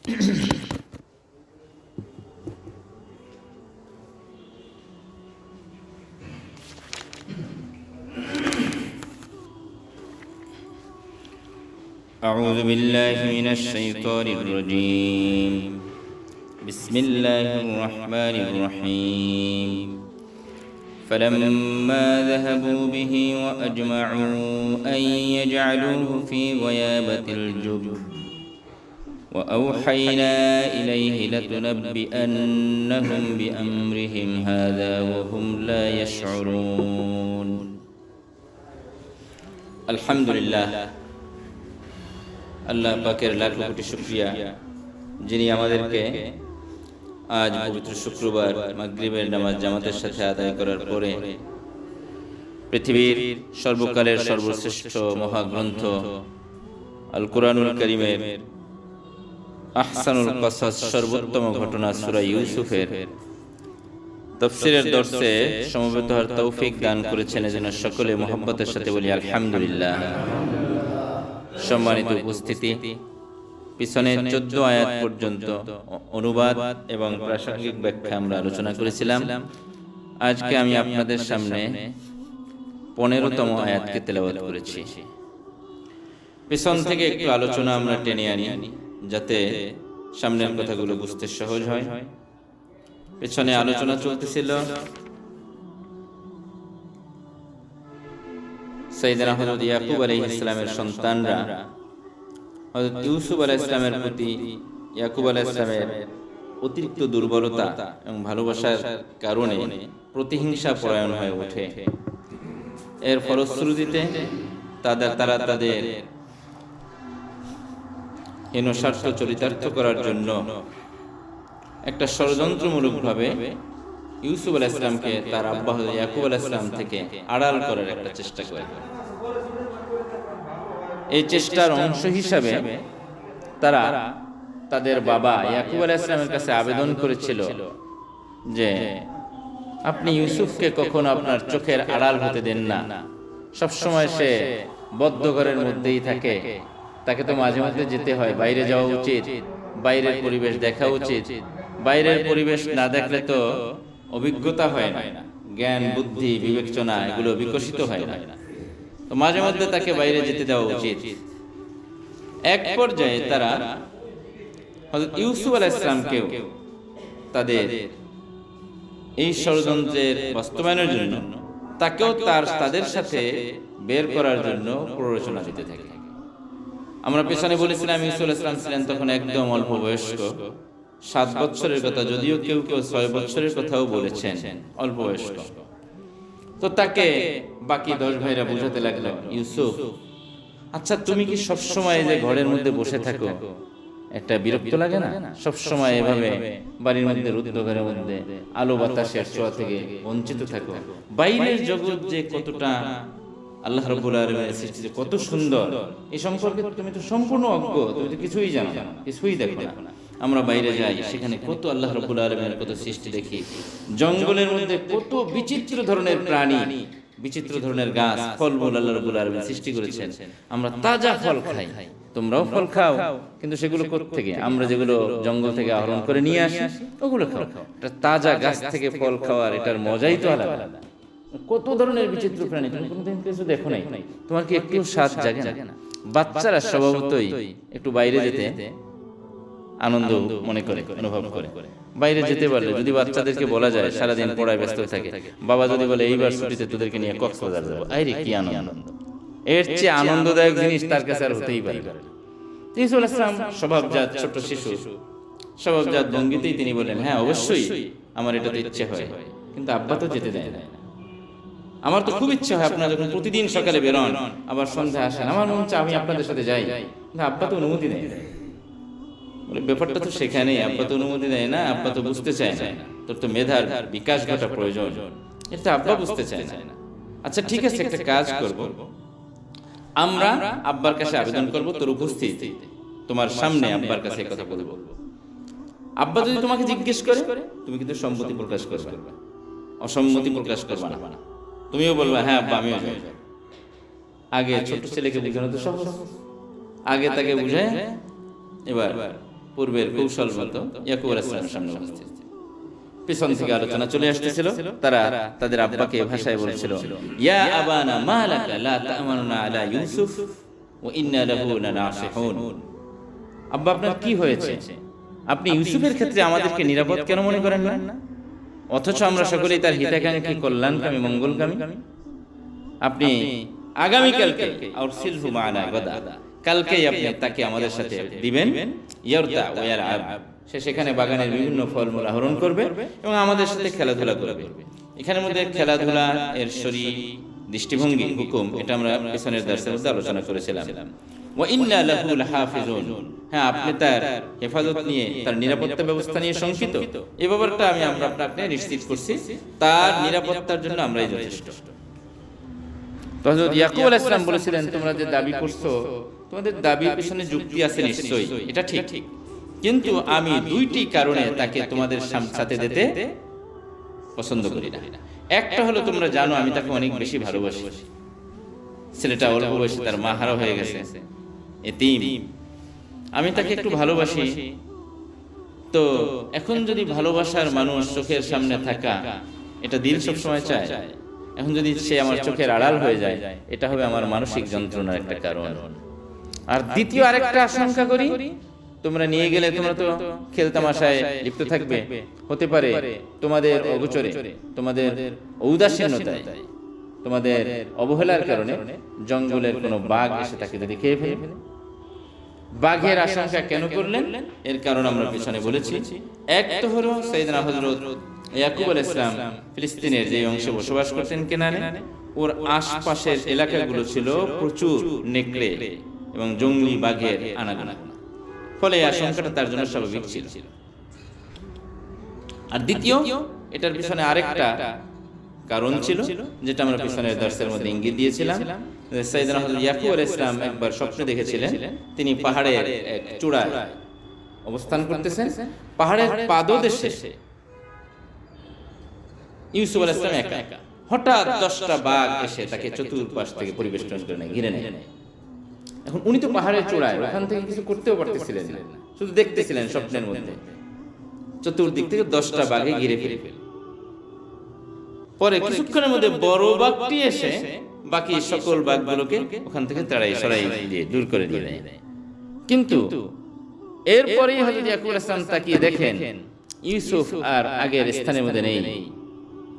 أعوذ بالله من الشيطان الرجيم بسم الله الرحمن الرحيم فلما ذهبوا به وأجمعوا أن يجعلوه في غيابة الجب وأوحينا إليه لتنبئنهم بأمرهم هذا وهم لا يشعرون الحمد لله আল্লাহ পাকের লাখ কোটি শুকরিয়া যিনি আমাদেরকে আজ পবিত্র শুক্রবার মাগরিবের নামাজ জামাতের সাথে আদায় করার পরে পৃথিবীর সর্বকালের সর্বশ্রেষ্ঠ মহাগ্রন্থ আল কুরআনুল কারীমের আহসানুল কসাস সর্বোত্তম ঘটনা সূরা ইউসুফের তাফসীরের দর্শে সমবেত হওয়ার তৌফিক দান করেছেন। এজন্য সকলে মুহাব্বতের সাথে বলি আলহামদুলিল্লাহ। সম্মানিত উপস্থিতি, পিছনে 14 আয়াত পর্যন্ত অনুবাদ এবং প্রাসঙ্গিক ব্যাখ্যা আমরা আলোচনা করেছিলাম। আজকে আমি আপনাদের সামনে 15তম আয়াতকে তেলাওয়াত করেছি। পিছন থেকে একটু আলোচনা আমরা টেনে আনি যাতে সামনের কথাগুলো বুঝতে সহজ হয়। পিছনে আলোচনা চলতেছিল সাইয়েদনা হযরত ইয়াকুব আলাইহিস সালামের সন্তানরা হযরত ইউসুফ আলাইহিস সালামের প্রতি ইয়াকুব আলাইহিস সালামের অতিরিক্ত দুর্বলতা এবং ভালোবাসার কারণে প্রতিহিংসা পরায়ণ হয়ে ওঠে। এর ফলশ্রুতিতে তারা তাদের হীনস্বার্থ চরিতার্থ করার জন্য একটা ষড়যন্ত্রমূলকভাবে ইউসুফ আলাইহিস সালামকে তার আব্বা হযরত ইয়াকুব আলাইহিস সালাম থেকে আড়াল করার একটা চেষ্টা করে। এই চেষ্টার অংশ হিসাবে তারা তাদের বাবা ইয়াকুব আলাইহিস সালামের কাছে আবেদন করেছিল যে আপনি ইউসুফকে কখনো আপনার চোখের আড়াল হতে দেন না, সবসময় সে বদ্ধ ঘরের মধ্যেই থাকে, তাকে তো মাঝে মাঝে যেতে হয়, বাইরে যাওয়া উচিত, বাইরের পরিবেশ দেখা উচিত, বাইরের পরিবেশ না দেখলে তো অভিজ্ঞতা হয় না, জ্ঞান বুদ্ধি বিবেচনা এগুলো বিকশিত হয় না, তো মাঝে মধ্যে তাকে বাইরে যেতে দেওয়া উচিত। এক পর্যায়ে তারা হযরত ইউসুফ আলাইহিস সালামকেও তাদের এই ষড়যন্ত্রের বাস্তবায়নের জন্য তাকেও তাদের সাথে বের করার জন্য প্ররোচনা দিতে থাকে। আমরা পেছনে বলেছিলাম ইউসুফ আলাইহিস সালাম ছিলেন তখন একদম অল্প বয়স্ক, 7 বছরের কথা, যদিও কেউ 6 বছরের কথাও বলেছেন, অল্প বয়স্ক। তো তাকে বাকি 10 ভাইরা বোঝাতে লাগলো, ইউসুফ আচ্ছা তুমি কি সব সময় যে ঘরের মধ্যে বসে থাকো, একটা বিরক্ত লাগে না? সব সময় এভাবে বাড়ির মধ্যে রুদ্ধ ঘরের মধ্যে আলো বাতাসের ছোঁয়া থেকে বঞ্চিত থাকো, বাইরের জগৎ যে কতটা আল্লাহ রাব্বুল আলামিনের সৃষ্টি যে কত সুন্দর, এই সম্পর্কে তুমি তো সম্পূর্ণ অজ্ঞ, তুমি তো কিছুই জানো না, কিছুই দেখো না। আমরা বাইরে যাই, সেখানে কত আল্লাহ রাব্বুল আলামিনের কত সৃষ্টি দেখি, জঙ্গলের মধ্যে কত বিচিত্র ধরনের প্রাণী, বিচিত্র ধরনের গাছ, ফলমূল আল্লাহ রাব্বুল আলামিন সৃষ্টি করেছেন। আমরা তাজা ফল খাই, তোমরাও ফল খাও, কিন্তু সেগুলো কোত্থেকে? আমরা যেগুলো জঙ্গল থেকে আহরণ করে নিয়ে আসি ওগুলো খাও। এটা তাজা গাছ থেকে ফল খাওয়ার এটার মজাই তো আলাদা। কত ধরনের বিচিত্র প্রাণী, তুমি কোনোদিন কিছু দেখো নাই? তোমার কি একটু স্বাদ জাগে না? বাচ্চারা স্বভাবতই একটু বাইরে যেতে আনন্দ মনে করে, অনুভব করে। বাইরে যেতে পারলে, যদি বাচ্চাদেরকে বলা যায় সারাদিন পড়ায় ব্যস্ত থাকে, বাবা যদি বলে এইবার ছুটিতে তোদেরকে নিয়ে কক্সবাজার যাবো, আরে কি আনন্দ! এর চেয়ে আনন্দদায়ক জিনিস তার কাছে আর হতেই পারে না। ইউসুফ আলাইহিস সালাম স্বভাবজাত ছোট শিশু, স্বভাবজাত ভঙ্গিতেই তিনি বলেন, হ্যাঁ অবশ্যই আমার এটা তো ইচ্ছে হয়, কিন্তু আব্বা তো যেতে দেয় না। আমার তো খুব ইচ্ছে হয় আপনারা যখন প্রতিদিন সকালে বেরোন আবার সন্ধ্যায় আসেন, আমার মন চায় আমি আপনাদের সাথে যাই, কিন্তু আব্বা তো অনুমতি দেয় না। বলে ব্যাপারটা তো সেখানেই, আব্বা তো অনুমতি দেয় না, আব্বা তো বুঝতে চায় না, তোর তো মেধার বিকাশ ঘটা প্রয়োজন, এটা আব্বা বুঝতে চায় না। আচ্ছা ঠিক আছে, একটা কাজ করব, আমরা আব্বার কাছে আবেদন করব তোর উপস্থিতি, তোমার সামনে আব্বার কাছে এই কথা বলবো। আব্বা যদি তোমাকে জিজ্ঞেস করে তুমি কিন্তু সম্মতি প্রকাশ করবে, অসম্মতি প্রকাশ করবে না। তুমিও বলবে হ্যাঁ আব্বা আমিও যাই। আগে ছোট ছেলেকে বোঝানো তো সহজ, আগে তাকে বুঝে এবার পূর্বের কৌশল মতো ইয়াকুব আলাইহিস সালামের সামনে উপস্থিত। পিছন থেকে আলোচনা চলে আসতেছিল, তারা তাদের আব্বাকে এই ভাষায় বলছিল, ইয়া আবানা মা লাকা লা তা'মানুনা আলা ইউসুফ ওয়া ইন্না লাহু লানাসিহুন। আব্বা, আপনার কি হয়েছে? আপনি ইউসুফের ক্ষেত্রে আমাদেরকে নিরাপদ কেন মনে করেন না, অথচ আমরা সকলেই তার হিতাকাঙ্ক্ষী, কল্যাণকামী, মঙ্গলকামী? আপনি আগামীকালকে আরসিলহু মা'ানা গাদা, কালকেই আপনি তাকে আমাদের সাথে দিবেন, ইয়ারতা ওয়া ইয়ালআব, সে সেখানে বাগানের বিভিন্ন ফলমূল আহরণ করবে এবং আমাদের সাথে খেলাধুলা করবে। এখানের মধ্যে খেলাধুলা এর শরী দৃষ্টিভঙ্গি হুকুম, এটা আমরা পিছনের দার্সের মধ্যে আলোচনা করেছিলাম। ওয়া ইন্না লাহু লাহাফিজুন, হ্যাঁ, আপনি তার হেফাজত নিয়ে, তার নিরাপত্তা ব্যবস্থা নিয়ে শঙ্কিত, এই ব্যাপারটা আমরা আপনাকে নিশ্চিত করছি, তার নিরাপত্তার জন্য আমরাই যথেষ্ট। তো হযরত ইয়াকুব আলাইহিস সালাম বলেছিলেন, তোমরা যে দাবি করছো, তোমাদের দাবির পিছনে যুক্তি আছে নিশ্চয়ই, এটা ঠিক, কিন্তু আমি দুইটি কারণে তাকে তোমাদের সাথে দিতে পছন্দ করি না। একটা হলো, তোমরা জানো আমি তাকে অনেক বেশি ভালোবাসি, ছেলেটা অল্প বয়সে তার মা হারা হয়ে গেছে, এতিম, আমি তাকে একটু ভালোবাসি। তো এখন যদি ভালোবাসার মানুষ চোখের সামনে থাকা, এটা দিল সবসময় চায়, এখন যদি সে আমার চোখের আড়াল হয়ে যায়, এটা হবে আমার মানসিক যন্ত্রণার একটা কারণ। আর দ্বিতীয় আরেকটা আশঙ্কা করি, তোমরা নিয়ে গেলে তোমরা তো খেলতামাশায় লিপ্ত থাকবে, হতে পারে তোমাদের অগোচরে, তোমাদের ঔদাসীন্যতায়, তোমাদের অবহেলার কারণে জঙ্গলের কোনো বাঘ এসে তাকে যদি খেয়ে ফেলে। বাঘের আশঙ্কা কেন করলেন, এর কারণ আমরা পিছনে বলেছি। এক তো হলো সাইয়েদনা হযরত ইয়াকুব আলাইহিস সালাম ফিলিস্তিনের যে অংশে বসবাস করতেন, কেনানে, ওর আশপাশের এলাকাগুলো ছিল প্রচুর নেকড়ে এবং জঙ্গলি বাঘের আনাগোনা, ফলে এই আশঙ্কাটা তার জন্য স্বাভাবিক ছিল। আর দ্বিতীয়, এটার পিছনে আরেকটা কারণ ছিল, যেটা আমরা পিছনের দার্সের মধ্যে ইঙ্গিত দিয়েছিলাম। সাইয়েদনা হযরত ইয়াকুব আলাইহিস সালাম একবার স্বপ্নে দেখেছিলেন, তিনি পাহাড়ের এক চূড়ায় অবস্থান করতেছেন, পাহাড়ের পাদদেশে ইউসুফ আলাইহিস সালাম একা, হঠাৎ 10টা বাঘ এসে তাকে চতুর্পাশ থেকে পরিবেষ্টন করে নেয়, ঘিরে নেয়। এখন উনি তো পাহাড়ের চূড়ায়, ওখান থেকে কিছু করতেও পারতেছিলেন না, শুধু দেখতেছিলেন স্বপ্নের মধ্যে। চতুর্দিক থেকে 10টা বাঘে ঘিরে ফেলে। পরে কিছুক্ষণের মধ্যে বড় বাঘটি এসে বাকি সকল বাঘগুলোকে ওখান থেকে সরাই দিয়ে দূর করে দিয়ে দেয়। কিন্তু এরপরেই হযরত ইয়াকুব আলাইহিস সালাম তাকিয়ে দেখেন ইউসুফ আর আগের স্থানের মধ্যে নেই,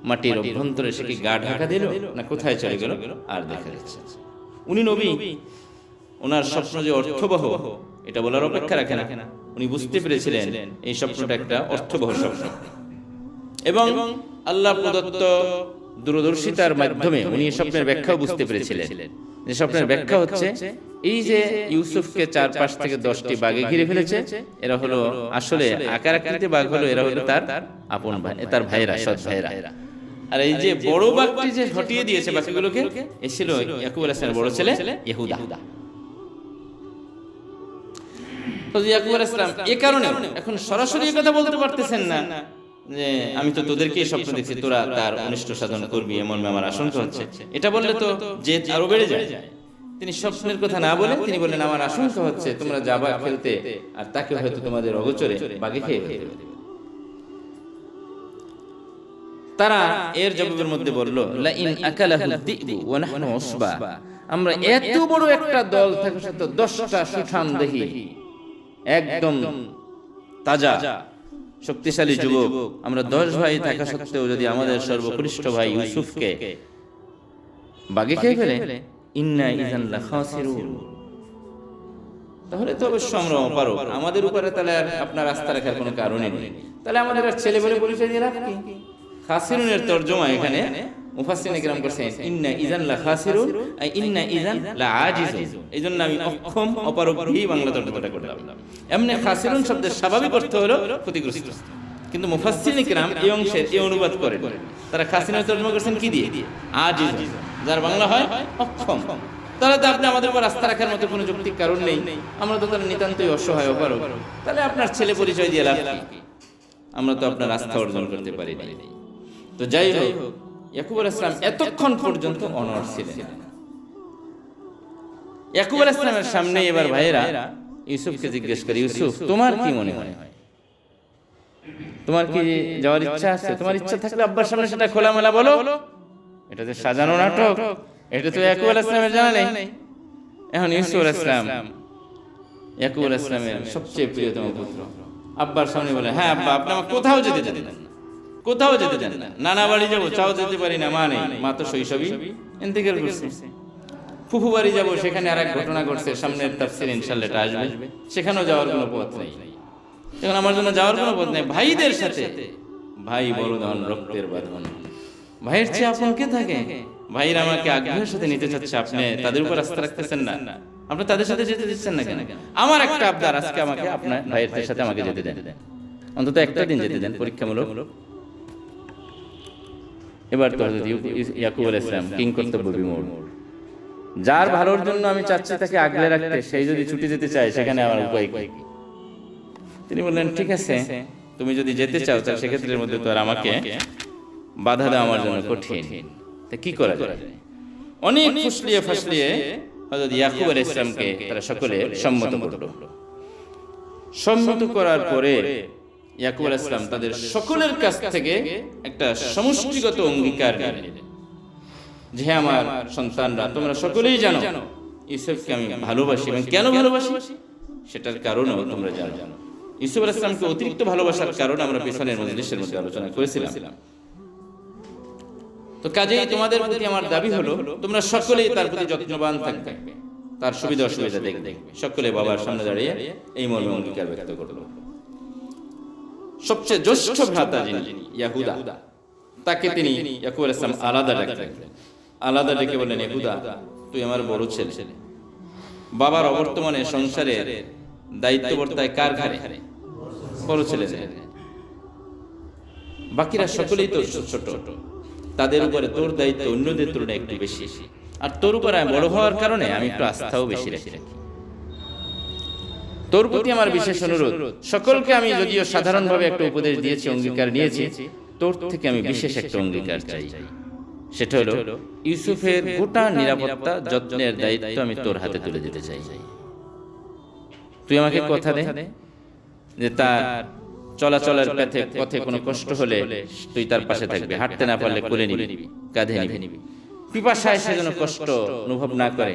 মাটির অভ্যন্তরে সে কি গা ঢাকা দিল না কোথায় চলে গেল আর দেখা যাচ্ছে। উনি নবী, ওনার স্বপ্ন যে অর্থবহ এটা বলার অপেক্ষা রাখে না, উনি বুঝতে পেরেছিলেন এই স্বপ্নটা একটা অর্থবহ স্বপ্ন, এবং আল্লাহ প্রদত্ত দূরদর্শিতার মাধ্যমে উনি এই স্বপ্নের ব্যাখ্যাও বুঝতে পেরেছিলেন। যে স্বপ্নের ব্যাখ্যা হচ্ছে, এই যে ইউসুফকে চারপাশ থেকে 10টি বাঘে ঘিরে ফেলেছে, এরা হলো আসলে আকার আকৃতিতে বাঘ হলো, এরা হলো তার আপন ভাই, তার ভাইরা, সৎ ভাইরা। আর এই যে বড় বাঘটি যে হটিয়ে দিয়েছে বাকিগুলোকে, এ ছিল ইয়াকুব আলাইহিস সালামের বড় ছেলে ইহুদা। ইয়াকুব আলাইহিস সালাম এই কারণে এখন সরাসরি কথা বলতে পারতেছেন না যে আমি তো তোদেরকে স্বপ্ন দেখছি, তোরা তার অনিষ্ট সাধন করবি, এমন আমার আশঙ্কা হচ্ছে। এটা বললে তো যে আরো বেড়ে যায়। তিনি স্বপ্নের কথা না বলে তিনি বললেন, আমার আশঙ্কা হচ্ছে তোমরা যাবা খেলতে, আর তাকে হয়তো তোমাদের অগোচরে বাঘে খেয়ে ফেলবে। তারা এর জবাবের মধ্যে বলল, লা ইন আকালাহু যিবু ওয়া নাহনু উসবা, আমরা এত বড় একটা দল থাকা সত্ত্বেও 10টা সুঠাম দেহি, একদম তাজা শক্তিশালী যুবক, আমরা 10 ভাই থাকা সত্ত্বেও যদি আমাদের সর্বকনিষ্ঠ ভাই ইউসুফকে বাঘে খেয়ে ফেলে, ইন্না ইযান লা খাসিরুন, তাহলে তো অবশ্য আমরা অপারগ, আমাদের উপরে তাহলে আর আপনার আস্থা রাখার কোনো কারণই নেই, তাহলে আমাদের আর ছেলে বলে পরিচয় দিয়ে লাভ কি? খাসিরুনের তরজমা এখানে মুফাসসিরিনে কিরাম করছেন, ইন্না ইযান লা খাসিরুন আই ইন্না ইযান লা আজিজুন, এইজন্য আমি অক্ষম, অপারগ এই বাংলা তর্জমাটা করলাম। এমনি খাসিরুন শব্দের স্বাভাবিক অর্থ হলো ক্ষতিগ্রস্ত, কিন্তু মুফাসসিরিনে কিরাম এই অংশের এই অনুবাদ করেন, তারা খাসিরুনের তর্জমা করেছেন কি দিয়ে? আজিজ, যার বাংলা হয় অক্ষম। তাহলে তো আপনি আমাদের উপর আস্থা রাখার মতো কোনো যৌক্তিক কারণ নেই, আমরা তো তাহলে নিতান্তই অসহায়, অপারগ, তাহলে আপনার ছেলে পরিচয় দিয়ে লাভ কি? আমরা তো আপনার আস্থা অর্জন করতে পারি না। তো যাই হোক, ইয়াকুব আলাইহিস সালাম এতক্ষণ পর্যন্ত অনড় ছিলেন। ইয়াকুব আলাইহিস সালামের সামনে এবার ভাইয়েরা ইউসুফকে জিজ্ঞেস করে, ইউসুফ তোমার কি মনে হয়, তোমার কি যাওয়ার ইচ্ছা আছে? তোমার ইচ্ছা থাকলে আব্বার সামনে সেটা খোলামেলা বলো। এটা যে সাজানো নাটক, এটা তো ইয়াকুব আলাইহিস সালামের জানা নেই। এখন ইউসুফ আলাইহিস সালাম ইয়াকুব আলাইহিস সালামের সবচেয়ে প্রিয়তম পুত্র, আব্বার সামনে বলে, হ্যাঁ আব্বা, আপনি আমার কোথাও যেতে দেন না, কোথাও যেতে দেন না, নানা বাড়ি যাবো, চাও যেতে পারি না, মা নেই, মা তো শৈশবই ইন্তেকাল করছে। ফুফু বাড়ি যাবো, সেখানে আর এক ঘটনা ঘটছে, সামনের তাফসীরে ইনশাআল্লাহ এটা আসবে, সেখানেও যাওয়ার কোনো পথ নেই। এখন আমার জন্য যাওয়ার কোনো পথ নেই। ভাইদের সাথে, ভাই বড় ধন রক্তের বাঁধন, ভাইয়ের চেয়ে আপন কে থাকে? ভাইরা আমাকে আগ্রহের সাথে নিতে চাচ্ছে, আপনি তাদের উপর আস্থা রাখতেছেন না, আপনি তাদের সাথে যেতে দিচ্ছেন না কেন? আমার একটা আবদার, আজকে আমাকে আপনার ভাইয়ের সাথে আমাকে যেতে দেন, অন্তত একটা দিন যেতে দেন পরীক্ষামূলক। এবার তো হযরত ইয়াকুব আলাইহিস সালাম কিং কর্তব্য বিমূঢ়, যার ভালোর জন্য আমি চাচ্ছি তাকে আগলে রাখতে, সেই যদি ছুটি যেতে চায়, সেখানে আমার উপায় কি? তিনি বললেন, ঠিক আছে, তুমি যদি যেতে চাও তাহলে সেক্ষেত্রের মধ্যে তো আর আমাকে বাধা দেওয়া আমার জন্য কঠিন, তা কি করা যায়? অনেক ফুসলিয়ে ফাসলিয়ে হযরত ইয়াকুব আলাইহিস সালামকে তারা সকলে সম্মত করলো। সম্মত করার পরে ইয়াকুব আলাইহিস সালাম তাদের সকলের কাছ থেকে একটা সমষ্টিগত অঙ্গীকার নিলেন যে, আমার সন্তানরা, তোমরা সকলেই জানো ইউসুফকে আমি ভালোবাসি, এবং কেন ভালোবাসি সেটার কারণও তোমরা জানো। ইউসুফ আলাইহিস সালামকে অতিরিক্ত ভালোবাসার কারণ আমরা পেছনের মজলিসের মধ্যে আলোচনা করেছিলাম। তো কাজেই তোমাদের প্রতি আমার দাবি হলো, তোমরা সকলেই তার প্রতি যত্নবান থাকবে, তার সুবিধা অসুবিধা দেখবে। সকলে বাবার সামনে দাঁড়িয়ে এই মর্মে অঙ্গীকার ব্যক্ত করলো। সবচেয়ে জ্যেষ্ঠ ভ্রাতা যিনি ইয়াহুদা, তাকে তিনি ইয়াকুব আলাইহিস সালাম আলাদা ডাকলেন, আলাদা ডেকে বললেন, ইয়াহুদা তুই আমার বড় ছেলে, বাবার অবর্তমানে সংসারের দায়িত্ব বর্তায় কার ঘাড়ে? বড় ছেলে। বাকিরা সকলেই তো ছোট, তাদের উপরে তোর দায়িত্ব অন্যদের তুলনায় একটু বেশি, আর তোর উপরে বড় হওয়ার কারণে আমি একটু আস্থাও বেশি রাখি। তোর প্রতি আমার বিশেষ অনুরোধ, সকলকে আমি যদিও সাধারণভাবে একটা উপদেশ দিয়েছি, অঙ্গীকার নিয়েছি, তোর থেকে আমি বিশেষ একটা অঙ্গীকার চাই। সেটা হলো ইউসুফের গোটা নিরাপত্তা যত্নের দায়িত্ব আমি তোর হাতে তুলে দিতে চাই। তুই আমাকে কথা দে যে তার চলাচলের পথে কোনো কষ্ট হলে তুই তার পাশে থাকবি, হাঁটতে না পারলে কোলে নিবি, কাঁধে নিবি, পিপাসায় সে যেন কষ্ট অনুভব না করে,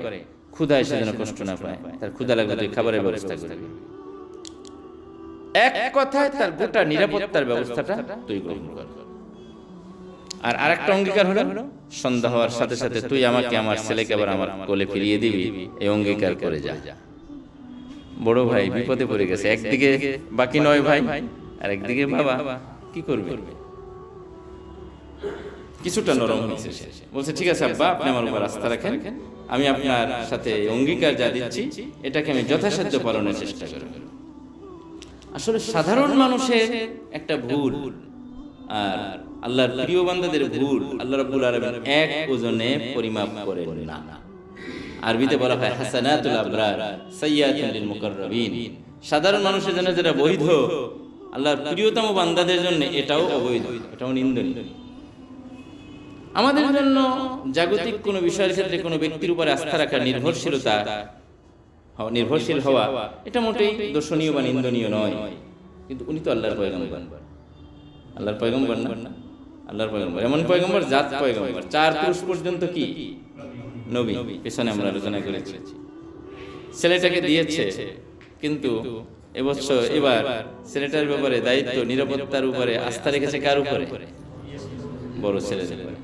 ক্ষুধায় সে যেন কষ্ট না পায়, তার ক্ষুধা লাগবে তুই খাবারের ব্যবস্থা করবি। এক কথায় তার গোটা নিরাপত্তার ব্যবস্থাটা তুই গ্রহণ কর। আর আরেকটা অঙ্গীকার হলো, সন্ধ্যা হওয়ার সাথে সাথে তুই আমাকে আমার ছেলেকে আবার আমার কোলে ফিরিয়ে দিবি, এই অঙ্গীকার করে যা। বড় ভাই বিপদে পড়ে গেছে, একদিকে বাকি 9 ভাই আর একদিকে বাবা, কি করবে? কিছুটা নরম হয়েছে, বলছে ঠিক আছে আব্বা, আপনি আমার উপর আস্থা রাখেন, আমি আপনার সাথে অঙ্গীকার যা দিচ্ছি এটাকে আমি যথাসাধ্য পালনের চেষ্টা করব। আসলে সাধারণ মানুষের একটা ভুল আর আল্লাহর প্রিয় বান্দাদের ভুল আল্লাহ রাব্বুল আলামিন এক ওজনে পরিমাপ করেন না। আরবিতে বলা হয় হাসানাতুল আবরার সাইয়্যাতুল লিল মুকাররাবিন। সাধারণ মানুষের জন্য যেটা বৈধ, আল্লাহর প্রিয়তম বান্দাদের জন্য এটাও অবৈধ, এটাও নিন্দনীয়। আমাদের জন্য জাগতিক কোনো বিষয়ের ক্ষেত্রে কোনো ব্যক্তির উপর আস্থা রাখা, নির্ভরশীল হওয়া, এটা মোটেই দর্শনীয় বা নিন্দনীয় নয়। কিন্তু উনি তো আল্লাহর পয়গম্বর, আল্লাহর পয়গম্বর না, আল্লাহর পয়গম্বর, এমন পয়গম্বর জাত পয়গম্বর, 4 পুরুষ পর্যন্ত কি নবী, পেছনে আমরা আলোচনা করেছি। ছেলেটাকে দিয়েছে, কিন্তু এবার ছেলেটার ব্যাপারে দায়িত্ব, নিরাপত্তার উপরে আস্থা রেখেছে কার উপরে? বড় ছেলের উপরে।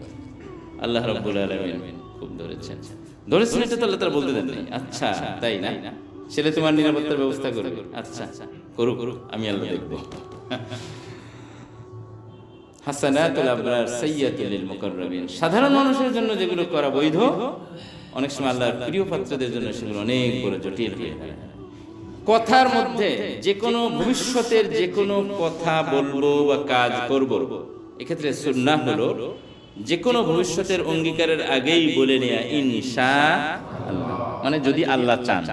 আল্লাহ রাব্বুল আলামিন খুব ধরেছেন এটা তো আল্লাহ তাআলা বলতে দেন নাই। আচ্ছা তাই না, ছেলে তোমার নিরাপত্তার ব্যবস্থা করবে, আচ্ছা করুক, আমি আল্লাহ দেখব। হাসানাতুল আবরার সাইয়্যাতুল লিল মুকাররাবিন। সাধারণ মানুষের জন্য যেগুলো করা বৈধ, অনেক সময় আল্লাহর প্রিয় পাত্রদের জন্য সেগুলো অনেক বড় জটিল হয়ে যায়। কথার মধ্যে যে কোনো ভবিষ্যতের যে কোনো কথা বলবো বা কাজ করব, এক্ষেত্রে সুন্নাহ হলো যে কোনো ভবিষ্যতের অঙ্গীকারের আগেই বলে নেয়া ইনশাআল্লাহ, মানে যদি আল্লাহ চান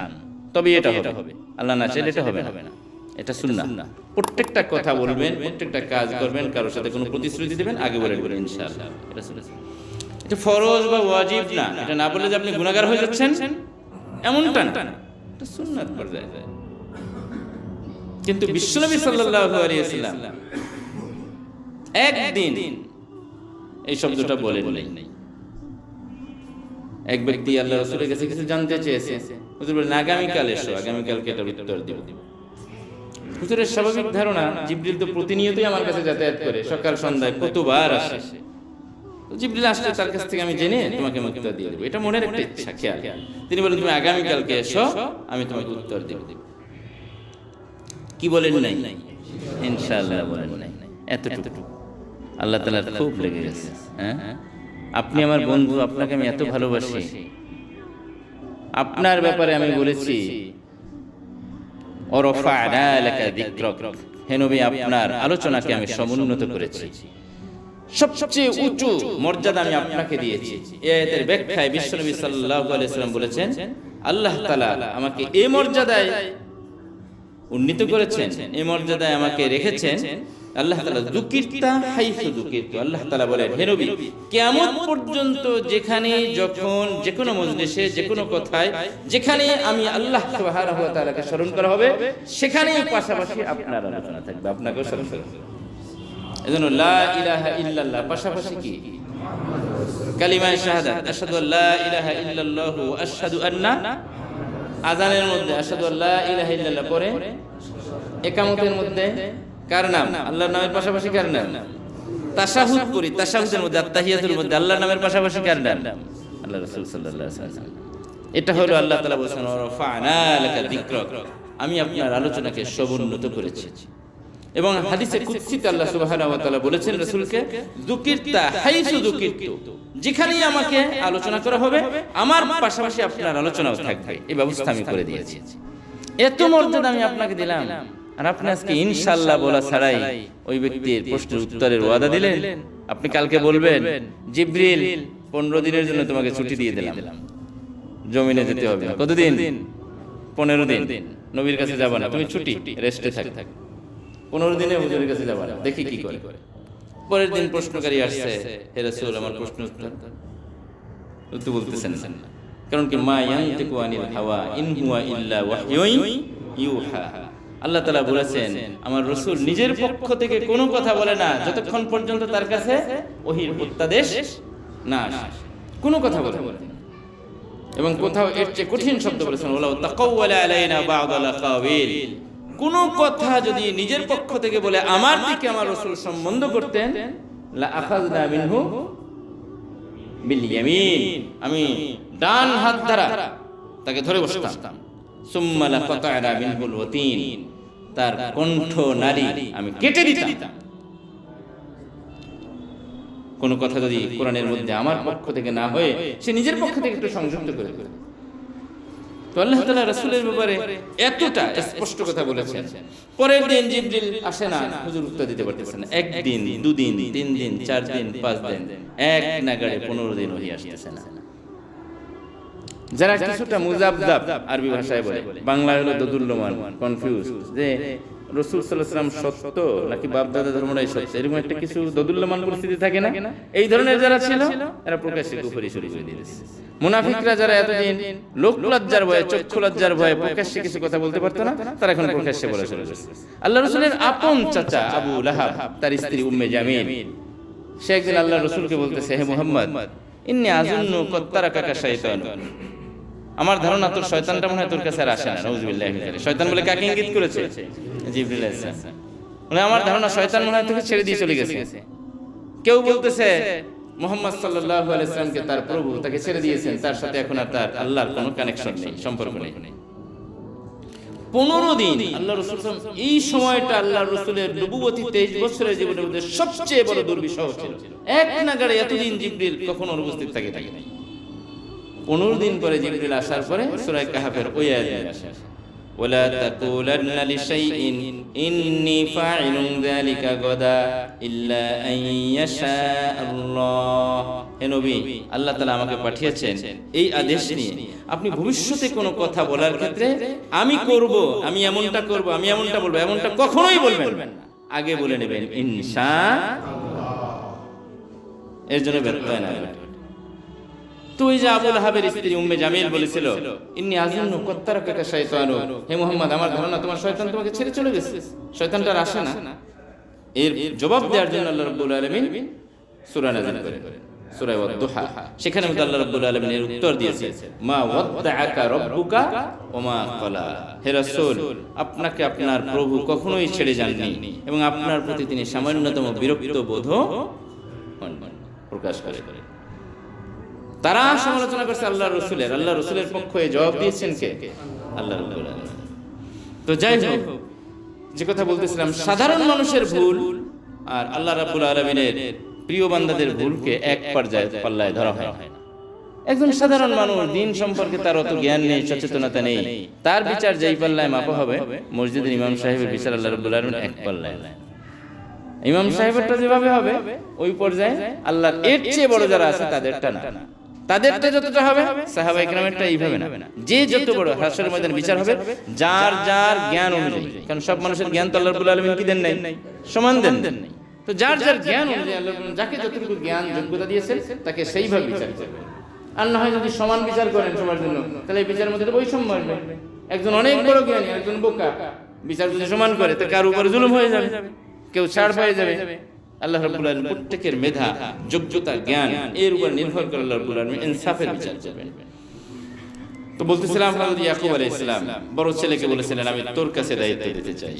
তবে এটা হবে, আল্লাহ না চাইলে এটা হবে না। এটা সুন্নাহ। প্রত্যেকটা কথা বলবেন, প্রত্যেকটা কাজ করবেন, কারোর সাথে কোনো প্রতিশ্রুতি দেবেন, আগে বলে ইনশাআল্লাহ। এটা সুন্নাহ, এটা ফরজ বা ওয়াজিব না। এটা না বললে যে আপনি গুনাহগার হয়ে যাচ্ছেন এমনটা না, এটা সুন্নাত পর্যায়ে। কিন্তু বিশ্বনবী সাল্লাল্লাহু আলাইহি ওয়াসাল্লাম একদিন এই শব্দটা বলেন নাই। এক ব্যক্তি আল্লাহ রাসূলের কাছে কিছু জানতে চেয়েছে, হুজুর বলেন আগামীকাল এসো, আগামীকালকে এটার উত্তর দিব। হুজুরের স্বাভাবিক ধারণা, জিবরিল তো প্রতিনিয়তই আমার কাছে যাতায়াত করে, সকাল সন্ধ্যায় কতবার আসে, তো জিবরিল আসলে তার কাছ থেকে আমি জেনে তোমাকে উত্তর দিয়ে দেবো, এটা মনের একটা ইচ্ছা, খেয়াল। তিনি বলেন তুমি আগামীকালকে এসো, আমি তোমাকে উত্তর দেব। কি বলেন নাই? ইনশাআল্লাহ বলেন নাই। এতটুকু আল্লাহ তাআলার খুব লেগে গেছে। হ্যাঁ, আপনি আমার বন্ধু, আপনাকে আমি এত ভালোবাসি, আপনার ব্যাপারে আমি বলেছি ওয়ারাফা'না লাকা যিকরাক, হে নবী আপনার আলোচনাকে আমি সমুন্নত করেছি, সবচেয়ে উঁচু মর্যাদা আমি আপনাকে দিয়েছি। এই আয়াতের ব্যাখ্যায় বিশ্বনবী সাল্লাল্লাহু আলাইহি ওয়াসাল্লাম বলেছেন আল্লাহ তাআলা আমাকে এই মর্যাদায় উন্নীত করেছেন, এই মর্যাদায় আমাকে রেখেছেন। আল্লাহ তাআলা যুকিরতা হাইসু যুকিরতু, আল্লাহ তাআলা বলেন হে নবী কিয়ামত পর্যন্ত যেখানে যখন যে কোনো মজলিসে যে কোনো কথায় যেখানে আমি আল্লাহ সুবহানাহু ওয়া তাআলাকে স্মরণ করা হবে সেখানেই পাশাপাশি আপনার আলোচনা থাকবে, আপনাকেও স্মরণ করবে। এজন্য লা ইলাহা ইল্লাল্লাহ পাশাপাশি কি কালিমায়ে শাহাদাত, আশহাদু আল্লা ইলাহা ইল্লাল্লাহু ওয়া আশহাদু আন্না, আযানের মধ্যে আশহাদু আল্লা ইলাহা ইল্লাল্লাহ পরে ইকামতের মধ্যে কার নাম? আল্লাহর নামের পাশাপাশি কার নাম? তাশাহুদ করি, তাশাহুদের মধ্যে আত্তাহিয়াতুর মধ্যে আল্লাহর নামের পাশাপাশি কার নাম? আল্লাহ রাসূল সাল্লাল্লাহু আলাইহি ওয়াসাল্লাম। এটা হলো আল্লাহ তাআলা বলেছেন ওয়ারাফা'না লাকা যিকরাক, আমি আপনার আলোচনাকে সমুন্নত করেছি। এবং হাদিসে কুদসিতে আল্লাহ সুবহানাহু ওয়া তাআলা বলেছেন রাসূলকে যুকিরতা হাইসু যুকিরতু, যেখানেই আমাকে আলোচনা করা হবে আমার পাশাপাশি আপনার আলোচনাও থাকবে, এই ব্যবস্থা আমি করে দিয়েছি। এত মর্যাদা আমি আপনাকে দিলাম, আর আপনি আজকে ইনশাআল্লাহ বলা ছাড়াই ওই ব্যক্তির প্রশ্নের উত্তরের ওয়াদা দিলেন। আপনি কালকে বলবেন জিবরিল 15 দিনের জন্য তোমাকে ছুটি দিয়ে দিলাম, জমিনে যেতে হবে না। কতদিন? 15 দিন। নবীর কাছে যাবা না, তুমি ছুটি, রেস্টে থাক। 15 দিনে হুজুরের কাছে যাবা না, দেখি কি করে। পরের দিন প্রশ্নকারী আসছে, হে রাসূল আমার প্রশ্ন উত্তর বলতেছেন না, কারণ কি মা ইয়ানতিকু আনিল হাওয়া ইন হুয়া ইল্লা ওয়াহয়ুন ইউহা। আল্লাহ তাআলা বলেছেন আমার রাসূল নিজের পক্ষ থেকে কোনো কথা বলে না যতক্ষণ পর্যন্ত তার কাছে ওহীর প্রত্যাদেশ না আসে, কোনো কথা বলে না। এবং কোথাও এর চেয়ে কঠিন শব্দ বলেছেন ওয়ালাউ তাকাওয়ালা আলাইনা বা'দাল আকাওয়িল, কোন কথা যদি নিজের পক্ষ থেকে বলে আমার দিকে আমার রাসূল সম্বন্ধ করতেন লা আখাযনা মিনহু বিল ইয়ামিন, আমি ডান হাত দ্বারা তাকে ধরে বসতাম। সুম্মা লাকাতা'না মিনহুল ওয়াতিন, তার কণ্ঠ নালী আমি কেটে দিতাম। কোন কথা যদি কোরআনের মধ্যে আমার পক্ষ থেকে না হয়ে সে নিজের পক্ষ থেকে একটু সংযুক্ত করে, তো আল্লাহ তাআলা রাসূলের ব্যাপারে এতটা স্পষ্ট কথা বলেছেন। পরের দিন জিবরিল আসে না, হুজুর উত্তর দিতে পারতেছেন না। একদিন, দুদিন, 3 দিন, 4 দিন, 5 দিন, এক নাগাড়ে 15 দিন ওহী আসতেছে না। যারা কিছুটা মুজাবজাব আরবি ভাষায় বলে, বাংলা হলো দোদুল্যমান, কনফিউজ, যে রাসূল সাল্লাল্লাহু আলাইহি ওয়াসাল্লাম সত্য নাকি বাপদাদা ধর্মটাই সত্য, এরকম একটা কিছু দোদুল্যমান পরিস্থিতি থাকে না, এই ধরনের যারা ছিল এরা প্রকাশ্যে কুফরি শুরু করে দিয়েছে। মুনাফিকরা যারা এতদিন লোক লজ্জার ভয়ে, চক্ষু লজ্জার ভয়ে প্রকাশ্যে কিছু কথা বলতে পারতো না, তারা এখন প্রকাশ্যে বলা শুরু করেছে। আল্লাহ রাসূলের আপন চাচা আবু লাহাব, তার স্ত্রী উম্মে জামিল, সে একদিন আল্লাহ রাসূলকে বলতেছে হে মুহাম্মদ ইন্নী আযুন্নু কদ তারাকাকা শাইতান, আমার ধারণা তোর শয়তানটা মনে হয় তোর কাছে আর আসে না। নাউযুবিল্লাহি মিনাশ শাইতানির। শয়তান বলে কাকে ইঙ্গিত করেছে? জিবরিল আলাইহিস সালাম। মানে আমার ধারণা শয়তান মনে হয় তোকে ছেড়ে দিয়ে চলে গেছে। কেউ বলতেছে মুহাম্মদ সাল্লাল্লাহু আলাইহি ওয়াসাল্লামকে তার প্রভু তাকে ছেড়ে দিয়েছেন, তার সাথে এখন আর তার আল্লাহর কোনো কানেকশন নেই, সম্পর্ক নেই। 15 দিন আল্লাহ রাসূল সাল্লাল্লাহু আলাইহি, এই সময়টা আল্লাহর রাসূলের নবুয়তি 23 বছরের জীবনের মধ্যে সবচেয়ে বড় দুর্বিষহ ছিল। এক নাগাড়ে এতদিন জিবরিল কখনো অনুপস্থিত থাকে নাই। 15 দিন পরে জিবরিল আসার পরে সূরা কাহফের ওই আয়াত আসে, ওয়ালা তাকুলান্না লিশাইইন ইন্নী ফাইলুন যালিকা গাদা ইল্লা আন ইয়াশা আল্লাহ। হে নবী, আল্লাহ তাআলা আমাকে পাঠিয়েছেন এই আদেশ নিয়ে, আপনি ভবিষ্যতে কোনো কথা বলার ক্ষেত্রে আমি করব, আমি এমনটা করব, আমি এমনটা বলবো, এমনটা কখনোই বলবেন না, আগে বলে নেবেন ইনশাআল্লাহ। এর জন্য ব্যর্থ হয় না। তো তো ওই যে আবুল হাবের স্ত্রী উম্মে জামিল বলেছিল, ইন্নী আযুন্নু কদ তারাকাকা শাইতানু, হে মুহাম্মদ আমার ধারণা তোমার শয়তান তোমাকে ছেড়ে চলে গেছে, শয়তানটা আর আসে না। এর জবাব দেওয়ার জন্য আল্লাহ রাব্বুল আলামিন সূরা নাযিল করেন, সূরা ওয়াদ-দুহা। সেখানে আল্লাহ রাব্বুল আলামিন এর উত্তর দিয়েছে, মা ওয়াদ্দাআকা রাব্বুকা ওয়া মা ক্বালা, হে রাসূল আপনাকে আপনার প্রভু কখনোই ছেড়ে যাননি এবং আপনার প্রতি তিনি সামান্যতম বিরক্ত বোধ প্রকাশ করেন। তারা সমালোচনা করছে আল্লাহ রসুলের পক্ষে জবাব দিয়েছেন কে? আল্লাহ রাব্বুল আলামিন। তো যাই হোক, যে কথা বলতেছিলাম, সাধারণ মানুষের ভুল আর আল্লাহ রাব্বুল আলামিনের প্রিয় বান্দাদের ভুলকে এক পর্যায়ে পাল্লায় ধরা হয় না। একজন সাধারণ মানুষ, দিন সম্পর্কে তার অত জ্ঞান নেই, সচেতনতা নেই, তার বিচার যেই পাল্লায় মাপা হবে, মসজিদের ইমাম সাহেবের বিচার আল্লাহ রাব্বুল আলামিন এক পাল্লায়। ইমাম সাহেবেরটা যেভাবে হবে ওই পর্যায়ে আল্লাহর এর চেয়ে বড় যারা আছে তাদেরটা না, তাদেরটা যতটা হবে সাহাবায়ে কেরামেরটা এইভাবে না। যে যত বড় হাশরের ময়দানে বিচার হবে যার যার জ্ঞান অনুযায়ী, কারণ সব মানুষের জ্ঞান তো আল্লাহ রাব্বুল আলামিন কি দেন নাই, সমান দেন নাই। তো যার যার জ্ঞান অনুযায়ী আল্লাহ যাকে যতটুকু জ্ঞান যোগ্যতা দিয়েছেন তাকে সেইভাবে বিচার করবেন। আর না হয় যদি সমান বিচার করেন সবার জন্য, তাহলে এই বিচারের মধ্যে বৈষম্য আসবে। একজন অনেক বড় জ্ঞানী, একজন বোকা, বিচার যদি সমান করে তো কার উপরে জুলুম হয়ে যাবে, কেউ ছাড় পেয়ে যাবে। আল্লাহ রাব্বুল আলামিন প্রত্যেকের মেধা, যোগ্যতা, জ্ঞান এর উপর নির্ভর করে আল্লাহ রাব্বুল আলামিন ইনসাফের বিচার করবেন। তো বলতেছিলাম হযরত ইয়াকুব আলাইহিস সালাম বড় ছেলেকে বলেছিলেন, আমি তোর কাছে দায়িত্ব দিতে চাই,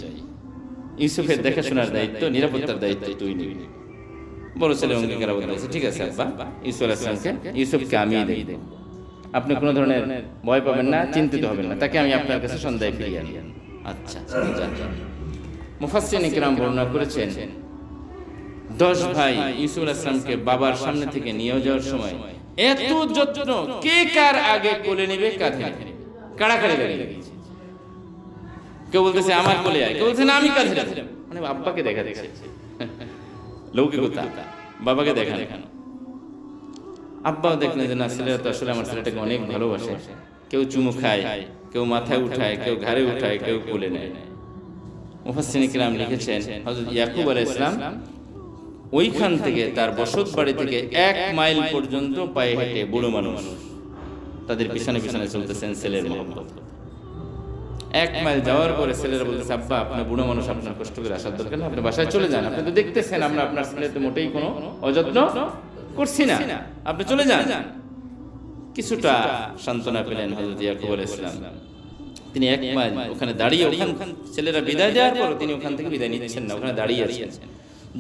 ইউসুফের দেখাশোনার দায়িত্ব, নিরাপত্তার দায়িত্ব তুই নিবি। বড় ছেলে অঙ্গীকার করেছে, ঠিক আছে আব্বা, ইউসুফ আলাইহিস সালামকে, ইউসুফকে আমি দেই, আপনি কোনো ধরনের ভয় পাবেন না, চিন্তিত হবেন না, তাকে আমি আপনার কাছে সন্ধ্যায় ফিরিয়ে আনি। আচ্ছা যান। মুফাসসিরিন কিরাম বর্ণনা করেছেন 10 ভাই ইউসুফ আলাইহিস সালামকে বাবার সামনে থেকে নিয়ে যাওয়ার সময় এত যত্ন, কে কার আগে কোলে নেবে, কাঁধে নেবে, কাড়াকাড়ি লেগেছে। কেউ বলতেছে আমার কোলে আয়, কেউ বলছে না আমি কাঁধে নেব, মানে আব্বাকে দেখা দেখছে লৌকিকতা, বাবাকে দেখানো। আব্বাও দেখলেন যে না, ছেলেরা তো আসলে আমার ছেলেটাকে অনেক ভালোবাসে, কেউ চুমু খায়, কেউ মাথায় উঠায়, কেউ ঘাড়ে উঠায়, কেউ কোলে নেয়। মুফাসসিরিন কিরাম লিখেছেন হযরত ইয়াকুব আলাইহিস সালাম ওইখান থেকে তার বসত বাড়ি থেকে 1 মাইল পর্যন্ত পায়ে হেঁটে বুড়ো মানুষ তাদের পিছনে পিছনে চলতেছেন ছেলের মহব্বত। 1 মাইল যাওয়ার পরে ছেলেরা বলতেছে, আব্বা আপনি বুড়ো মানুষ, আপনার কষ্ট করে আসার দরকার নেই, আপনি বাসায় চলে যান, আপনি তো দেখতেছেন আমরা আপনার ছেলেতে মোটেই কোনো অযত্ন করছি না, আপনি চলে যান। কিছুটা সান্ত্বনা পেলেন হযরত ইয়াকুব আলাইহিস সালাম। তিনি 1 মাইল ওখানে দাঁড়িয়ে, ওখানে ছেলেরা বিদায় দেওয়ার পর তিনি ওখান থেকে বিদায় নিচ্ছেন না, ওখানে দাঁড়িয়ে আছেন।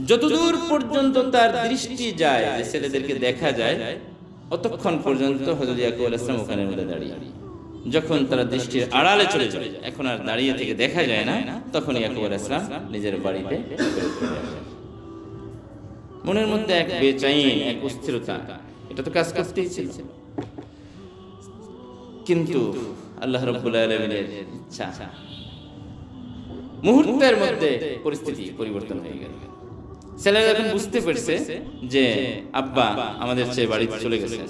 যতদূর পর্যন্ত তার দৃষ্টি যায়, যে ছেলেদেরকে দেখা যায়, অতক্ষণ পর্যন্ত হযরত ইয়াকুব আলাইহিস সালাম ওখানে মধ্যে দাঁড়িয়ে। যখন তারা দৃষ্টির আড়ালে চলে যায়, এখন আর দাঁড়িয়ে থেকে দেখা যায় না, তখন ইয়াকুব আলাইহিস সালাম নিজের বাড়িতে চলে আসেন। মনের মধ্যে এক বেচাইন, এক অস্থিরতা, এটা তো কাজ করতেই ছিল, কিন্তু আল্লাহ রাব্বুল আলামিনের ইচ্ছা, মুহূর্তের মধ্যে পরিস্থিতি পরিবর্তন হয়ে গেল। ছেলেরা এখন বুঝতে পারছে যে আব্বা আমাদের চেয়ে বাড়িতে চলে গেছে,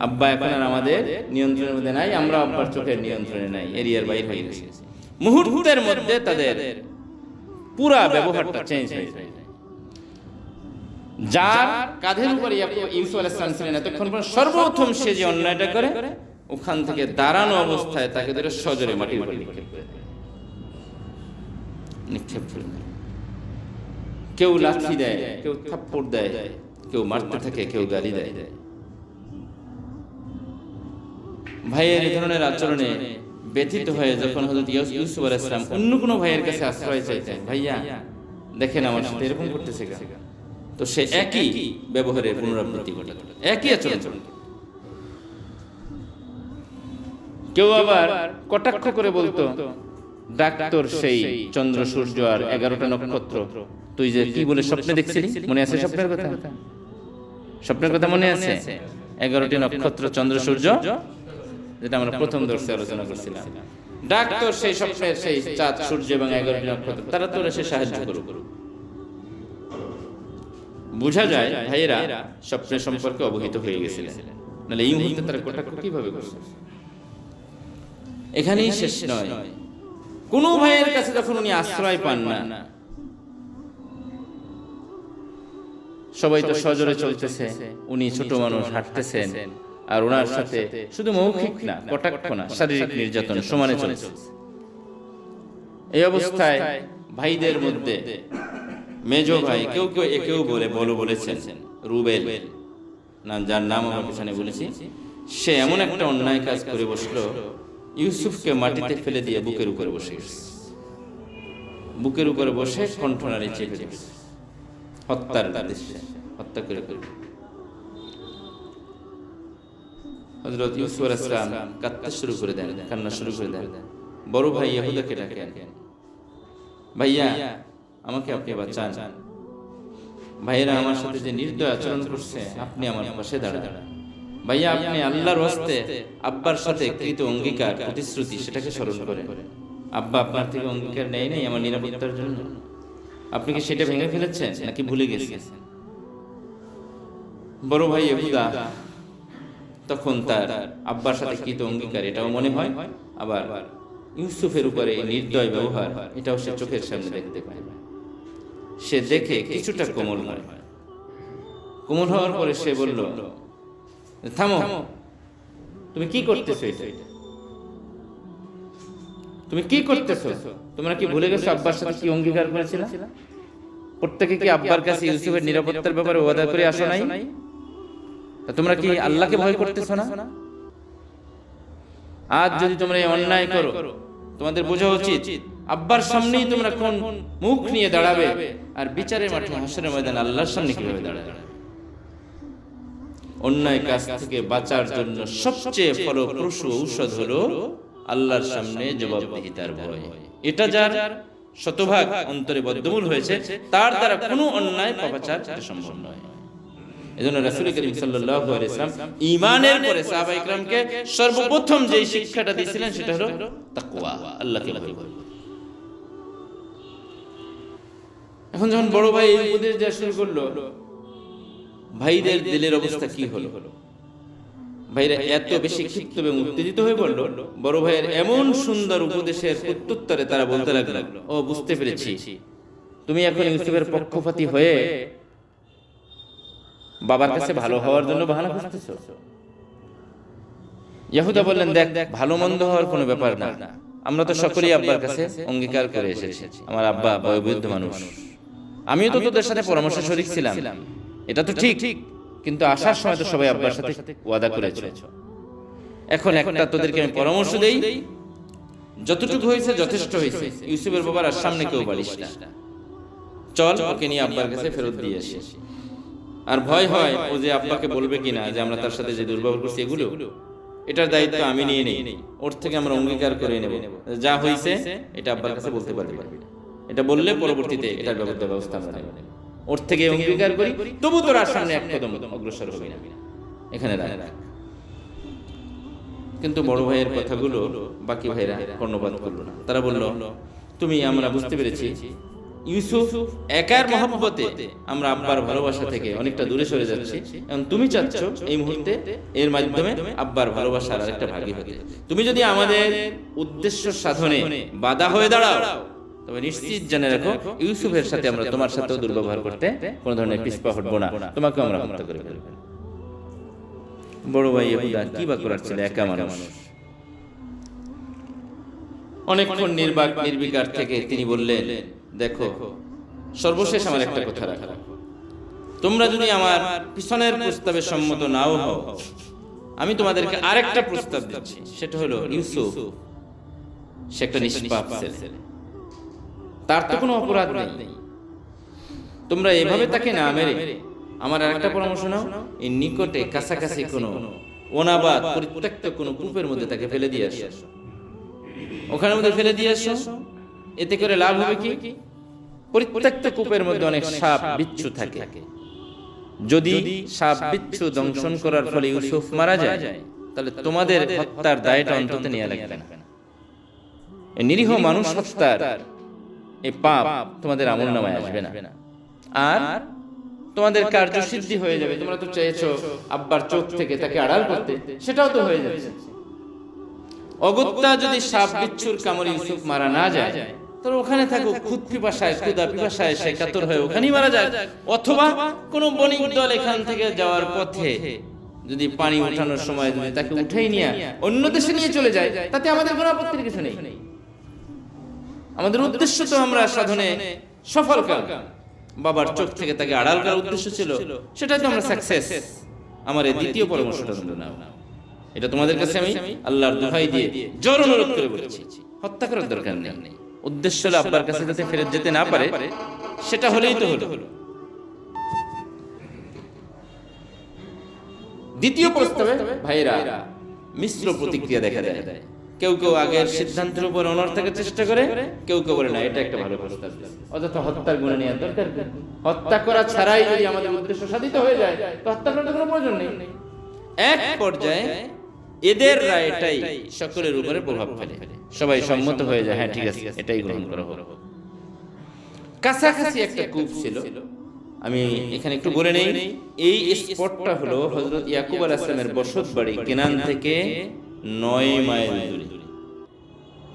আব্বা এখন আর আমাদের নিয়ন্ত্রণের মধ্যে নাই, আমরা আব্বার চোখের নিয়ন্ত্রণে নাই, এরিয়ার বাইরে হয়ে গেছে। মুহূর্তের মধ্যে তাদের পুরা ব্যবহারটা চেঞ্জ হয়ে যায়। যার কাঁধের উপরে ইউসুফ আলাইহিস সালাম ছিলেন এতক্ষণ পর, সর্বপ্রথম সে যে অন্যায়টা করে, ওখান থেকে দাঁড়ানো অবস্থায় তাকে ধরে সজোরে মাটির উপর নিক্ষেপ করে। কেউ লাঠি দেয়, কেউ থাপ্পড় দেয়, কেউ মারতে থাকে, কেউ গালি দেয়। ভাইয়ের এই ধরনের আচরণে ব্যথিত হয়ে যখন হযরত ইউসুফ আলাইহিস সালাম অন্য কোনো ভাইয়ের কাছে আশ্রয় চাইতেন, ভাইয়া দেখেন আমার সাথে এরকম করতেছে, তো সে একই ব্যবহারের পুনরাবৃত্তি ঘটে, একই আচরণ। কেউ আবার কটাক্ষ করে বলতো, ডাক্তার সেই চন্দ্র সূর্য আর 11টা নক্ষত্র, তুই যে কি বলে স্বপ্নে দেখছিলি, মনে আছে স্বপ্নের কথা? স্বপ্নের কথা মনে আছে? 11টি নক্ষত্র, চন্দ্র সূর্য, যেটা আমরা প্রথম দর্শে আলোচনা করছিলাম। ডাক্তার সেই স্বপ্নের সেই চাঁদ সূর্য এবং 11টি নক্ষত্র, তারা তোরা সে সাহায্য করুক। বোঝা যায় ভাইয়েরা স্বপ্নের সম্পর্কে অবহিত হয়ে গেছিলেন, নাহলে এই মুহূর্তে তারা কটাক্ষ কিভাবে করছে। এখানেই শেষ নয়, কোন ভাইয়ের কাছে যখন উনি আশ্রয় পান না, সবাই তো সজোরে চলতেছে, উনি ছোট মানুষ হাঁটতেছেন, আর ওনার সাথে শুধু মৌখিক না, কটাক্ষ না, শারীরিক নির্যাতন সমানে চলছে। এই অবস্থায় ভাইদের মধ্যে মেজো ভাই কেউ কেউ একেও বলেছেন রুবেল, না যার নাম আমার পিছনে বলেছি, সে এমন একটা অন্যায় কাজ করে বসলো, ইউসুফকে মাটিতে ফেলে দিয়ে বুকের উপরে বসে গেছে। বুকের উপরে বসে কণ্ঠনালী চেপে গেছে, হত্যার উদ্দেশ্যে হত্যা করে। হযরত ইউসুফ আলাইহিস সালাম কাঁদতে শুরু করে দেন, কান্না শুরু করে দেন। বড় ভাই ইহুদাকে ডাকেন, ভাইয়া আমাকে আপনি বাঁচান, ভাইয়েরা আমার সাথে যে নির্দয় আচরণ করছে, আপনি আমার পাশে দাঁড়ান। ভাইয়া আপনি আল্লাহর ওয়াস্তে আব্বার সাথে কৃত অঙ্গীকার, প্রতিশ্রুতি, সেটাকে স্মরণ করেন। আব্বা আপনার থেকে অঙ্গীকার নেয় নাই আমার নিরাপত্তার জন্য, আপনি কি সেটা ভেঙে ফেলেছেন নাকি ভুলে গেছেন? বড় ভাই ইহুদা তখন তার আব্বার সাথে কৃত অঙ্গীকার এটাও মনে হয়, আবার ইউসুফের উপরে নির্দয় ব্যবহার এটাও সে চোখের সামনে দেখতে পায়। সে দেখে কিছুটা কোমল হয়। কোমল হওয়ার পরে সে বলল, থামো, তুমি কি করতেছো? এটা তুমি কি করতেছো? তোমরা কি ভুলে গেছো আব্বার সাথে কি অঙ্গীকার করেছিল? প্রত্যেকে কি আব্বার কাছে ইউসুফের নিরাপত্তার ব্যাপারে ওয়াদা করে আসো নাই? তোমরা কি আল্লাহকে ভয় করতেছো না? আজ যদি তোমরা এই অন্যায় করো, তোমাদের বোঝা উচিত আব্বার সামনেই তোমরা কোন মুখ নিয়ে দাঁড়াবে, আর বিচারের মাঠে হাসরের ময়দানে আল্লাহর সামনে কিভাবে দাঁড়াবে। অন্যায় কাজ থেকে বাঁচার জন্য সবচেয়ে ফলপ্রসূ ঔষধ হলো আল্লাহর সামনে জবাবদিহিতার ভয়। এটা যার শতভাগ অন্তরে বদ্ধমূল হয়েছে, তার দ্বারা কোনো অন্যায় পাপাচার সম্ভব নয়। এজন্য রাসূল করিম সাল্লাল্লাহু আলাইহি ওয়াসাল্লাম ঈমানের পরে সাহাবায়ে কিরামকে সর্বপ্রথম যে শিক্ষাটা দিয়েছিলেন সেটা হলো তাকওয়া, আল্লাহকে ভয় করা। এখন যখন বড় ভাই এই উপদেশ দেওয়া শুরু করলো, ভাইদের দিলের অবস্থা কি হলো? ভাইরা এত বেশি ক্ষিপ্ত এবং উত্তেজিত হয়ে পড়ল। বড় ভাইয়ের এমন সুন্দর উপদেশের প্রত্যুত্তরে তারা বলতে লাগলো, ও বুঝতে পেরেছি, তুমি এখন ইউসুফের পক্ষপাতী হয়ে বাবার কাছে ভালো হওয়ার জন্য বাহানা খুঁজতেছো। ইহুদা বললেন, দেখ, ভালো মন্দ হওয়ার কোনো ব্যাপার না, আমরা তো সকলেই আব্বার কাছে অঙ্গীকার করে এসেছি। আমার আব্বা বয়োবৃদ্ধ মানুষ, আমিও তো তোদের সাথে পরামর্শ শরীক ছিলাম, এটা তো ঠিক, কিন্তু আসার সময় তো সবাই আব্বার সাথে ওয়াদা করেছে। এখন একটা তোদেরকে আমি পরামর্শ দেই, যতটুকু হয়েছে যথেষ্ট হয়েছে। ইউসুফের বাবার আর সামনে কেউ বলিস না, চল ওকে নিয়ে আব্বার কাছে ফেরত দিয়ে আসি। আর ভয় হয় ও যে আব্বাকে বলবে কিনা যে আমরা তার সাথে যে দুর্ব্যবহার করছি, এগুলো এটার দায়িত্ব আমি নিয়ে নেই, ওর থেকে আমরা অঙ্গীকার করে নেব, যা হয়েছে এটা আব্বার কাছে বলতে পারবি না, এটা বললে পরবর্তীতে এটার ব্যবস্থা আমরা নেব, ওর থেকে অঙ্গীকার করি, তবু তোর আর সামনে এক কদম অগ্রসর হবি না, এখানে রাখ। কিন্তু বড় ভাইয়ের কথাগুলো বাকি ভাইরা কর্ণপাত করলো না। তারা বলল, তুমি, আমরা বুঝতে পেরেছি ইউসুফ একার মহব্বতে আমরা আব্বার ভালোবাসা থেকে অনেকটা দূরে সরে যাচ্ছি, এবং তুমি চাচ্ছ এই মুহূর্তে এর মাধ্যমে আব্বার ভালোবাসার আরেকটা ভাগী হতে। তুমি যদি আমাদের উদ্দেশ্য সাধনে বাধা হয়ে দাঁড়াও, তবে নিশ্চিত জেনে রাখো ইউসুফের সাথে আমরা তোমার সাথেও দুর্ব্যবহার করতে কোনো ধরনের পিছপা হটবো না, তোমাকে আমরা হত্যা করে ফেলব। বড় ভাই ইহুদা কি বা করার ছিল, একা মানুষ, অনেকক্ষণ নির্বিকার থেকে তিনি বললেন, দেখো, সর্বশেষ আমার একটা কথা রাখো, তোমরা যদি আমার পিছনের প্রস্তাবে সম্মত নাও হও, আমি তোমাদেরকে আরেকটা প্রস্তাব দিচ্ছি, সেটা হলো ইউসুফ সে একটা নিষ্পাপ ছেলে, তার তো কোনো অপরাধ নেই, তোমরা এভাবে তাকে না মেরে আমার আরেকটা পরামর্শ নাও, এই নিকটে কাছাকাছি কোনো অনাবাদ পরিত্যক্ত কোনো কূপের মধ্যে তাকে ফেলে দিয়ে আসো, ওখানের মধ্যে ফেলে দিয়ে আসো। এতে করে লাভ হবে কি, পরিত্যক্ত কূপের মধ্যে অনেক সাপ বিচ্ছু থাকে, যদি সাপ বিচ্ছু দংশন করার ফলে ইউসুফ মারা যায়, তাহলে তোমাদের হত্যার দায়টা অন্তত নেওয়া লাগবে না, নিরীহ মানুষ হত্যার এই পাপ তোমাদের আমলনামায় আসবে না, আর তোমাদের কার্যসিদ্ধি হয়ে যাবে। তোমরা তো চেয়েছো আব্বার চোখ থেকে তাকে আড়াল করতে, সেটাও তো হয়ে যাচ্ছে। অগত্যা যদি সাপ বিচ্ছুর কামড়ে ইউসুফ মারা না যায়, তাহলে ওখানে থাকুক, খুদ পিপাসায়, ক্ষুধা পিপাসায় সে কাতর হয়ে ওখানেই মারা যায়। অথবা কোনো বণিক দল এখান থেকে যাওয়ার পথে যদি পানি উঠানোর সময় যদি তাকে উঠাই নিয়ে অন্য দেশে নিয়ে চলে যায়, তাতে আমাদের কোনো আপত্তির কিছু নেই। আমাদের উদ্দেশ্য তো আমরা সাধনে সফল কাম, বাবার চোখ থেকে তাকে আড়াল করার উদ্দেশ্য ছিল, সেটাই তো আমরা সাকসেস। আমার এই দ্বিতীয় পরামর্শটা তোমরা নাও। এটা তোমাদের কাছে আমি আল্লাহর দোহাই দিয়ে জোর অনুরোধ করে বলছি, হত্যা করার দরকার নেই। উদ্দেশ্য হলো আব্বার কাছে যাতে ফেরত যেতে না পারে, সেটা হলেই তো হলো। দ্বিতীয় প্রস্তাবে ভাইরা মিশ্র প্রতিক্রিয়া দেখা দেয়। কেউ কেউ আগের সিদ্ধান্তের উপর অনড় থাকার চেষ্টা করে, কেউ কেউ বলে না এটা একটা ভালো প্রস্তাব, অযথা হত্যার গুণে নেওয়ার দরকার। হত্যা করা ছাড়াই যদি আমাদের উদ্দেশ্য সাধিত হয়ে যায়, তো হত্যা করার কোনো প্রয়োজন নেই। এক পর্যায়ে এদের রায়টাই সকলের উপরে প্রভাব ফেলে, সবাই সম্মত হয়ে যায়, হ্যাঁ ঠিক আছে এটাই গ্রহণ করা হোক। কাছাকাছি একটা কূপ ছিল, আমি এখানে একটু বলে নেই। এই স্পটটা হলো হযরত ইয়াকুব আলাইহিস সালামের বসত বাড়ি কেনান থেকে 9 মাইল দূরে,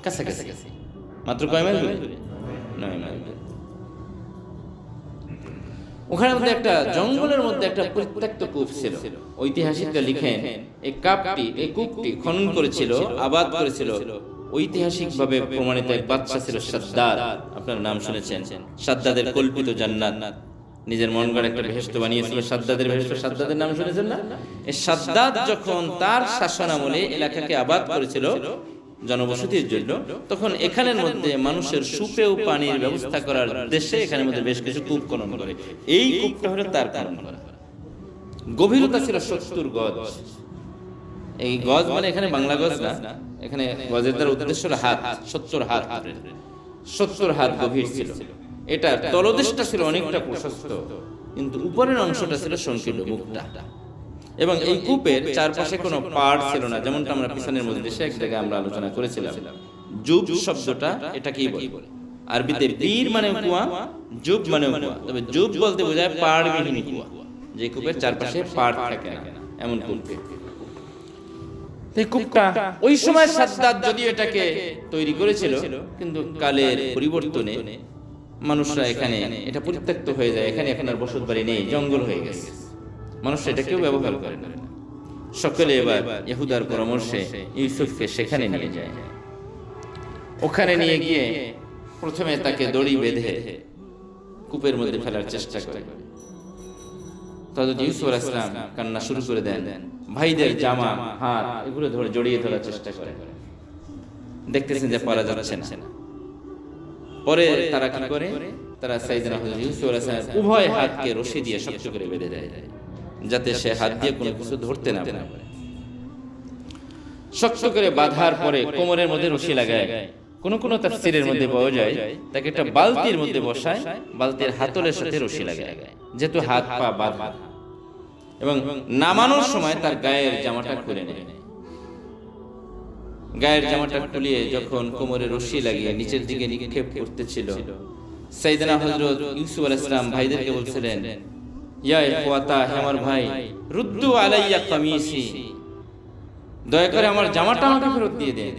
কাছাকাছি। মাত্র কয় মাইল দূরে? 9 মাইল দূরে। ওখানে মধ্যে একটা জঙ্গলের মধ্যে একটা পরিত্যক্ত কূপ ছিল। ঐতিহাসিকরা লিখেন এই কূপটি খনন করেছিল, আবাদ করেছিল ঐতিহাসিকভাবে প্রমাণিত এক বাদশা ছিল সাদ্দাদ। আপনার নাম শুনেছেন, সাদ্দাদের কল্পিত জান্নাত, নিজের মন গড়া একটা বেহেশত বানিয়েছিল সাদ্দাদের বেহেশত। সাদ্দাদের নাম শুনেছেন না? এই সাদ্দাদ যখন তার শাসনামলে এলাকাকে আবাদ করেছিল জনবসতির জন্য, তখন এখানের মধ্যে মানুষের সুপেয় পানির ব্যবস্থা করার দেশে এখানের মধ্যে বেশ কিছু কূপ খনন করে। এই কূপটা হলো তার খনন করা। গভীরতা ছিল 70 গজ। এই গজ মানে এখানে বাংলা গজ না, এখানে গজের দ্বারা উদ্দেশ্য হলো হাত, 70 হাত, 70 হাত গভীর ছিল। এটা তলদেশটা ছিল অনেকটা প্রশস্ত, কিন্তু উপরের অংশটা ছিল সংকীর্ণ, মুখটা। এবং এই কূপের চারপাশে কোনো পাড় ছিল না, যেমনটা আমরা পিছনের মধ্যে এক জায়গায় আমরা আলোচনা করেছিলাম। জুব শব্দটা এটাকেই বলে। আরবিতে বীর মানে কুয়া, জুব মানে কুয়া। তবে জুব বলতে বোঝায় পাড়বিহীন কুয়া, যে কূপের চারপাশে পাড় থাকে না, এমন কূপ। এই কূপটা ওই সময় সাদ্দাদ যদিও এটাকে তৈরি করেছিল, কিন্তু কালের পরিবর্তনে মানুষরা এখানে এটা পরিত্যক্ত হয়ে যায়। এখানে এখন আর বসত বাড়ি নেই, জঙ্গল হয়ে গেছে। মানুষ এটা কেউ ব্যবহার করে না। সকলে এবার ইহুদার পরামর্শে ইউসুফকে সেখানে নিয়ে যায়। ওখানে নিয়ে গিয়ে প্রথমে তাকে দড়ি বেঁধে কূপের মধ্যে ফেলার চেষ্টা করে। হযরত ইউসুফ আলাইহিস সালাম কান্না শুরু করে দেন। ভাইদের জামা, হাত এগুলো ধরে জড়িয়ে ধরার চেষ্টা করে, দেখতেছেন যে পারা যাচ্ছে না। পরে তারা কি করে, তারা সাইয়েদনা হযরত ইউসুফ আলাইহিস সালাম উভয় হাতকে রশি দিয়ে শক্ত করে বেঁধে দেয়, যাতে সে হাত দিয়ে কোনো কিছু ধরতে না পারে। শক্ত করে বাঁধার পরে কোমরের মধ্যে রশি লাগায়। কোন তাফসীরের মধ্যে পাওয়া যায় তাকে একটা বালতির মধ্যে বসায়, বালতির হাতলের সাথে রশি লাগায়, যেহেতু হাত পা বাঁধা। এবং নামানোর সময় তার গায়ের জামাটা খুলে নেয়। গায়ের জামাটা খুলিয়ে যখন কোমরে রশি লাগিয়ে নিচের দিকে নিক্ষেপ করতেছিল, সাইয়েদনা হযরত ইউসুফ আলাইহিস সালাম ভাইদেরকে বলছিলেন, ইয়া ইখওয়াতা, হে আমার ভাই, রুদ্দু আলাইয়া কামিসি, দয়া করে আমার জামাটা আমাকে ফেরত দিয়ে দেন।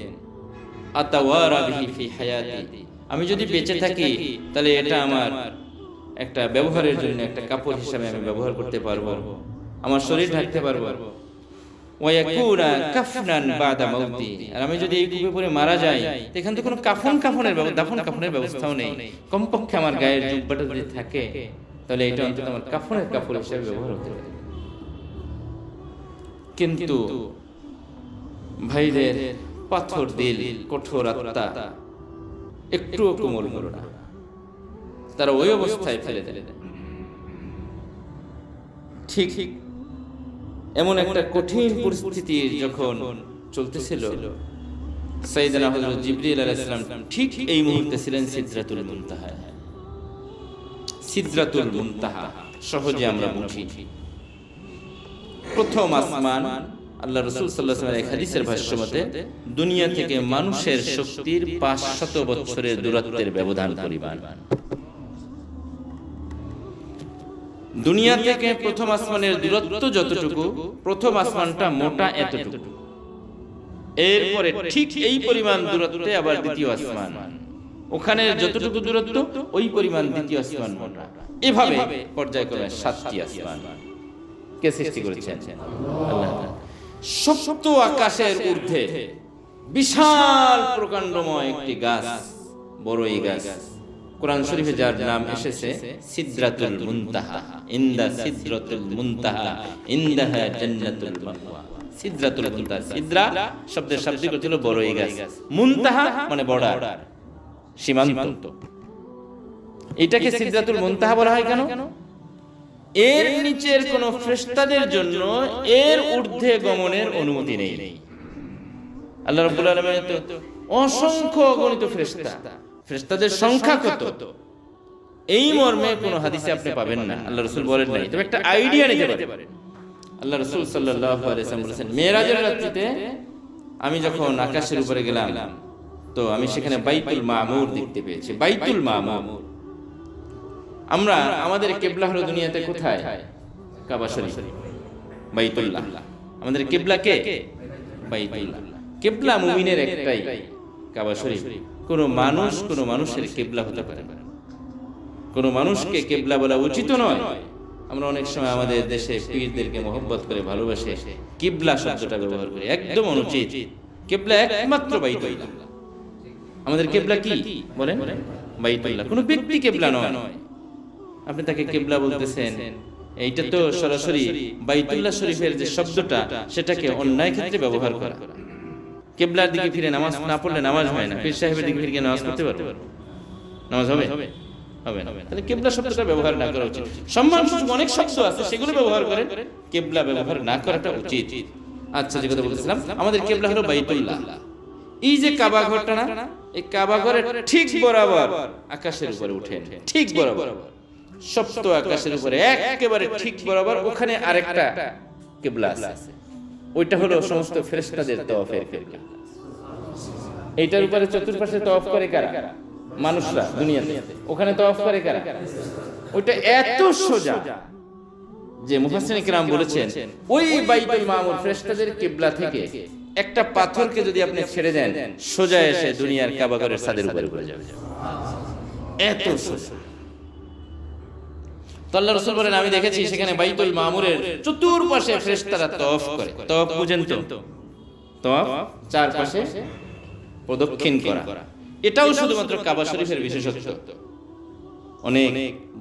আতাওয়ারা বিহি ফি হায়াতি, আমি যদি বেঁচে থাকি তাহলে এটা আমার একটা ব্যবহারের জন্য একটা কাপড় হিসেবে আমি ব্যবহার করতে পারবো, আমার শরীর ঢাকতে পারবো। ওয়ায়াকুনা কাফনান বাদা মাউতি, আর আমি যদি এই কূপে পড়ে মারা যাই, এখান থেকে কোনো দাফন কাফনের ব্যবস্থাও নেই। কমপক্ষে আমার গায়ের জুব্বাটা যদি থাকে, তাহলে এটা অন্তত আমার কাফনের কাপড় হিসেবে ব্যবহার হতে পারে। কিন্তু ভাইদের পাথর দিল, কঠোর আত্মা একটুও কোমল হলো না, তারা ওই অবস্থায় ফেলে দিলেন। ঠিক এমন একটা কঠিন পরিস্থিতি যখন চলতেছিল, সাইয়েদনা হযরত জিবরিল আলাইহিস সালাম ঠিক এই মুহূর্তে ছিলেন সিদরাতুল মুনতাহা। সিদরাতুল মুনতাহা সহজে আমরা বুঝি, প্রথম আসমান। আল্লাহ রাসূল সাল্লাল্লাহু আলাইহি ওয়াসাল্লাম এক হাদিসের ভাষ্য মতে দুনিয়া থেকে মানুষের শক্তির 500 বছরের দূরত্বের ব্যবধান পরিমাণ। দুনিয়া থেকে প্রথম আসমানের দূরত্ব যতটুকু, প্রথম আসমানটা মোটা এতটুকু, এরপরে ঠিক এই পরিমাণ দূরত্বে আবার দ্বিতীয় আসমান, ওখানে যতটুকু দূরত্ব ওই পরিমাণ দ্বিতীয় আসমান মোটা। এভাবে পর্যায়ক্রমে 7টি আসমান কে সৃষ্টি করেছেন? আল্লাহ। সপ্ত আকাশের ঊর্ধ্বে বিশাল প্রকাণ্ডময় একটি গাছ, বড়ই গাছ, কোরআন শরীফে যার নাম এসেছে সিদরাতুল মুনতাহা, ইনদা সিদরাতুল মুনতাহা ইনদাহা জান্নাতুল মাওয়া। সিদরাতুল মুনতাহা, সিদরা শব্দের শাব্দিক অর্থ হলো বড়ই গাছ, মুনতাহা মানে বর্ডার, সীমান্ত। এটাকে সিদরাতুল মুনতাহা বলা হয় কেন? এর নিচের কোন ফেরেশতাদের জন্য এর ঊর্ধ্বে গমনের অনুমতি নেই। আল্লাহ রাব্বুল আলামিন তো অসংখ্য অগণিত ফেরেশতা, ফেরেশতাদের সংখ্যা কত এই মর্মে কোন হাদিসে আপনি পাবেন না, আল্লাহ রাসূল বলেন নাই। তবে একটা আইডিয়া নিতে পারেন। আল্লাহ রাসূল সাল্লাল্লাহু আলাইহি ওয়াসাল্লাম বলেছেন, মেরাজের রাত্রিতে আমি যখন আকাশের উপরে গেলাম তো আমি সেখানে বাইতুল মামুর দেখতে পেয়েছি। বাইতুল মামুর, আমরা আমাদের কিবলা হলো দুনিয়াতে কোথায়? কাবা শরীফ, বাইতুল্লাহ। আমাদের কিবলা কে? বাইতুল্লাহ। কিবলা মুমিনের একটাই, কাবা শরীফ। কোন মানুষের কিবলা হতে পারে না, কোন মানুষকে কিবলা বলা উচিত নয়। আমরা অনেক সময় আমাদের দেশে পীরদেরকে মহব্বত করে ভালোবাসে কিবলা শব্দটা ব্যবহার করি, একদম অনুচিত। কিবলা একমাত্র বাইতুল্লাহ। আমাদের কিবলা কি বলেন? বাইতুল্লাহ। কোন ব্যক্তি কিবলা নয়। আপনি তাকে কিবলা বলতেছেন, এইটা তো সরাসরি বাইতুল্লাহ শরীফের যে শব্দটা সেটাকে অন্যায় ক্ষেত্রে ব্যবহার করা। কিবলার দিকে ফিরে নামাজ না পড়লে নামাজ হয় না। পীর সাহেবের দিকে ফিরে নামাজ পড়তে পারবে? নামাজ হবে? হবে না। তাহলে কিবলা শব্দটা ব্যবহার না করা উচিত। সম্মানসূচক অনেক শব্দ আছে, সেগুলো ব্যবহার করেন, কিবলা ব্যবহার না করাটা উচিত। আচ্ছা, যে কথা বলতেছিলাম, আমাদের কিবলা হলো বাইতুল্লাহ। এই যে কাবা ঘরটা না, এই কাবা ঘরের ঠিক বরাবর আকাশের উপরে উঠেন, ঠিক বরাবর সপ্ত আকাশের উপরে একেবারে ঠিক বরাবর ওখানে আরেকটা কিবলা আছে। ওইটা হলো সমস্ত ফেরেশতাদের তওয়াফের কিবলা। এইটার উপরে চতুর্পাশে তওয়াফ করে কারা? মানুষরা দুনিয়াতে। ওখানে তওয়াফ করে কারা? ওইটা এত সোজা যে মুফাসসিরিন কিরাম বলেছেন, ওই বাইতুল মামুর ফেরেশতাদের কিবলা থেকে একটা পাথরকে যদি আপনি ছেড়ে দেন, সোজা এসে দুনিয়ার কাবা ঘরের ছাদের উপরে পড়ে যাবে। এত সোজা। তো আল্লাহ রাসূল বলেন, আমি দেখেছি সেখানে বাইতুল মামুরের চতুর্পাশে ফেরেশতারা তওয়াফ করে। তওয়াফ বুঝেন তো? তওয়াফ চারপাশে প্রদক্ষিণ করা। এটাও শুধুমাত্র কাবা শরীফের বিশেষত্ব। অনেক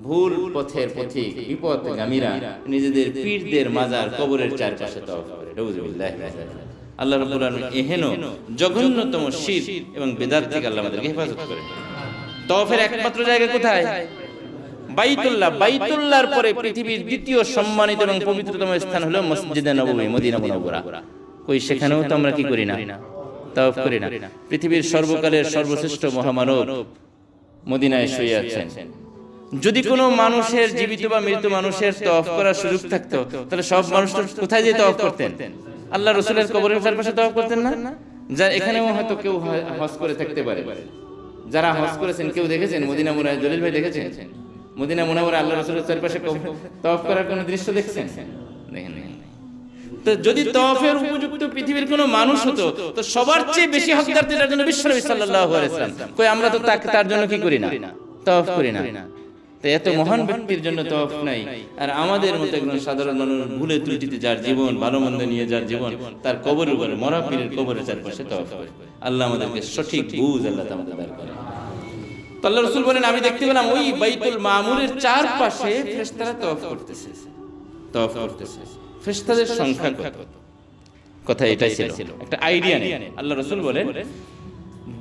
ভুল পথের পথিক বিপথগামীরা নিজেদের পীরদের মাজার কবরের চারপাশে তওয়াফ করে। নাউযুবিল্লাহি মিনাশ শাইতানির রাজিম। আল্লাহ রাব্বুল আলামিন এহেন জঘন্যতম শিরক এবং বিদআত থেকে আল্লাহ আমাদেরকে হেফাজত করেন। তওয়াফের একমাত্র জায়গা কোথায়? বাইতুল্লাহ। বাইতুল্লাহর পরে পৃথিবীর দ্বিতীয় সম্মানিত এবং পবিত্রতম স্থান হলো মসজিদে নববী, মদিনা মুনাওয়ারা। কই সেখানেও তো আমরা কি করি না? তওয়াফ করি না। পৃথিবীর সর্বকালের সর্বশ্রেষ্ঠ মহামানব মদিনায় শুয়ে আছেন। যদি কোনো মানুষের, জীবিত বা মৃত মানুষের তওয়াফ করার সুযোগ থাকতো, তাহলে সব মানুষ কোথায় যেয়ে তওয়াফ করতেন? আল্লাহ রাসূলের কবরের চারপাশে তওয়াফ করতেন না? যার এখানেও হয়তো কেউ হজ করে থাকতে পারে। যারা হজ করেছেন কেউ দেখেছেন মদিনা মুনাওয়ারা? জলিল ভাই দেখেছেন মদিনা মুনাওয়ারা আল্লাহ রাসূলের চারপাশে তওয়াফ করার কোনো দৃশ্য দেখছেন? দেখেন না। তো যদি তওয়াফের উপযুক্ত পৃথিবীর কোনো মানুষ হতো, তো সবার চেয়ে বেশি হকদার তার জন্য বিশ্বনবী সাল্লাল্লাহু আলাইহি ওয়াসাল্লাম। কই আমরা তো তার জন্য কি করি না? তওয়াফ করি না। তো এত মহান ব্যক্তির জন্য তওয়াফ নাই, আর আমাদের মতো একজন সাধারণ মানুষ ভুলে ত্রুটিতে যার জীবন, ভালো মন্দ নিয়ে যার জীবন, তার কবরের উপরে, মরা পীরের কবরের চারপাশে তওয়াফ করে। আল্লাহ আমাদেরকে সঠিক বুঝ আল্লাহ তাআলা দান করেন। তো আল্লাহ রাসূল বলেন, আমি দেখতে পেলাম ওই বাইতুল মামুরের চারপাশে ফেরেশতারা তওয়াফ করতেছে। ফেরেশতাদের সংখ্যা কত? কথা এটাই ছিল, একটা আইডিয়া নেই। আল্লাহ রাসূল বলেন,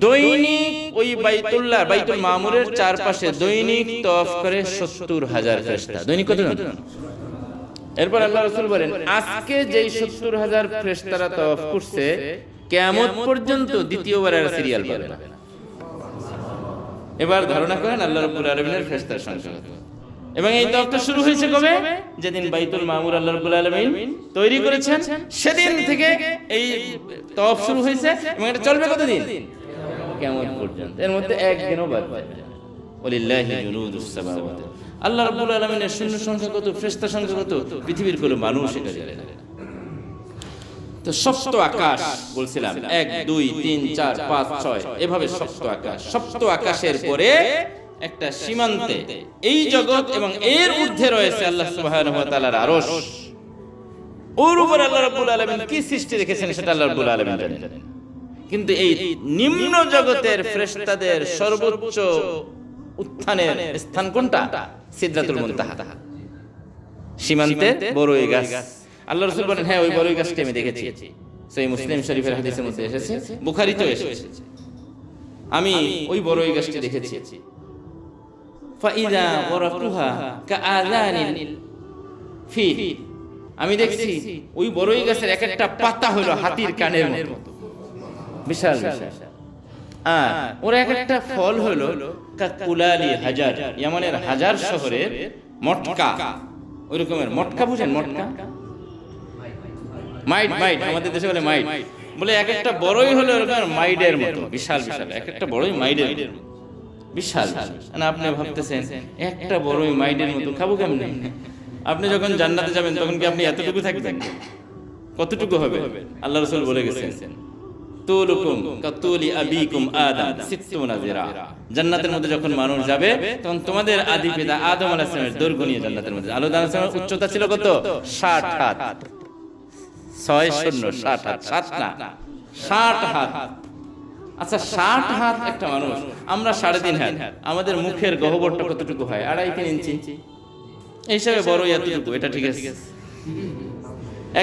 দৈনিক ওই বাইতুল মামুরের চারপাশে দৈনিক তওয়াফ করে ৭০,০০০ ফেরেশতা। দৈনিক কত? এরপর আল্লাহ রাসূল বলেন, আজকে যেই ৭০,০০০ ফেরেশতারা তওয়াফ করছে, কিয়ামত পর্যন্ত দ্বিতীয়বার আর সিরিয়াল পাবে না। এবার ধারণা করেন আল্লাহ রাব্বুল আলামিনের ফেরেশতার সংখ্যা কত। এবং এই তওয়াফটা শুরু হয়েছে কবে? যেদিন বাইতুল মামুর আল্লাহ রাব্বুল আলামিন তৈরি করেছেন, সেদিন থেকে এই তওয়াফ শুরু হয়েছে এবং এটা চলবে কতদিন? কিয়ামত পর্যন্ত। এর মধ্যে একদিনও বাদ যাবে না। ওয়ালিল্লাহি জুনুদুস সামাওয়াত। আল্লাহ রাব্বুল আলামিনের সৈন্য সংখ্যা কত, ফেরেশতা সংখ্যা কত, পৃথিবীর কোনো মানুষ এটা জানে না। তো সপ্ত আকাশ বলছিলাম, 1 2 3 4 5 6 এভাবে সপ্ত আকাশ, সপ্ত আকাশের পরে একটা সীমান্তে এই জগৎ এবং এর ঊর্ধ্বে রয়েছে আল্লাহ সুবহানাহু ওয়া তাআলার আরশ। ওর উপর আল্লাহ রাব্বুল আলামিন কি সৃষ্টি রেখেছেন সেটা আল্লাহ রাব্বুল আলামিন জানেন। কিন্তু এই নিম্ন জগতের ফেরেশতাদের সর্বোচ্চ উত্থানের স্থান কোনটা? সিদরাতুল মুনতাহা, সীমান্তে বড়ই গাছ। আল্লাহ রাসূল বলেন, হ্যাঁ ওই বড়ই গাছটি আমি দেখেছি। সহিহ মুসলিম শরীফের হাদিসের মধ্যে এসেছে, বুখারীতেও এসেছে, আমি ওই বড়ই গাছটি দেখেছি। ফাইদা ওয়ারাকুহা কাআযানিল ফিল, আমি দেখছি ওই বড়ই গাছের এক একটা পাতা হলো হাতির কানের মতো বিশাল বিশাল, আর ওর এক একটা ফল হলো কাকুলালি হাজার, ইয়ামানের হাজার শহরের মটকা, ওই রকমের মটকা, বুঝেন মটকা? মাইট, মাইট আমাদের দেশে বলে মাইট, বলে এক একটা বড়ই হলো ওরকম মাইডের মতো বিশাল বিশাল, এক একটা বড়ই মাইডের বিশাল। না আপনি ভাবতেছেন একটা বড়ই মাইডের মতো খাবো কেমনে? আপনি যখন জান্নাতে যাবেন তখন কি আপনি এতটুকু থাকবেন? কতটুকু হবে? আল্লাহ রাসূল বলে গেছেন, তুলুকুম কাতুলি আবিকুম আদম 60 যিরা। জান্নাতের মধ্যে যখন মানুষ যাবে তখন তোমাদের আদি পিতা আদম আলাইহিস সালামের দৈর্ঘ্য নিয়ে জান্নাতের মধ্যে। আদম আলাইহিস সালামের উচ্চতা ছিল কত? 60 হাত, 6 0 60 হাত, 7 না 60 হাত। আচ্ছা 60 হাত একটা মানুষ, আমরা 3.5 হাত, আমাদের মুখের গহ্বরটা কতটুকু হয়? 2.5-3 ইঞ্চি, এই হিসাবে বড় এতটুকু, এটা ঠিক আছে।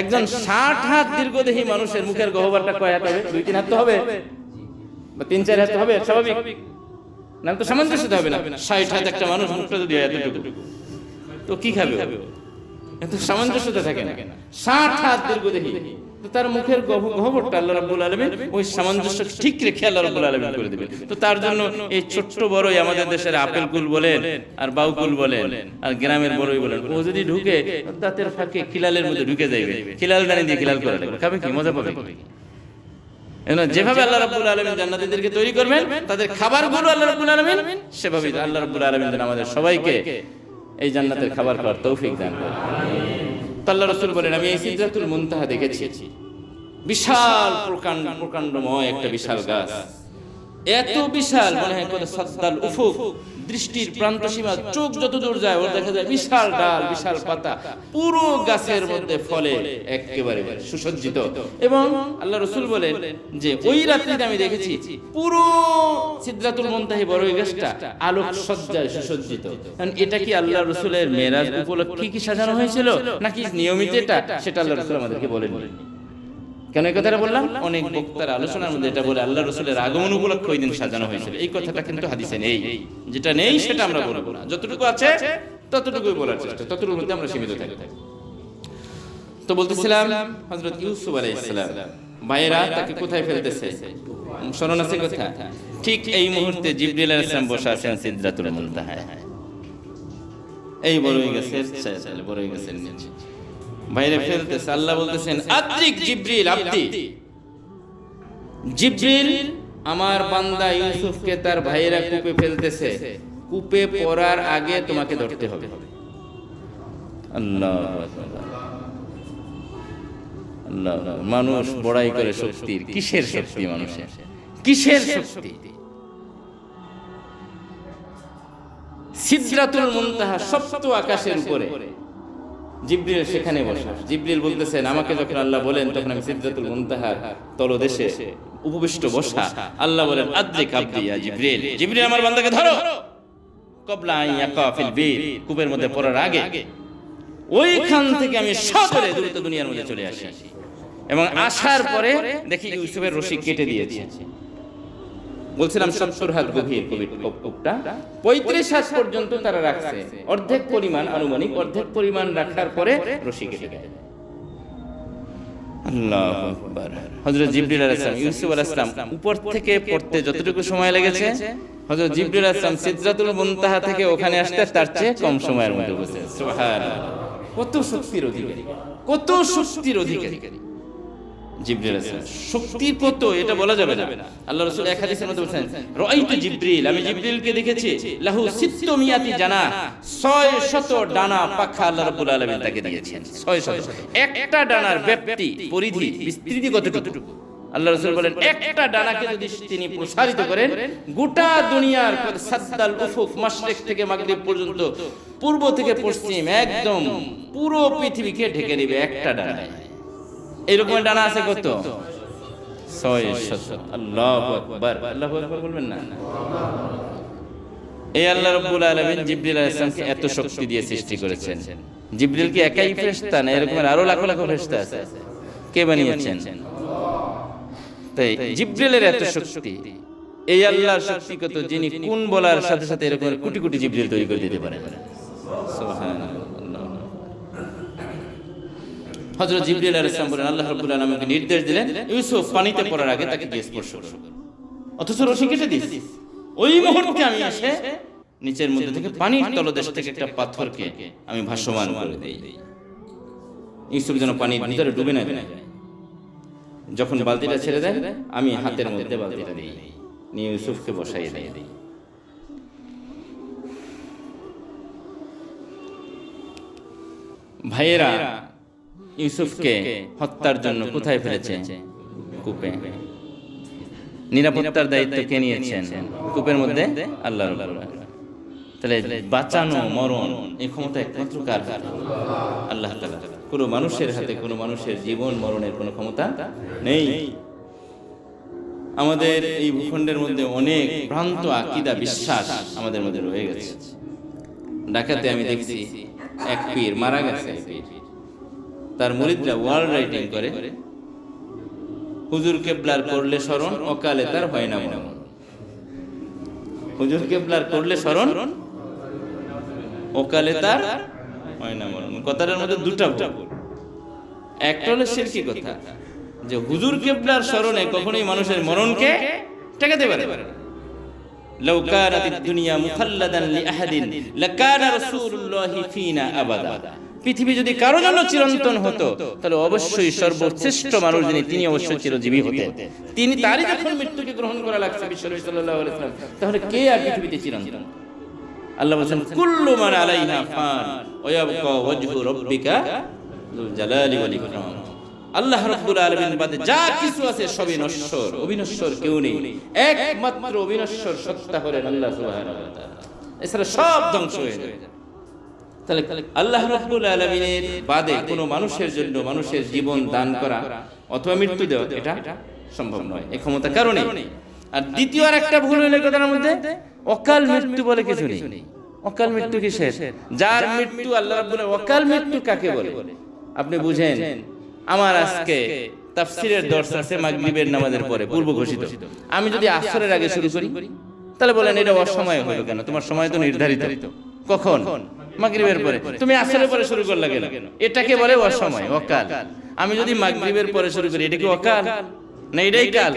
একজন 60 হাত দীর্ঘদেহী মানুষের মুখের গহ্বরটা কয় হাত হবে? 2-3 হাত তো হবে, বা 3-4 হাত হবে স্বাভাবিক, না তো সামঞ্জস্য হবে না। 60 হাত একটা মানুষ মুখটা যদি এতটুকু, তো কি খাবে? এত সামঞ্জস্যতা থাকে না। 60 হাত দীর্ঘদেহী, তো তার মুখের গহ্বরটা আল্লাহ রাব্বুল আলামিন ওই সামঞ্জস্য ঠিক রেখে আল্লাহ রাব্বুল আলামিন করে দিবেন। তো তার জন্য এই ছোট্ট বড়ই আমাদের দেশের আপেল কুল বলেন আর বাউকুল বলেন আর গ্রামের বড়ই বলেন, ও যদি ঢুকে দাঁতের ফাঁকে খিলালের মধ্যে ঢুকে যাবে, খিলাল দানি দিয়ে খিলাল করা লাগবে, খাবে কি? মজা পাবে কি? যেভাবে আল্লাহ রাব্বুল আলামিন জান্নাতীদেরকে তৈরি করবেন, তাদের খাবারগুলো আল্লাহ রাব্বুল আলামিন সেভাবেই আল্লাহ রাব্বুল আলামিন যেন আমাদের সবাইকে এই জান্নাতের খাবার খাওয়ার তৌফিক দান করেন। আল্লাহ রাসূল বলেন, আমি এই সিদরাতুল মুনতাহা দেখেছি, বিশাল প্রকাণ্ডময় একটা বিশাল গাছ, এত বিশাল মনে হয় কোন সাদ্দাল উফুক, দৃষ্টির প্রান্ত সীমা, চোখ যত দূর যায় ওর দেখা যায় বিশাল ডাল, বিশাল পাতা, পুরো গাছের মধ্যে ফলে একেবারে সুসজ্জিত। এবং আল্লাহ রাসূল বলেন যে ওই রাত্রিতে আমি দেখেছি পুরো সিদরাতুল মুনতাহা বড়ই গাছটা আলোক সজ্জায় সুসজ্জিত। এটা কি আল্লাহ রাসূলের মেরাজ উপলক্ষে কি সাজানো হয়েছিল নাকি নিয়মিত এটা, সেটা আল্লাহ রাসূল আমাদেরকে বলেননি। কেন এই কথাটা বললাম? অনেক বক্তার আলোচনার মধ্যে এটা বলে আল্লাহ রাসূলের আগমন উপলক্ষে ওই দিন সাজানো হয়েছিল। এই কথাটা কিন্তু হাদিসে নেই। যেটা নেই সেটা আমরা বলবো না, যতটুকু আছে ততটুকুই বলার চেষ্টা, ততটুকুর মধ্যে আমরা সীমিত থাকি। তো বলতেছিলাম হযরত ইউসুফ আলাইহিস সালাম ভাইয়েরা তাকে কোথায় ফেলতেছে? স্মরণ আছে কথা? ঠিক এই মুহূর্তে জিবরিল আলাইহিস সালাম বসে আছেন সিদরাতুল মুনতাহায়, এই বড়ই গাছের ছায়াতলে, বড়ই গাছের নিচে বাইরে ফেলতেছে। আল্লাহ বলতেছেন, আদ্রিক জিবরিল আব্দি, জিবরিল আমার বান্দা ইউসুফকে তার ভাইয়েরা কূপে ফেলতেছে, কূপে পড়ার আগে তোমাকে ধরতে হবে। আল্লাহু আকবার, আল্লাহ। মানুষ বড়াই করে শক্তির, কিসের শক্তি মানুষের? কিসের শক্তি? সিদরাতুল মুনতাহা সপ্ত আকাশের উপরে, জিবরিল সেখানে বসা। জিবরিল বলতেছেন, আমাকে যখন আল্লাহ বলেন তখন আমি সিদরাতুল মুনতাহার তলদেশে উপবিষ্ট বসা। আল্লাহ বলেন, আদ্রিক আব্দি ইয়া জিবরিল, জিবরিল আমার বান্দাকে ধরো, ক্বাবলা আন ইয়াকা ফিল বীর, কূপের মধ্যে পড়ার আগে। ওইখান থেকে আমি সদরে দ্রুত দুনিয়ার মধ্যে চলে আসি, এবং আসার পরে দেখি ইউসুফের রশি কেটে দিয়েছে। বলছিলাম 70 হাত গভীর কূপটা, 35 হাত পর্যন্ত তারা রাখছে, অর্ধেক পরিমাণ, আনুমানিক অর্ধেক পরিমাণ রাখার পরে রশি কেটে দেয়। আল্লাহু আকবার। হযরত জিবরিল আলাইহিস সালাম ইউসুফ আলাইহিস সালাম উপর থেকে পড়তে যতটুকু সময় লেগেছে, হযরত জিবরিল আলাইহিস সালাম সিদরাতুল মুনতাহা থেকে ওখানে আসতে তার চেয়ে কম সময়ের মধ্যে বসে। সুবহানাল্লাহ, কত শক্তির অধিকারী, কত শক্তির অধিকারী। জিবরিল আলাইহিস সালাম শক্তির কত এটা বলা যাবে না। আল্লাহ রাসূল এক হাদিসের মধ্যে বলেছেন, রাআইতু জিবরিল, আমি জিবরিলকে দেখেছি, লাহু সিত্তুমিয়াতি জানা, 600 ডানা পাখা আল্লাহ রাব্বুল আলামিন তাকে দিয়েছেন। 600, একটা ডানার ব্যাপ্তি পরিধি বিস্তৃতি কতটুকু? আল্লাহ রাসূল বলেন একটা ডানাকে যদি তিনি প্রসারিত করেন, গোটা দুনিয়ার সাদ্দাল উফুক, মাশরিক থেকে মাগরিব পর্যন্ত, পূর্ব থেকে পশ্চিম, একদম পুরো পৃথিবীকে ঢেকে নেবে একটা ডানায়। এইরকম ডানা আছে কত? 600। আল্লাহু আকবার, আল্লাহু আকবার বলবেন না? এই আল্লাহ রাব্বুল আলামিন জিবরিল আলাইহিস সালামকে এত শক্তি দিয়ে সৃষ্টি করেছেন। জিবরিল কি একাই ফেরেশতা না, এরকম আরো লাখ লাখ ফেরেশতা আছে? কে বানিয়েছেন? তাই জিবরিলের এত শক্তি, এই আল্লাহর শক্তি কত, যিনি কোন বলার সাথে সাথে এরকম কোটি কোটি জিবরিল তৈরি করে দিতে পারেন। সুবহানাল্লাহ। হযরত জিবরিল আলাইহিস সালাম বলেন, আল্লাহ রাব্বুল আলামিন আমাকে নির্দেশ দিলেন ইউসুফ পানিতে পড়ার আগে তাকে দিয়ে স্পর্শ করো, অথচ রশি কেটে দিয়েছি। ওই মুহূর্তে আমি এসে নিচের মধ্যে থেকে পানির তলদেশ থেকে একটা পাথরকে আমি ভাসমান করে দেই, ইউসুফ যেন পানির ভিতরে ডুবে না যায়। যখন বালতিটা ছেড়ে দেয়, আমি হাতের মধ্যে বালতিটা দিই, নিয়ে ইউসুফকে বসাইয়ে দিই। ভাইয়েরা ইউসুফকে হত্যার জন্য কোথায় ফেলেছে? কূপে। নিরাপত্তার দায়িত্ব কে নিয়েছেন? কূপের মধ্যে আল্লাহ রাব্বুল আলামিন। তাহলে বাঁচানো মরণ এই ক্ষমতা একমাত্র কার? আল্লাহ তাআলা। কোনো মানুষের হাতে, কোনো মানুষের জীবন মরণের কোনো ক্ষমতা নেই। আমাদের এই ভূখণ্ডের মধ্যে অনেক ভ্রান্ত আকীদা, বিশ্বাস আমাদের মধ্যে রয়ে গেছে। ঢাকাতে আমি দেখছি এক পীর মারা গেছে, তার মুরিদরা ওয়াল রাইটিং করে, হুজুর কেবলার করলে স্মরণ, অকালে তার হয় না মরণ। হুজুর কেবলার করলে স্মরণ, অকালে তার হয় না মরণ। কথাটার মধ্যে দুটা ভুল। একটা হলো শিরকি কথা, যে হুজুর কেবলার স্মরণে কখনোই মানুষের মরণকে ঠেকাতে পারে না। লাউ কানাতিদ দুনিয়া মুখাল্লাদান লিআহাদিন লাকানা রাসূলুল্লাহি ফিনা আবাদা। পৃথিবী যদি কারো জন্য চিরন্তন হতো, তাহলে অবশ্যই সর্বশ্রেষ্ঠ মানুষ যিনি, তিনি অবশ্যই চিরজীবী হতেন। তিনি তারই যখন মৃত্যুকে গ্রহণ করা লাগছে বিশ্বনবী সাল্লাল্লাহু আলাইহি ওয়াসাল্লাম, তাহলে কে আর পৃথিবীতে চিরন্তন? আল্লাহ বলেন, কুল্লু মান আলাইহা ফান ওয়া ইয়াবকা ওয়াজহু রাব্বিকা যুল জালালি ওয়াল ইকরাম। আল্লাহ রাব্বুল আলামিন বাদে যা কিছু আছে সবই নশ্বর, অবিনশ্বর কেউ নেই। একমাত্র অবিনশ্বর সত্তা হলেন আল্লাহ সুবহানাহু ওয়া তাআলা, এছাড়া সব ধ্বংস হয়ে যাবে। তাহলে আল্লাহ রাব্বুল আলামিনের বাদে কোনো মানুষের জন্য মানুষের জীবন দান করা অথবা মৃত্যু দেওয়া, এটা সম্ভব নয়, এই ক্ষমতা কারণে। আর দ্বিতীয় আর একটা ভুল হইলে কথার মধ্যে, অকাল মৃত্যু বলে কিছু নেই। অকাল মৃত্যু কিসের? যার মৃত্যু আল্লাহ রাব্বুল আলামিন, অকাল মৃত্যু কাকে বলে আপনি বুঝেন? আমার আজকে তাফসীরের দর্স আছে মাগরিবের নামাজের পরে, পূর্ব ঘোষিত। আমি যদি আসরের আগে শুরু করি, তাহলে বলেন এটা অসময় হলো কেন? তোমার সময় তো নির্ধারিত। কখন? মাগরিবের পরে। তুমি আসরের পরে শুরু করলা কেন? এটাকে বলে অসময়, অকাল। আমি যদি মাগরিবের পরে শুরু করি, এটা কি অকাল না এটাই কাল?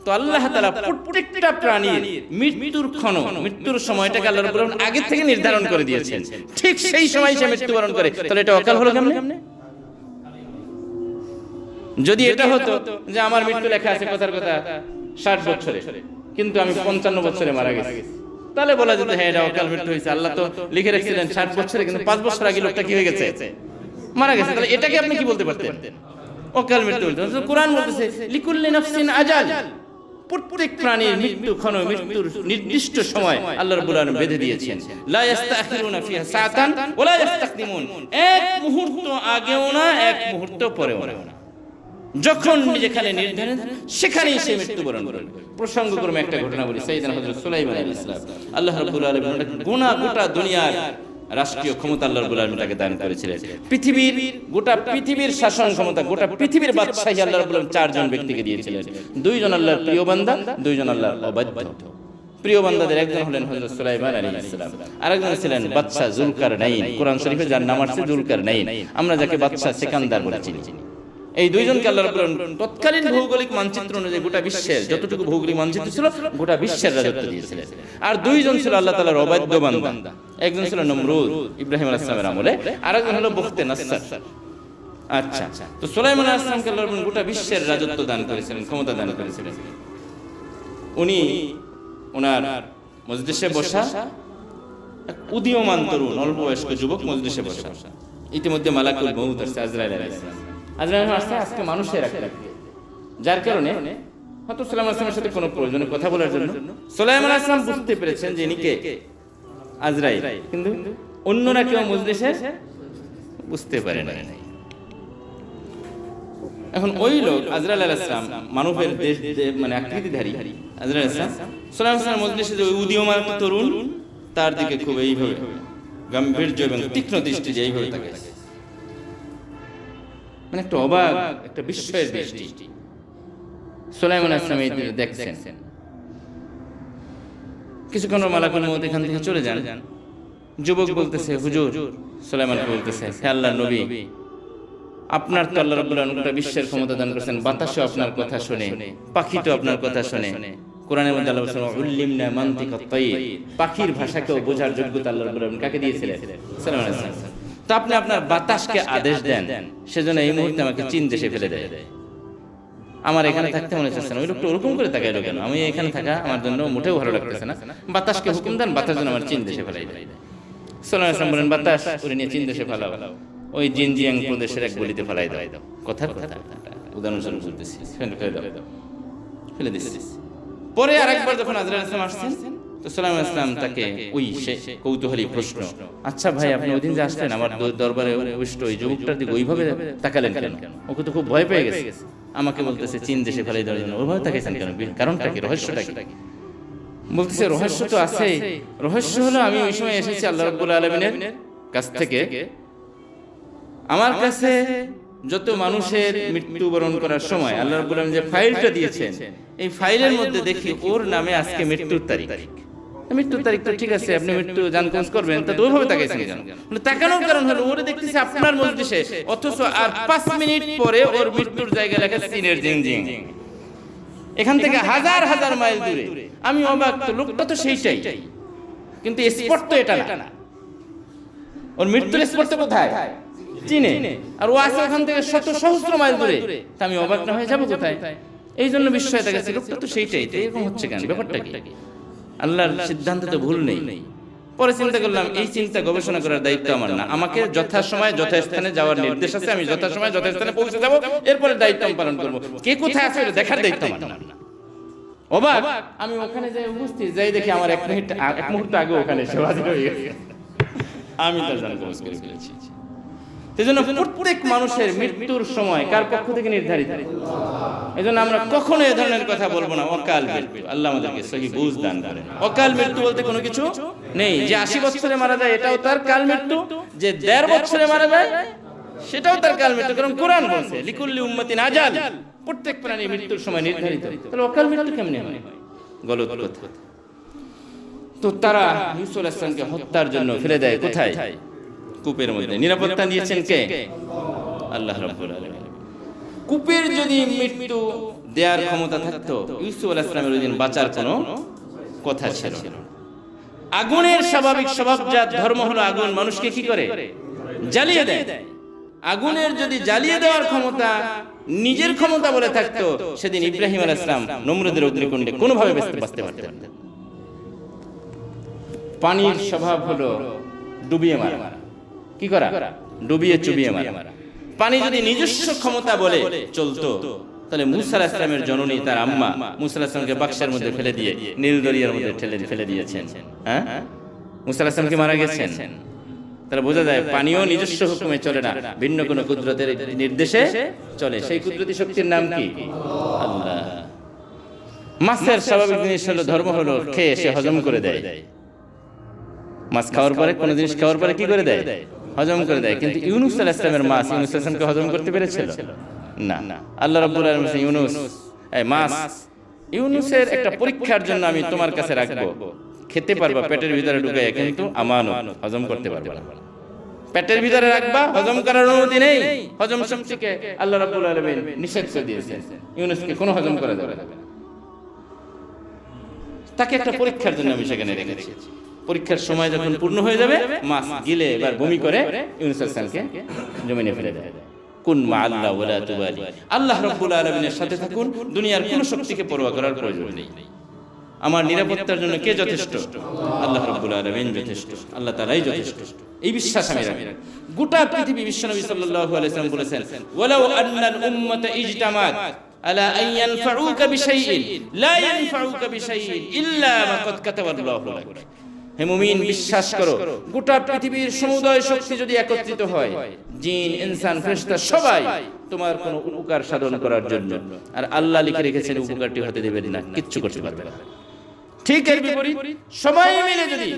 তো আল্লাহ তাআলা প্রত্যেকটা প্রাণীর মৃত্যুর ক্ষণ, মৃত্যুর সময়টাকে আল্লাহ রাব্বুল আলামিন আগে থেকে নির্ধারণ করে দিয়েছেন। ঠিক সেই সময় সে মৃত্যুবরণ করে, তাহলে এটা অকাল হলো কেমনে? যদি এটা হতো যে আমার মৃত্যু লেখা আছে কথার কথা 60 বছরে, কিন্তু আমি 55 বছরে মারা গেছি, তাহলে বলা যেত হ্যাঁ এটা অকাল মৃত্যু হয়েছে। আল্লাহ তো লিখে রেখেছিলেন 60 বছরে, কিন্তু 5 বছর আগে লোকটা কি হয়ে গেছে? মারা গেছে। তাহলে এটাকে আপনি কি বলতে পারতেন? অকাল মৃত্যু বলতে। কোরআন বলতেছে লিকুল্লি নাফসিন আজাল, প্রত্যেক প্রাণীর মৃত্যু ক্ষণ, মৃত্যুর নির্দিষ্ট সময় আল্লাহ রাব্বুল আলামিন বেঁধে দিয়েছেন। লা ইস্তাখিরুনা ফিহা সাআতান ওয়া লা ইস্তাকদিমুন, এক মুহূর্ত আগেও না, এক মুহূর্ত পরেও না। যখন যেখানে নির্ধারণ, সেখানেই সে মৃত্যুবরণ করবে। প্রসঙ্গক্রমে একটা ঘটনা বলি। সাইয়েদনা হযরত সুলাইমান আলাইহিস সালাম, আল্লাহ রাব্বুল আলামিন গোটা দুনিয়ার রাষ্ট্রীয় ক্ষমতা আল্লাহ রাব্বুল আলামিন তাকে দান করেছিলেন। পৃথিবীর গোটা পৃথিবীর শাসন ক্ষমতা, গোটা পৃথিবীর বাদশাহী আল্লাহ রাব্বুল আলামিন 4 জন ব্যক্তিকে দিয়েছিলেন। 2 জন আল্লাহর প্রিয় বান্দা, 2 জন আল্লাহর অবাধ্য। প্রিয় বান্দাদের একজন হলেন হযরত সুলাইমান আলাইহিস সালাম, আরেকজন ছিলেন বাদশা যুলকারনাইন। কোরআন শরীফে যার নাম আছে যুলকারনাইন, আমরা যাকে বাদশা সেকান্দার বলে চিনি। এই 2 জনকে আল্লাহ রাব্বুল আলামিন তৎকালীন ভৌগোলিক মানচিত্র অনুযায়ী গোটা বিশ্বের যতটুকু ভৌগোলিক মানচিত্র ছিল, গোটা বিশ্বের রাজত্ব দিয়েছিলেন। আর 2 জন ছিল আল্লাহ তাআলার অবাধ্য বান্দা। একজন ছিল নমরুদ ইব্রাহিম আলাইহিস সালামের আমলে, আরেকজন হলো বুখতে নাসর। আচ্ছা, তো সুলাইমান আলাইহিস সালামকে আল্লাহ রাব্বুল গোটা বিশ্বের রাজত্ব দান করেছিলেন, ক্ষমতা দান করেছিলেন। উনি ওনার মজলিসে বসা, এক উদীয়মান তরুণ অল্প বয়স্ক যুবক মজলিসে বসা, ইতিমধ্যে মালাকুল মউত আসছে, আজরাইল আলাইহিস সালাম। আজরাইল আসছে আজকে মানুষের একটা, যার কারণে হয়তো সুলাইমান আলাইহিস সালামের সাথে কোনো প্রয়োজনে কথা বলার জন্য সুলাইমান আলাইহিস সালাম বুঝতে পেরেছেন যে ইনি কে, আজরাইল, কিন্তু অন্যরা কেউ মজলিসে বুঝতে পারে না। এখন ওই লোক আজরাইল আলাইহিস সালাম মানবের মানে আকৃতিধারী আজরাইল আলাইহিস সালাম সুলাইমান আলাইহিস সালামের মজলিসে যে উদীয়মান তরুণ, তার দিকে খুব এইভাবে গাম্ভীর্য এবং তীক্ষ্ণ দৃষ্টি যে এইভাবে তাকায়, মানে একটা অবাক, একটা বিস্ময়ের দৃষ্টি। সুলাইমান আলাইহিস সালাম এই দেখছেন। কিছুক্ষণ মালাকুল মউত এখান থেকে চলে যান। যুবক বলতেছে, হুজুর, সুলাইমান বলতেছে, হে আল্লাহর নবী, আপনার তো আল্লাহ রাব্বুল আলামিন গোটা বিশ্বের ক্ষমতা দান করেছেন, বাতাসও আপনার কথা শুনে, পাখি তো আপনার কথা শুনে। কোরআনের মধ্যে আল্লাহ বলেছেন, উল্লিমনা মানতিকাত তাইর, পাখির ভাষাকেও বোঝার যোগ্যতা আল্লাহ রাব্বুল আলামিন কাকে দিয়েছিলেন? সুলাইমান আলাইহিস সালাম। তো আপনি আপনার বাতাসকে আদেশ দেন, সেজন্য এই মুহূর্তে আমাকে চীন দেশে ফেলে দেয়। আমার এখানে থাকতে মনে চাচ্ছে না। ওই লোকটা ওরকম করে তাকাইলো কেন? আমি এখানে থাকা আমার জন্য মোটেও ভালো লাগতেছে না। বাতাসকে হুকুম দেন, বাতাস যেন আমার চীন দেশে ফেলাই দেয়। সুলাইমান আলাইহিস সালাম বলেন, বাতাস উড়ে নিয়ে চীন দেশে ফেলাও, ওই জিনজিয়াং প্রদেশের এক গলিতে ফেলাই দাও। কথা উদাহরণস্বরূপ বলতেছি, ফেলে দিচ্ছি। পরে আরেকবার যখন আজরাইল আলাইহিস সালাম আসছেন, তো সুলাইমান আলাইহিস সালাম তাকে ওই কৌতূহলী প্রশ্ন, আচ্ছা ভাই, আপনি ওইদিন যে আসলেন আমার দরবারে উপবিষ্ট ওই যুবকটার দিকে ওইভাবে তাকালেন কেন? ওকে তো খুব ভয় পেয়ে গেছে, আমাকে বলতেছে চীন দেশে ফেলাই দেওয়ার জন্য, ওইভাবে তাকাইছেন কেন? কারণটা কি, রহস্যটা কি? বলতেছে, রহস্য তো আছে। রহস্য হলো আমি ওই সময় এসেছি আল্লাহ রাব্বুল আলামিনের কাছ থেকে, আমার কাছে যত মানুষের মৃত্যুবরণ করার সময় আল্লাহ রাব্বুল আলামিন যে ফাইলটা দিয়েছেন, এই ফাইলের মধ্যে দেখি ওর নামে আজকে মৃত্যুর তারিখ। মৃত্যুর তারিখ তো ঠিক আছে, আপনি মৃত্যু জানকোজ করবেন, তা তো ওইভাবে তাকাইছেন কেন? তাকানোর কারণ হলো ওরে দেখতেছি আপনার মজলিসে, অথচ আর 5 মিনিট পরে ওর মৃত্যুর জায়গা লেখা চীনের জিংজিং, এখান থেকে হাজার হাজার মাইল দূরে। আমি অবাক, তো লোকটা তো সেইটাই, কিন্তু স্পট তো এটা না। ওর মৃত্যুর স্পট তো কোথায়? চীনে। আর ও আছে ওখান থেকে শত সহস্র মাইল দূরে। তা আমি অবাক না হয়ে যাবো কোথায়? এই জন্য বিস্ময় দেখাচ্ছে, লোকটা তো সেইটাই, তো এরকম হচ্ছে কেন? ব্যাপারটা কি? আল্লাহর সিদ্ধান্তে তো ভুল নেই। পরে চিন্তা করলাম, এই চিন্তা গবেষণা করার দায়িত্ব আমার না। আমাকে যথাসময় যথাস্থানে যাওয়ার নির্দেশ আছে, আমি যথাসময় যথাস্থানে পৌঁছে যাবো, এরপরে দায়িত্ব আমি পালন করবো। কে কোথায় আছে এটা দেখার দায়িত্ব আমার না। অবাক, আমি ওখানে যাই উপস্থিত, যাই দেখি আমার এক মুহূর্ত আগে ওখানে সে হাজির হয়ে গেছে। আমি তার জানকোজ করে ফেলেছি। সেজন্য প্রত্যেক মানুষের মৃত্যুর সময় কার পক্ষ থেকে নির্ধারিত? এজন্য আমরা কখনো এই ধরনের কথা বলবো না, অকাল মৃত্যু। আল্লাহ আমাদেরকে সহি বুঝ দান করেন। অকাল মৃত্যু বলতে কোনো কিছু নেই। যে 80 বছরে মারা যায় এটাও তার কাল মৃত্যু, যে 1.5 বছরে মারা যায় সেটাও তার কাল মৃত্যু। কারণ কোরআন বলছে, লিকুল্লি উম্মাতিন আজাল, প্রত্যেক প্রাণীর মৃত্যুর সময় নির্ধারিত। তাহলে অকাল মৃত্যু কেমনে হয়? গলত কথা। তো তারা ইউসুফ আলাইহিস সালামকে হত্যার জন্য ফেলে দেয় কোথায়? কূপের মধ্যে। নিরাপত্তা দিয়েছেন কে? আল্লাহ রাব্বুল আলামিন। কূপের যদি মৃত্যু দেওয়ার ক্ষমতা থাকতো, ইউসুফ আলাইহিস সালামের ওই দিন বাঁচার কোনো কথা ছিল না। আগুনের স্বাভাবিক স্বভাবজাত ধর্ম হলো আগুন মানুষকে কি করে? জ্বালিয়ে দেয়। আগুনের যদি জ্বালিয়ে দেওয়ার ক্ষমতা নিজের ক্ষমতা বলে থাকতো, সেদিন ইব্রাহিম আলাইহিস সালাম নমরুদের অগ্নিকুণ্ডে কোনোভাবে বাঁচতে পারতেন না। পানির স্বভাব হলো ডুবিয়ে মারা। কি করা? ডুবিয়ে চুবিয়ে মারা। পানি যদি নিজস্ব ক্ষমতা বলে চলতো, তাহলে মুসা আলাইহিস সালামের জননী তার আম্মা মুসা আলাইহিস সালামকে বাক্সের মধ্যে ফেলে দিয়ে নীল দরিয়ার মধ্যে ফেলে দিয়েছেন। হ্যাঁ, মুসা আলাইহিস সালাম কি মারা গেছেন? তাহলে বোঝা যায় পানিও নিজস্ব হুকুমে চলে না, ভিন্ন কোনো কুদরতের নির্দেশে চলে। সেই কুদরতি শক্তির নাম কি? আল্লাহ। মাছের স্বাভাবিক জিনিস হলো, ধর্ম হলো খেয়ে সে হজম করে দেয়। মাছ খাওয়ার পরে, কোনো জিনিস খাওয়ার পরে কি করে দেয়? হজম করে দেয়। কিন্তু ইউনুস আলাইহিস সালামের মাছ ইউনুস আলাইহিস সালামকে হজম করতে পেরেছিল না। আল্লাহ রাব্বুল আলামিন ইউনুস, এই মাছ, ইউনুসের একটা পরীক্ষার জন্য আমি তোমার কাছে রাখবো, খেতে পারবা পেটের ভিতরে ঢুকাইয়া, কিন্তু আমানত, হজম করতে পারবা না। পেটের ভিতরে রাখবা, হজম করার অনুমতি নেই। হজম শক্তিকে আল্লাহ রাব্বুল আলামিন নিষেধ করে দিয়েছেন। ইউনুসকে কোনো হজম করা যাবে না। তাকে একটা পরীক্ষার জন্য আমি সেখানে রেখেছি। পরীক্ষার সময় যখন পূর্ণ হয়ে যাবে, মাছ গিলে এবার বমি করে ইউনুস আলাইহিস সালামকে জমিনে ফেলে দেয়। কুন মা আল্লাহ ওয়ালা তুবালি, আল্লাহ রাব্বুল আলামিনের সাথে থাকুন, দুনিয়ার কোনো শক্তিকে পরোয়া করার প্রয়োজন নেই। আমার নিরাপত্তার জন্য কে যথেষ্ট? আল্লাহ রাব্বুল আলামিন যথেষ্ট, আল্লাহ তাআলাই যথেষ্ট। এই বিশ্বাস আমি রাখি। গোটা পৃথিবী বিশ্বনবী সাল্লাল্লাহু আলাইহি ওয়াসাল্লাম বলেছেন, ওয়ালাউ আন্নাল উম্মাতা ইজতামাত আলা আন ইয়ানফাউকা বিশাইইন লা ইয়ানফাউকা বিশাইইন ইল্লা মা কাদ কাতাবাল্লাহু লাক। হে মুমিন, বিশ্বাস করো, গোটা পৃথিবীর সমুদয় শক্তি যদি একত্রিত হয়, জিন, ইনসান, ফেরেশতা সবাই তোমার কোনো উপকার সাধন করার জন্য, আর আল্লাহ লিখে রেখেছেন উপকারটি হতে দেবেন না, কিচ্ছু করতে পারবে না। ঠিক এর বিপরীত সবাই মিলে যদি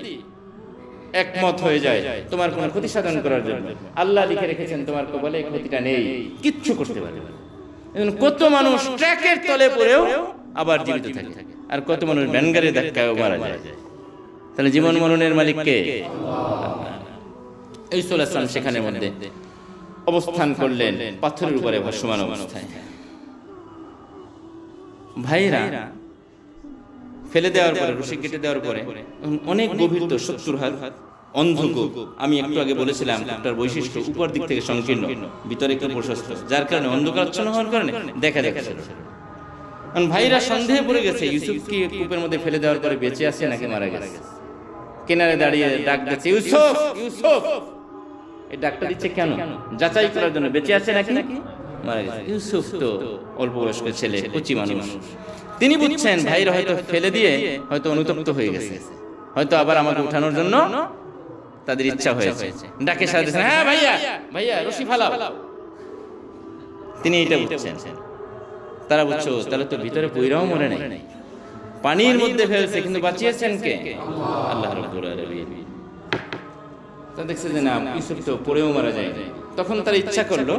একমত হয়ে যায় তোমার কোনো ক্ষতি সাধন করার জন্য, আল্লাহ লিখে রেখেছেন তোমার কপালে ক্ষতিটা নেই, কিচ্ছু করতে পারবে না। কত মানুষ ট্র্যাকের তলে পড়েও আবার জীবিত থাকে, আর কত মানুষ ব্যানগারে ধাক্কায়ও মারা যায়। তাহলে জীবন মরণের মালিক কে? ইউসুফ আলাইহিস সালাম সেখানের মধ্যে অবস্থান করলেন, পাথরের উপরে ভাসমান অবস্থায়। ভাইরা ফেলে দেওয়ার পরে, রশি কেটে দেওয়ার পরে অনেক গভীর, তো 70 হাত অন্ধকূপ। আমি একটু আগে বলেছিলাম তার বৈশিষ্ট্য উপর দিক থেকে সংকীর্ণ, ভিতরে একটু প্রশস্ত, যার কারণে অন্ধকারাচ্ছন্ন হওয়ার কারণে দেখা যাচ্ছে। কারণ ভাইরা সন্দেহে পড়ে গেছে ইউসুফ কি কূপের মধ্যে ফেলে দেওয়ার পরে বেঁচে আছে নাকি মারা গেছে। কিনারে দাঁড়িয়ে ডাক দিচ্ছে, ইউসুফ ইউসুফ। এই ডাকটা দিচ্ছে কেন? যাচাই করার জন্য, বেঁচে আছে নাকি মারা গেছে। ইউসুফ তো অল্প বয়স্ক ছেলে, কচি মানুষ, তিনি বুঝছেন ভাইরা হয়তো ফেলে দিয়ে হয়তো অনুতপ্ত হয়ে গেছে, হয়তো আবার আমাকে উঠানোর জন্য তাদের ইচ্ছা হয়েছে। ডাকে সাথে সাথে, হ্যাঁ ভাইয়া ভাইয়া রশি ফালাও। তিনি এটা বুঝছেন। তারা বুঝছো তাহলে তো ভিতরে পইরাও মরে নাই, পানির মধ্যে ফেলছে, কিন্তু বাঁচিয়েছেন কে? আল্লাহ রাব্বুল আলামিন। তা দেখছে যে না, ইউসুফ তো পড়েও মারা যায়। তখন তার ইচ্ছা করলো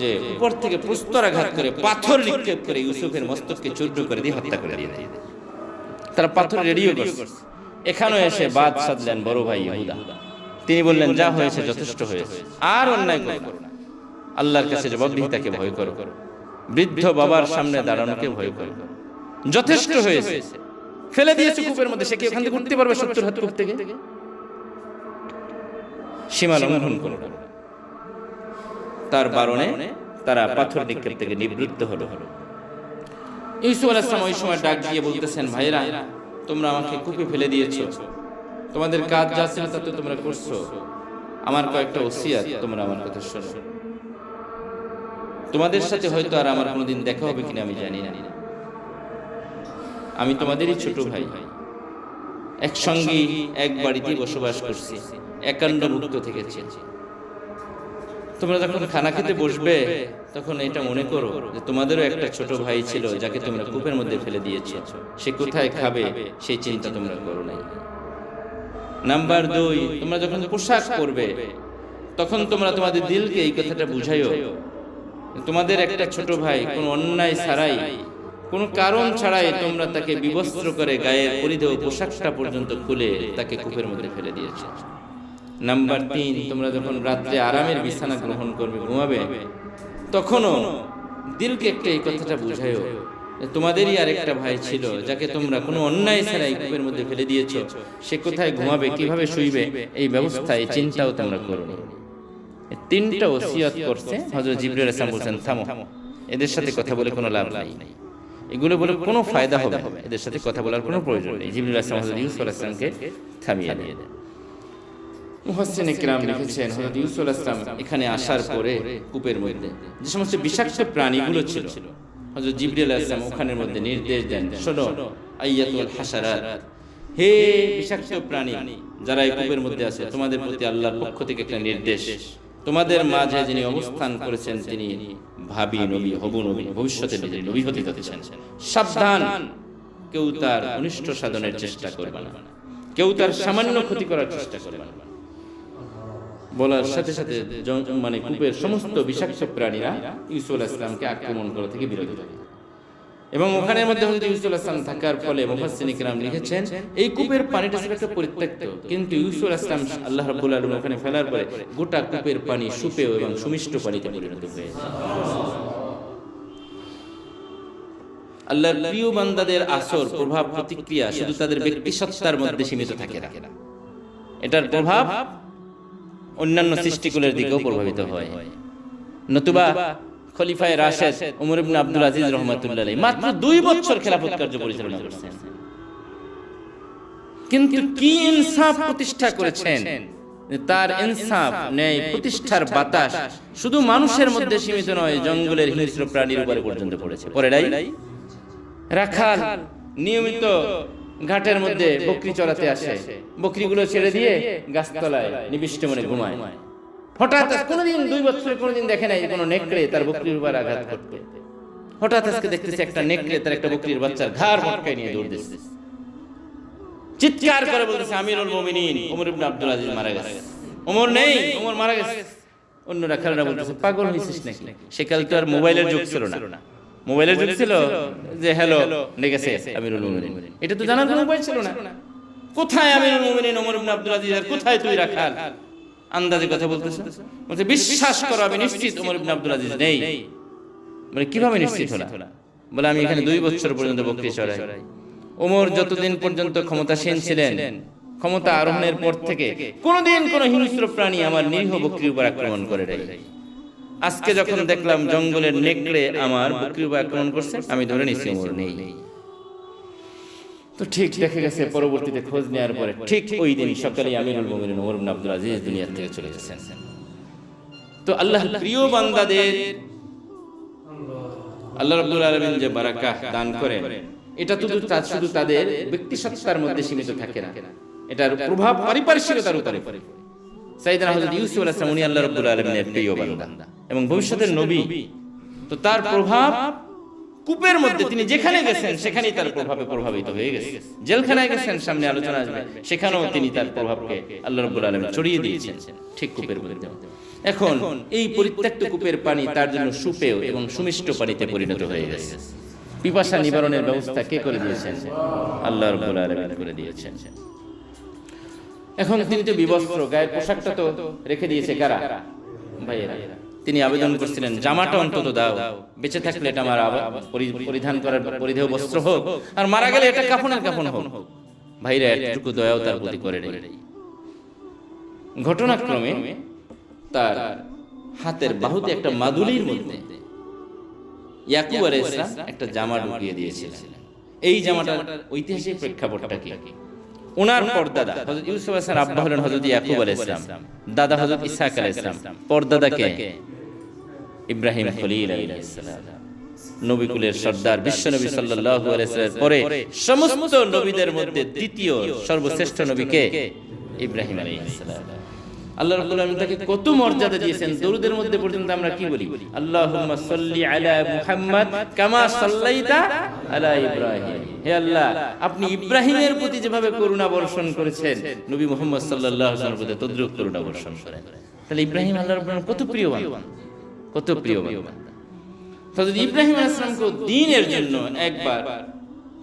যে উপর থেকে প্রস্তরাঘাত করে, পাথর নিক্ষেপ করে ইউসুফের মস্তককে চূর্ণ করে দিয়ে হত্যা করে দিয়ে দেয়। তারা পাথর রেডিও করছে। এখানে এসে বাদ সাধলেন বড় ভাই ইহুদা। তিনি বললেন, যা হয়েছে যথেষ্ট হয়েছে, আর অন্যায় করো না। আল্লাহর কাছে জবাবদিহিতাকে ভয় করো, বৃদ্ধ বাবার সামনে দাঁড়ানোকে ভয় করো, যথেষ্ট হয়েছে। ফেলে দিয়েছে কূপের মধ্যে, সে কি ওখান থেকে উঠতে পারবে? 70 হাত কূপ থেকে। সীমা লঙ্ঘন করো। তার বারণে তারা পাথর নিক্ষেপ থেকে নিবৃত্ত হলো। ইউসুফ আলাইহিস সালাম ওই সময় ডাক দিয়ে বলতেছেন, ভাইরা তোমরা আমাকে কূপে ফেলে দিয়েছো, তোমাদের কাজ যা ছিল তা তো তোমরা করছো, আমার কয়েকটা ওসিয়াত তোমরা আমার কথা শোনো। তোমাদের সাথে হয়তো আর আমার কোনোদিন দেখা হবে কিনা আমি জানি না, আমি তোমাদেরই ছোট ভাই, একসঙ্গে এক বাড়িতে বসবাস করছি, একান্ড মুক্ত থেকেছি। তোমরা যখন খানা খেতে বসবে তখন এটা মনে করো যে তোমাদেরও একটা ছোট ভাই ছিল যাকে তোমরা কূপের মধ্যে ফেলে দিয়েছো, সে কোথায় খাবে সেই চিন্তা তোমরা করো নাই। নাম্বার 2, তোমরা যখন পোশাক পরবে তখন তোমরা তোমাদের দিলকে এই কথাটা বুঝাইও, তোমাদের একটা ছোট ভাই কোনো অন্যায় ছাড়াই, কোনো কারণ ছাড়াই তোমরা তাকে বিবস্ত্র করে গায়ের পরিধেয় পোশাকটা পর্যন্ত খুলে তাকে কূপের মধ্যে ফেলে দিয়েছো। নাম্বার 3, তোমরা যখন রাত্রে আরামের বিছানা গ্রহণ করবে, ঘুমাবে, তখনও দিলকে একটা এই কথাটা বুঝাইও, তোমাদেরই আরেকটা ভাই ছিল যাকে তোমরা কোনো অন্যায় ছাড়াই কূপের মধ্যে ফেলে দিয়েছো, সে কোথায় ঘুমাবে, কিভাবে শুইবে, এই ব্যবস্থা, এই চিন্তাও তোমরা করো। 3টা ওসিয়ত করছে হযরত জিবরাইল আলাইহিস সালাম। বলছেন, থামো, এদের সাথে কথা বলে কোনো লাভ নাই, এগুলো বলে কোনো ফায়দা হবে না, এদের সাথে কথা বলার কোনো প্রয়োজন নেই। জিবরাইল আলাইহিস সালাম হযরত ইউসুফ আলাইহিস সালামকে থামিয়ে দেন। মুফাসসিরিনে কিরাম লিখেছেন, হযরত ইউসুফ আলাইহিস সালাম এখানে আসার পরে কূপের মধ্যে যে সমস্ত বিষাক্ত প্রাণীগুলো ছিল, হযরত জিবরাইল আলাইহিস সালাম ওখানের মধ্যে নির্দেশ দেন, শোনো আইয়াতুল হাসারাত, হে বিষাক্ত প্রাণী যারা এই কূপের মধ্যে আছে, তোমাদের প্রতি আল্লাহর পক্ষ থেকে একটা নির্দেশ, তোমাদের মাঝে যিনি অবস্থান করেছেন তিনি ভাবী নবী, হবু নবী, ভবিষ্যতে নবী হতে যাচ্ছেন। সাবধান, কেউ তার অনিষ্ট সাধনের চেষ্টা করবে না, কেউ তার সামান্য ক্ষতি করার চেষ্টা করবে না। বলার সাথে সাথে মানে কূপের সমস্ত বিষাক্ত প্রাণীরা ইউসুফ আলাইহিস সালামকে আক্রমণ করা থেকে বিরত থাকে। এবং ওখানের মধ্যে হযরত ইউসুফ আলাইহিস সালাম থাকার ফলে মুফাসসিরিনে কিরাম লিখেছেন, এই কূপের পানিটা ছিল একটা পরিত্যক্ত, কিন্তু ইউসুফ আলাইহিস সালাম আল্লাহ রাব্বুল আলামিন ওখানে ফেলার পরে গোটা কূপের পানি সুপেয় এবং সুমিষ্ট পানিতে পরিণত হয়েছে। আল্লাহর প্রিয় বান্দাদের আসর, প্রভাব, প্রতিক্রিয়া শুধু তাদের ব্যক্তি সত্তার মধ্যে সীমিত থাকে না, এটার প্রভাব অন্যান্য সৃষ্টিকুলের দিকেও প্রভাবিত হয়। নতুবা খলিফায়ে রাশেদ ওমর ইবনে আব্দুল আজিজ রাহমাতুল্লাহ আলাইহি মাত্র 2 বছর খেলাফত কার্য পরিচালনা করেছেন, কিন্তু কি ইনসাফ প্রতিষ্ঠা করেছেন, তার ইনসাফ ন্যায় প্রতিষ্ঠার বাতাস শুধু মানুষের মধ্যে সীমিত নয়, জঙ্গলের হিংস্র প্রাণীর উপরে পর্যন্ত পড়েছে। পরে রাখাল নিয়মিত ঘাটের মধ্যে বকরি চড়াতে আসে, বকরিগুলো ছেড়ে দিয়ে গাছতলায় নিবিষ্ট মনে ঘুমায়। হঠাৎ কোনোদিন 2 বছর কোনোদিন দেখে নাই কোনো নেকড়ে তার বকরির উপর আঘাত করতে। হঠাৎ আজকে দেখতেছে একটা নেকড়ে তার একটা বকরির বাচ্চার ঘাড় মটকায় নিয়ে দৌড় দিচ্ছে, চিৎকার করে বলতেছে আমিরুল মুমিনিন ওমর ইবনে আব্দুল আজিজ মারা গেছে। ওমর নেই, ওমর মারা গেছে। অন্য রাখালরা বলতেছে পাগল হইছিস নাকি? সেকাল তো আর মোবাইলের যুগ ছিল না, মোবাইলের যুগ ছিল যে হ্যালো নেগেছে আমিরুল মুমিনিন, এটা তো জানার কোনো উপায় ছিল না। কোথায় আমিরুল মুমিনিন ওমর ইবনে আব্দুল আজিজ, আর কোথায় তুই রাখাল? আন্দাজে কথা বলতেছে, বলতে বিশ্বাস করো আমি নিশ্চিত ওমর ইবনে আব্দুল আজিজ নেই। মানে কিভাবে নিশ্চিত হলা? বলে আমি এখানে 2 বছর পর্যন্ত বকরি চড়াই। ওমর যতদিন পর্যন্ত ক্ষমতাসীন ছিলেন, ক্ষমতা আরোহণের পর থেকে কোনোদিন কোনো হিংস্র প্রাণী আমার নিরীহ বকরির উপর আক্রমণ করে নাই। আজকে যখন দেখলাম জঙ্গলের নেকড়ে আমার বকরির উপর আক্রমণ করছে, আমি ধরে নিচ্ছি ওমর নেই। তো ঠিক দেখে গেছে পরবর্তীতে খোঁজ নেওয়ার পরে ঠিক ওই দিন সকালে আমিরুল মুমিনিন ওমর ইবনে আব্দুল আজিজ দুনিয়া থেকে চলে গেছেন। তো আল্লাহ প্রিয় বান্দাদের আল্লাহ রাব্বুল আলামিন যে বারাকাহ দান করেন, এটা তো শুধু তাদের ব্যক্তিসত্তার মধ্যে সীমিত থাকে না, এটার প্রভাব পারিপার্শ্বিকতার উপরে পড়ে। সাইয়েদনা হযরত ইউসুফ আলাইহিস সালাম উনি আল্লাহ রাব্বুল আলামিনের প্রিয় বান্দা এবং ভবিষ্যতের নবী। তো তার প্রভাব কূপের মধ্যে তিনি যেখানে গেছেন সেখানেই তার প্রভাবে প্রভাবিত হয়ে গেছে। জেলখানায় গেছেন, সামনে আলোচনা আসবে, সেখানেও তিনি তার প্রভাবকে আল্লাহ রাব্বুল আলামিন ছড়িয়ে দিয়েছেন ঠিক কূপের মধ্যে। এখন এই পরিত্যক্ত কূপের পানি তার জন্য সুপেয় এবং সুমিষ্ট পানিতে পরিণত হয়ে গেছে। পিপাসা নিবারণের ব্যবস্থা কে করে দিয়েছেন? আল্লাহ রাব্বুল আলামিন করে দিয়েছেন। এখন তিনি তো বিবস্ত্র, গায়ের পোশাকটা তো রেখে দিয়েছে কারা? ভাইয়েরা। তিনি আবেদন করছিলেন জামাটা অন্তত দাও, বেঁচে থাকলে এটা আমার পরিধান করার পরিধেয় বস্ত্র হোক, আর মারা গেলে এটা কাফনের কাফন হোক। ভাইরা এতটুকু দয়াও তার প্রতি করে নেই। ঘটনাক্রমে তার হাতের বাহুতে একটা মাদুলির মধ্যে ইয়াকুব আলাইহিস সালাম একটা জামা ঢুকিয়ে দিয়েছিলেন। এই জামাটার ঐতিহাসিক প্রেক্ষাপটটা কি? ওনার পরদাদা হযরত ইউসুফ আলাইহিস সালাম আব্বা হলেন হযরত ইয়াকুব আলাইহিস সালাম, দাদা হযরত ইসহাক আলাইহিস সালাম, পরদাদাকে ইব্রাহিম খলিল আলাইহিস সালাম, নবীকুলের সর্দার বিশ্বনবী সাল্লাল্লাহু আলাইহি ওয়াসাল্লামের পরে সমস্ত নবীদের মধ্যে দ্বিতীয় সর্বশ্রেষ্ঠ নবীকে ইব্রাহিম আলাইহিস সালাম। আল্লাহ রাব্বুল আলামিন তাকে কত মর্যাদা দিয়েছেন। দরুদের মধ্যে পর্যন্ত আমরা কি বলি? আল্লাহুম্মা সাল্লি আলা মুহাম্মাদ কামা সাল্লাইতা আলা ইব্রাহিম। হে আল্লাহ, আপনি ইব্রাহিমের প্রতি যেভাবে করুণা বর্ষণ করেছেন, নবী মুহাম্মদ সাল্লাল্লাহু আলাইহি ওয়াসাল্লামের প্রতি তদ্রূপ করুণা বর্ষণ করেন। তাহলে ইব্রাহিম আল্লাহ রাব্বুল আলামিন কত প্রিয় বান্দা, কত প্রিয় বান্দা। হযরত ইব্রাহিম আলাইহিস সালামকে দ্বীনের জন্য একবার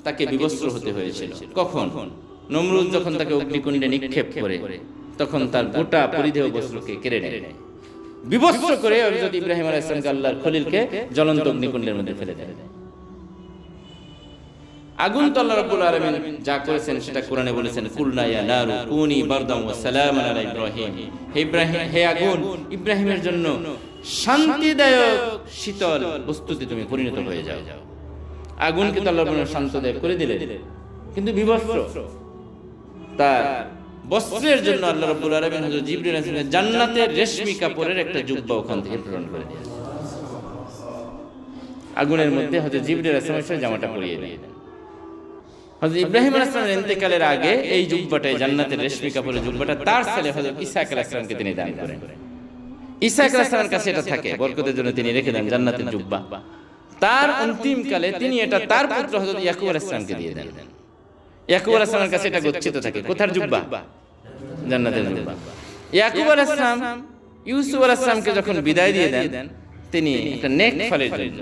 তাকে বিবস্ত্র হতে হয়েছিল। কখন? নমরুদ যখন তাকে অগ্নিকুণ্ডে নিক্ষেপ করে, তখন তার গোটা পরিধেয় বস্ত্রকে কেড়ে নেয়, বিবস্ত্র করে হযরত ইব্রাহিম আলাইহিস সালামকে আল্লাহর খলিলকে জ্বলন্ত অগ্নিকুণ্ডের মধ্যে ফেলে দেয়। আগুন তো আল্লাহ রাব্বুল আলামিন যা করেছেন সেটা কোরআনে বলেছেন, কুলনা ইয়া নারু কুনি বারদাম ওয়া সালামান আলা ইব্রাহিম। হে ইব্রাহিম, হে আগুন, ইব্রাহিমের জন্য শান্তিদায়ক শীতল বস্তুতে তুমি পরিণত হয়ে যাও। আগুনকে তো আল্লাহ রাব্বুল আলামিন শান্তদায়ক করে দিলেন, কিন্তু বিবস্ত্র তার বস্ত্রের জন্য আল্লাহ রাব্বুল আলামিন হযরত জিবরিল আলাইহিস সালাম জান্নাতের রেশমি কাপড়ের একটা জুব্বা ওখান থেকে প্রেরণ করে দিয়েছেন। আগুনের মধ্যে হযরত জিবরিল আলাইহিস সালামের জামাটা পরিয়ে দিলেন। হযরত ইব্রাহিম আলাইহিস সালামের ইন্তেকালের আগে এই জুব্বাটা, জান্নাতের রেশমি কাপড়ের জুব্বাটা তার ছেলে হযরত ইসহাক আলাইহিস সালামকে তিনি দান করেন। ইসহাক আলাইহিস সালামের কাছে এটা থাকে, বরকতের জন্য তিনি রেখে দেন জান্নাতের জুব্বা। তার অন্তিম কালে তিনি এটা তার পুত্র হযরত ইয়াকুব আলাইহিস সালামকে দিয়ে দেন। ইয়াকুব আলাইহিস সালামের কাছে এটা গচ্ছিত থাকে। কোথার জুব্বা? জান্নাতের জুব্বা। ইয়াকুব আলাইহিস সালাম ইউসুফ আলাইহিস সালামকে যখন বিদায় দিয়ে দেন, তিনি একটা নেক ফলের জন্য,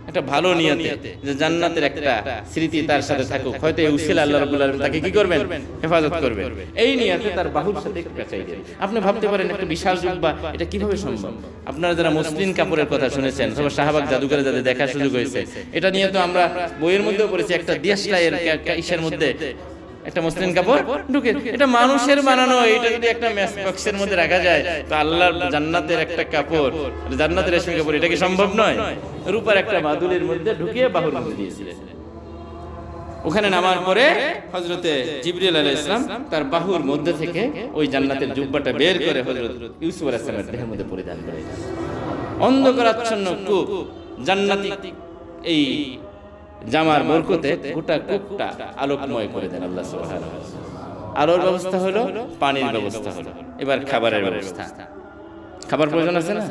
একটা ভালো নিয়তে, যে জান্নাতের একটা স্মৃতি তার সাথে থাকুক, হয়তো এই উসিলা আল্লাহ রাব্বুল আলামিন তাকে কি করবেন? হেফাজত করবেন। এই নিয়তে তার বাহুর সাথে পেঁচাই দেন। আপনি ভাবতে পারেন একটা বিশাল জুব্বা, এটা কিভাবে সম্ভব? আপনারা যারা মুসলিম কাপড়ের কথা শুনেছেন, অথবা শাহবাগ জাদুঘরে যাদের দেখার সুযোগ হয়েছে, এটা নিয়ে তো আমরা বইয়ের মধ্যেও পড়েছি, একটা দিয়াশলাইয়ের ইসের মধ্যে একটা মসলিন কাপড় ঢুকে, এটা মানুষের বানানো, এটা যদি একটা ম্যাচ বক্সের মধ্যে রাখা যায় তো আল্লাহর জান্নাতের একটা কাপড়, জান্নাতের রেশমি কাপড়, এটা কি সম্ভব নয়? রূপার একটা মাদুলির মধ্যে ঢুকিয়ে বাহুর মধ্যে দিয়েছিলেন। ওখানে নামার পরে হযরতে জিবরিল আলাইহিস সালাম তার বাহুর মধ্যে থেকে ওই জান্নাতের জুব্বাটা বের করে হযরত ইউসুফ আলাইহিস সালামের দেহের মধ্যে পরিধান করে দেন। অন্ধকারাচ্ছন্ন কূপ, জান্নাতি এই জামার বরকতে গোটা কূপটা আলোকময় করে দেন আল্লাহ সুবহানাহু ওয়া তাআলা। আলোর ব্যবস্থা হলো, পানির ব্যবস্থা হলো, এবার খাবারের ব্যবস্থা। খাবার প্রয়োজন আছে না?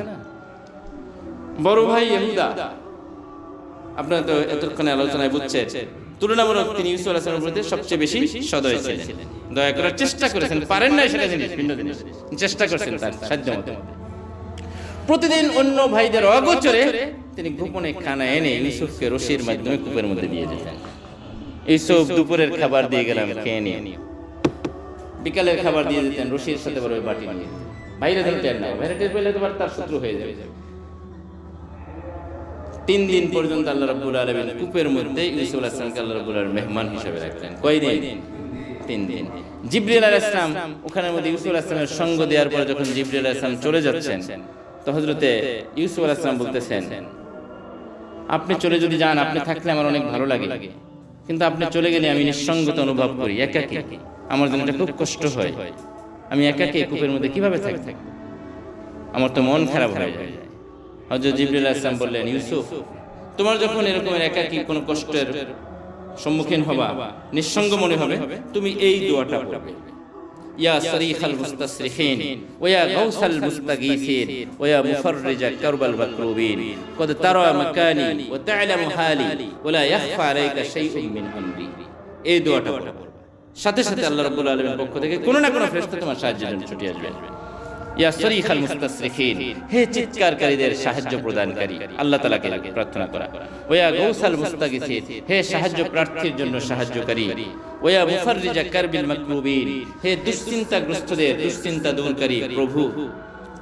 বড় ভাই ইহুদা, আপনারা তো এতক্ষণে আলোচনায় বুঝছেন, তুলনামূলক তিনি ইউসুফ আলাইহিস সালামের প্রতি সবচেয়ে বেশি সদয় ছিলেন। দয়া করার চেষ্টা করেছেন, পারেন না সেটা জিনিস ভিন্ন জিনিস, চেষ্টা করেছেন তার সাধ্যমতো। প্রতিদিন অন্য ভাইদের অগোচরে তিনি গোপনে খানা এনে ইউসুফকে রশির মাধ্যমে কূপের মধ্যে দিয়ে দিতেন। ইউসুফ দুপুরের খাবার দিয়ে গেলাম, খেয়ে নিয়ে। বিকালের খাবার দিয়ে দিতেন রশির সাথে বড় বাটি নিয়ে। বাইরে যেন টের না, বাইরে টের পেলে তো তার শত্রু হয়ে যাবে। 3 দিন পর্যন্ত আল্লাহ রাব্বুল আলামিন কূপের মধ্যে ইউসুফ আলাইহিস সালামকে আল্লাহ রাব্বুল আলামিন মেহমান হিসেবে রাখলেন। কয়দিন? 3 দিন। জিবরিল আলাইহিস সালাম ওখানের মধ্যে ইউসুফ আলাইহিস সালামের সঙ্গ দেওয়ার পর যখন জিবরিল আলাইহিস সালাম চলে যাচ্ছেন, তো হযরতে ইউসুফ আলাইহিস সালাম বলতেছেন, আপনি চলে যদি যান, আপনি থাকলে আমার অনেক ভালো লাগে, কিন্তু আপনি চলে গেলে আমি নিঃসঙ্গতা অনুভব করি, একাকী, আমার জন্য এটা খুব কষ্ট হয়। আমি একাকী কূপের মধ্যে কিভাবে থাকি? আমার তো মন খারাপ হয়ে যায়। হযরত জিবরিল আলাইহিস সালাম বললেন, ইউসুফ, তোমার যখন এরকম একাকী কোনো কষ্টের সম্মুখীন হবা, নিঃসঙ্গ মনে হবে, তুমি এই দোয়াটা পড়বে, ইয়া সরিখাল মুস্তাসরিহিন ওয়া ইয়া গাউসাল মুস্তাগীসিন ওয়া ইয়া মুফররিজা কারবাল মাকরুবিন কদ তারা মাকানি ওয়া তা'লামু হালি ওয়া লা ইয়াখফা আলাইকা শাইউন মিন আমরি। এই দোয়াটা পড়বা, সাথে সাথে আল্লাহ রাব্বুল আলামিনের পক্ষ থেকে কোনো না কোনো ফেরেশতা তোমার সাহায্যের জন্য ছুটে আসবে। ইয়া সরিখাল মুস্তাসরিহিন, হে চিৎকারকারীদের সাহায্য প্রদানকারী, আল্লাহ তাআলাকে প্রার্থনা করা। ওয়া ইয়া গাউসাল মুস্তাগীসিন, হে সাহায্য প্রার্থীর জন্য সাহায্যকারী। ওয়া ইয়া মুফররিজা কারবিল মাকরুবিন, হে দুশ্চিন্তাগ্রস্তদের দুশ্চিন্তা দূরকারী প্রভু।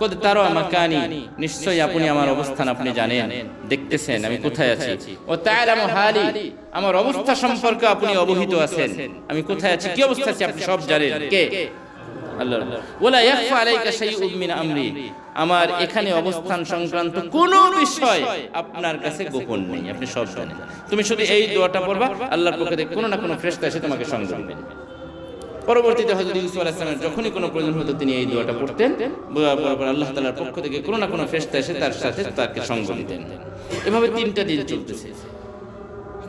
কদ তারা মাকানি, নিশ্চয়ই আপনি আমার অবস্থান আপনি জানেন, দেখতেছেন আমি কোথায় আছি। ও তা'লামু হালি, আমার অবস্থা সম্পর্কে আপনি অবহিত আছেন, আমি কোথায় আছি, কি অবস্থা আছি আপনি সব জানেন। কে? আল্লাহ। ওয়ালা ইয়াখফা আলাইকা শাইউন মিন আমরি, আমার এখানে অবস্থান সংক্রান্ত কোনো বিষয় আপনার কাছে গোপন নেই, আপনি সব জানেন। তুমি শুধু এই দোয়াটা পড়বা, আল্লাহর পক্ষ থেকে কোনো না কোনো ফেরেশতা এসে তোমাকে সঙ্গ দিবে। পরবর্তীতে হযরত ইউসুফ আলাইহিস সালামের যখনই কোনো প্রয়োজন হতো তিনি এই দোয়াটা পড়তেন, বরাবর আল্লাহ তাআলার পক্ষ থেকে কোনো না কোনো ফেরেশতা এসে তার সাথে তাকে সঙ্গ দিতেন। এভাবে 3টা দিন চলতেছে।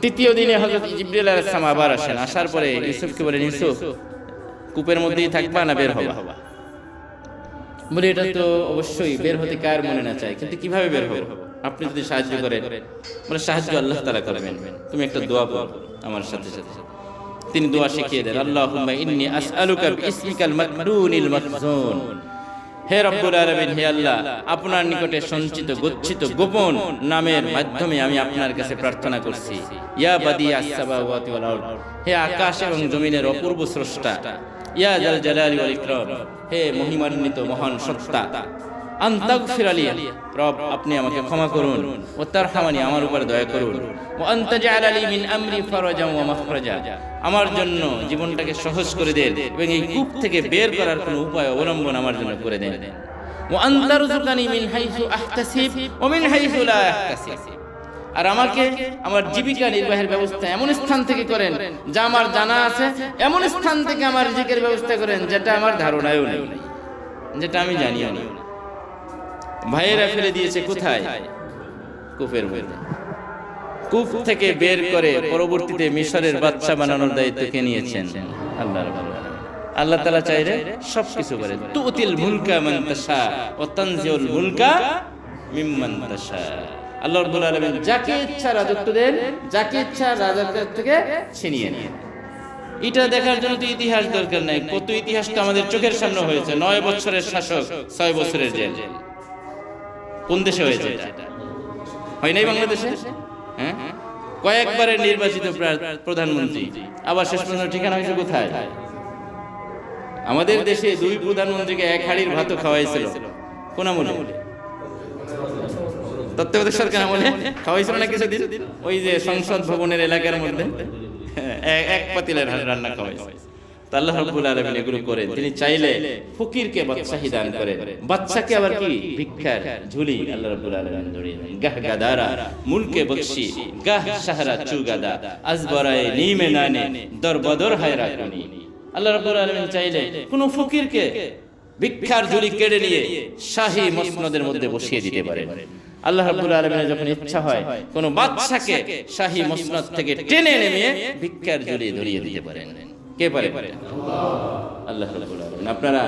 3য় দিনে হযরত জিবরিল আলাইহিস সালাম আবার আসেন। আসার পরে ইউসুফকে বলেন, ইউসুফ, কূপের মধ্যেই থাকবা না বের হবা? বলে, এটা তো অবশ্যই বের হতে কার মনে না চায়, কিন্তু কিভাবে বের হবো? আপনি যদি সাহায্য করেন। বলে, সাহায্য আল্লাহ তাআলা করবেন, তুমি একটা দোয়া পড়ো আমার সাথে সাথে। তিনি দোয়া শিখিয়ে দেন, আল্লাহুম্মা ইন্নী আসআলুকা বিইসমিকাল মাকনুনিল মাখজুন, হে রব্বুল আলামিন, হে আল্লাহ, আপনার নিকটে সঞ্চিত গচ্ছিত গোপন নামের মাধ্যমে আমি আপনার কাছে প্রার্থনা করছি। ইয়া বাদিয়াস সামাওয়াতি ওয়াল আরদ, হে আকাশ এবং জমিনের অপূর্ব স্রষ্টা। ইয়া জাল জালালি ওয়াল ইকরাম, হে মহিমান্বিত মহান সত্তা। আনতাগফির আলী, রব আপনি আমাকে ক্ষমা করুন। ও তারহামানি, আমার উপর দয়া করুন। ও আনতা জাআল আলী মিন আমরি ফারাজান ওয়া মাখরাজা, আমার জন্য জীবনটাকে সহজ করে দেন এবং এই কূপ থেকে বের করার কোনো উপায় অবলম্বন আমার জন্য করে দেন। ও আনতা রুযুকানি মিন হাইসু আহতাসিব ওয়া মিন হাইসু লা আহতাসিব, আর আমাকে আমার জীবিকা নির্বাহের ব্যবস্থা এমন স্থান থেকে করেন যা আমার জানা আছে, এমন স্থান থেকে আমার রিজিকের ব্যবস্থা করেন যেটা আমার ধারণায়ও নেই, যেটা আমি জানিও না। ভাইয়েরা ফেলে দিয়েছে কোথায়? কূপের মধ্যে। কূপ থেকে বের করে পরবর্তীতে মিশরের বাদশা বানানোর দায়িত্ব কে নিয়েছেন? আল্লাহ রাব্বুল আলামিন। আল্লাহ তাআলা চাইলে সবকিছু করেন। তুতিল মুলকা মান তাশা ওয়া তানজিউল মুলকা মিম্মান তাশা, আল্লাহ রাব্বুল আলামিন যাকে ইচ্ছা রাজত্ব দেন, যাকে ইচ্ছা রাজত্ব থেকে ছিনিয়ে নেন। এটা দেখার জন্য তো ইতিহাস দরকার নাই, কত ইতিহাস তো আমাদের চোখের সামনে হয়েছে। 9 বছরের শাসক, 6 বছরের জেল। কোন দেশে হয়েছে এটা? হয় নাই বাংলাদেশে? হ্যাঁ, কয়েকবারের নির্বাচিত প্রধানমন্ত্রী, আবার শেষ পর্যন্ত ঠিকানা হয়েছে কোথায়? আমাদের দেশে 2 প্রধানমন্ত্রীকে 1 হাড়ির ভাত খাওয়াইছিল। কোন আমলে? তত্ত্বাবধায়ক সরকার আমলে খাওয়াইছিল না কিছুদিন? ওই যে সংসদ ভবনের এলাকার মধ্যে এক পাতিলের রান্না খাওয়াইছে। তা আল্লাহ রাব্বুল আলামিন এগুলো করেন। তিনি চাইলে ফকিরকে বাদশাহী দান করেন, বাচ্চাকে আবার কি ভিক্ষার ঝুলি আল্লাহ রাব্বুল আলামিন ধরিয়ে দেন। গাহ গাদারা মুলকে বখশি গাহ শাহরা চুগাদা আজবরায়ে নিমে নানে দর বদর হায়রা কোনি। আল্লাহ রাব্বুল আলামিন চাইলে কোন ফকিরকে ভিক্ষার ঝুলি কেড়ে নিয়ে শাহী মসনদের মধ্যে বসিয়ে দিতে পারেন। আল্লাহ রাব্বুল আলামিনের যখন ইচ্ছা হয় কোন বাদশাকে শাহী মসনদ থেকে টেনে নেমে ভিক্ষার ঝুলি ধরিয়ে দিতে পারেন। কে পারে? আল্লাহ রাব্বুল আলামিন। আপনারা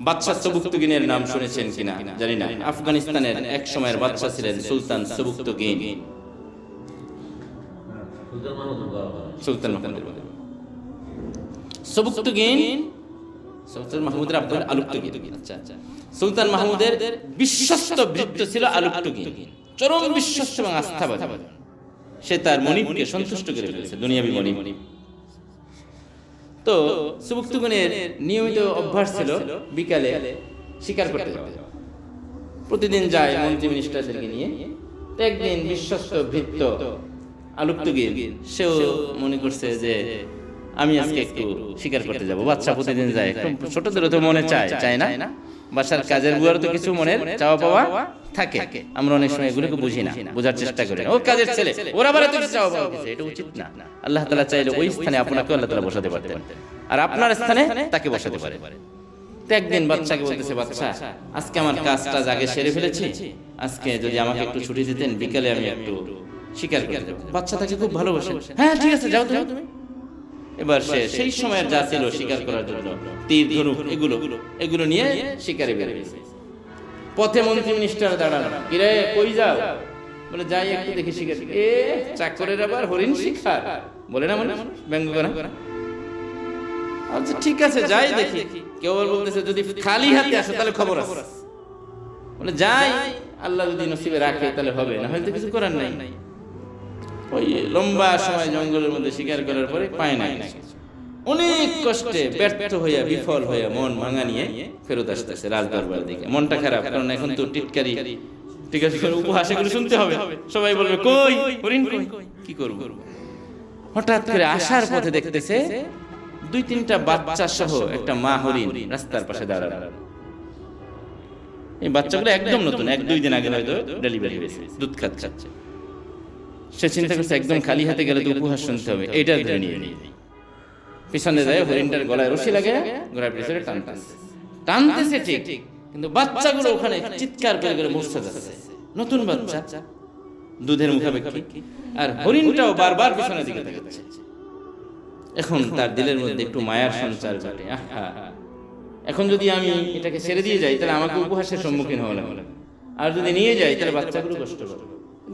বাদশা সবুকতুগিনের নাম শুনেছেন কিনা জানি না। আফগানিস্তানের এক সময়ের বাদশা ছিলেন সুলতান সবুকতুগিন। সুলতান মাহমুদ সবুকতুগিন, সুলতান মাহমুদের আব্দুল আলুকতুগিন। আচ্ছা, সুলতান মাহমুদের বিশ্বস্ত ভৃত্য ছিল আলুকতুগিন, চরম বিশ্বস্ত এবং আস্থাবান। সে তার মনিবকে সন্তুষ্ট করে ফেলেছে, দুনিয়াবি মনিব। তো সবুকতুগিনের নিয়মিত অভ্যাস ছিল বিকালে শিকার করতে যাওয়া। প্রতিদিন যায় মন্ত্রী মিনিস্টারদেরকে নিয়ে। তো একদিন বিশ্বস্ত ভৃত্য আলুকতুগিন সেও মনে করছে যে আমি আজকে একটু শিকার করতে যাব। বাচ্চা প্রতিদিন যায়, একটু ছোটদেরও তো মনে চায় না, বাসার কাজের বুয়ারও তো কিছু মনের চাওয়া পাওয়া থাকে। আমরা অনেক সময় এগুলোকে বুঝি না, বোঝার চেষ্টা করি। ও কাজের ছেলে, ওরা আবার এত চাওয়া পাওয়া কিছু, এটা উচিত না। আল্লাহ তাআলা চাইলে ওই স্থানে আপনাকে আল্লাহ তাআলা বসাতে পারতেন, আর আপনার স্থানে তাকে বসাতে পারে। তো একদিন বাচ্চাকে বলতেছে, বাচ্চা আজকে আমার কাজটা আগে সেরে ফেলেছি, আজকে যদি আমাকে একটু ছুটি দিতেন, বিকালে আমি একটু শিকার করতে যাব। বাচ্চা তাকে খুব ভালোবাসে। হ্যাঁ ঠিক আছে, যাও তুমি। এবার সে সেই সময়ের যা ছিল শিকার করার জন্য তীর ধনুক এগুলো নিয়ে শিকারে বের হয়েছে। পথে মন্ত্রী মিনিস্টার দাঁড়ানো, কিরে কই যাও? বলে যাই একটু দেখি শিকার। এ চাকরের আবার হরিণ শিকার বলে না, মনে ব্যঙ্গ করা। আচ্ছা ঠিক আছে যাই দেখি। কেউ বলতেছে যদি খালি হাতে আসে তাহলে খবর আছে। বলে যাই, আল্লাহ যদি নসিবে রাখে তাহলে হবে, না হয়তো কিছু করার নাই। ওই লম্বা সময় জঙ্গলের মধ্যে শিকার করার পরে পায় নাই, অনেক কষ্টে ব্যর্থ হইয়া বিফল হইয়া মন ভাঙা নিয়ে ফেরত আসতেছে রাজদরবার দিকে। মনটা খারাপ, কারণ এখন তো টিটকারি ঠিক আছে উপহাস এগুলো শুনতে হবে। সবাই বলবে কই হরিণ কই, কি করব। হঠাৎ করে আসার পথে দেখতেছে 2-3টা বাচ্চা সহ একটা মা হরিণ রাস্তার পাশে দাঁড়ানো। এই বাচ্চাগুলো একদম নতুন, 1-2 দিন আগে হয়তো ডেলিভারি হয়েছে, দুধ খাচ্ছে। সে চিন্তা করছে একদম খালি হাতে গেলে তো উপহাস শুনতে হবে, এইটা ধরে নিয়ে পিছনে যায়, হরিণটার গলায় রশি লাগে, গলার পিছনে টানতেছে ঠিক, কিন্তু বাচ্চাগুলো ওখানে চিৎকার করে মরতে যাচ্ছে। নতুন বাচ্চা, দুধের মুখাপেক্ষী, আর হরিণটাও বারবার পিছনের দিকে তাকাচ্ছে। এখন তার দিলের মধ্যে একটু মায়ার সঞ্চার ঘটে। আহা, এখন যদি আমি এটাকে ছেড়ে দিয়ে যাই তাহলে আমাকে উপহাসের সম্মুখীন হওয়া লাগবে, আর যদি নিয়ে যাই তাহলে বাচ্চাগুলো কষ্ট পাবে।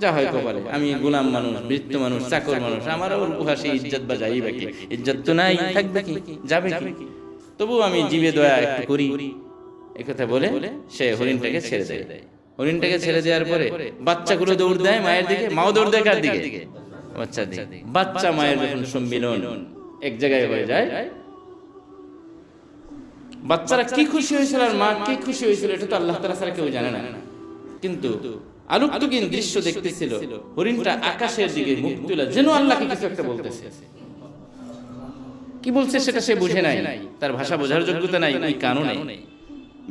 যা হয় কপালে, আমি গোলাম মানুষ, বৃত্ত মানুষ, চাকর মানুষ, আমারও উপহাসে ইজ্জত বা যাই বাকি, ইজ্জত তো নাই, থাকবে কি, যাবে কি, তবু আমি জীবে দয়া একটু করি। একথা বলে সে হরিণটাকে ছেড়ে দেয়। হরিণটাকে ছেড়ে দেওয়ার পরে বাচ্চাগুলো দৌড় দেয় মায়ের দিকে, মাও দৌড় দেয় কার দিকে? বাচ্চা দিকে। বাচ্চা মায়ের যখন সম্মিলন এক জায়গায় হয়ে যায়, বাচ্চারা কি খুশি হয়েছিল আর মা কি খুশি হয়েছিল এটা তো আল্লাহ তাআলা ছাড়া কেউ জানে না। কিন্তু আলুকতুগিন দৃশ্য দেখতেছিল, হরিণটা আকাশের দিকে মুখ তুলে যেন আল্লাহকে কিছু একটা বলতেছে। কি বলছে সেটা সে বুঝে নাই, তার ভাষা বোঝার যোগ্যতা নাই, ওই কানও নাই।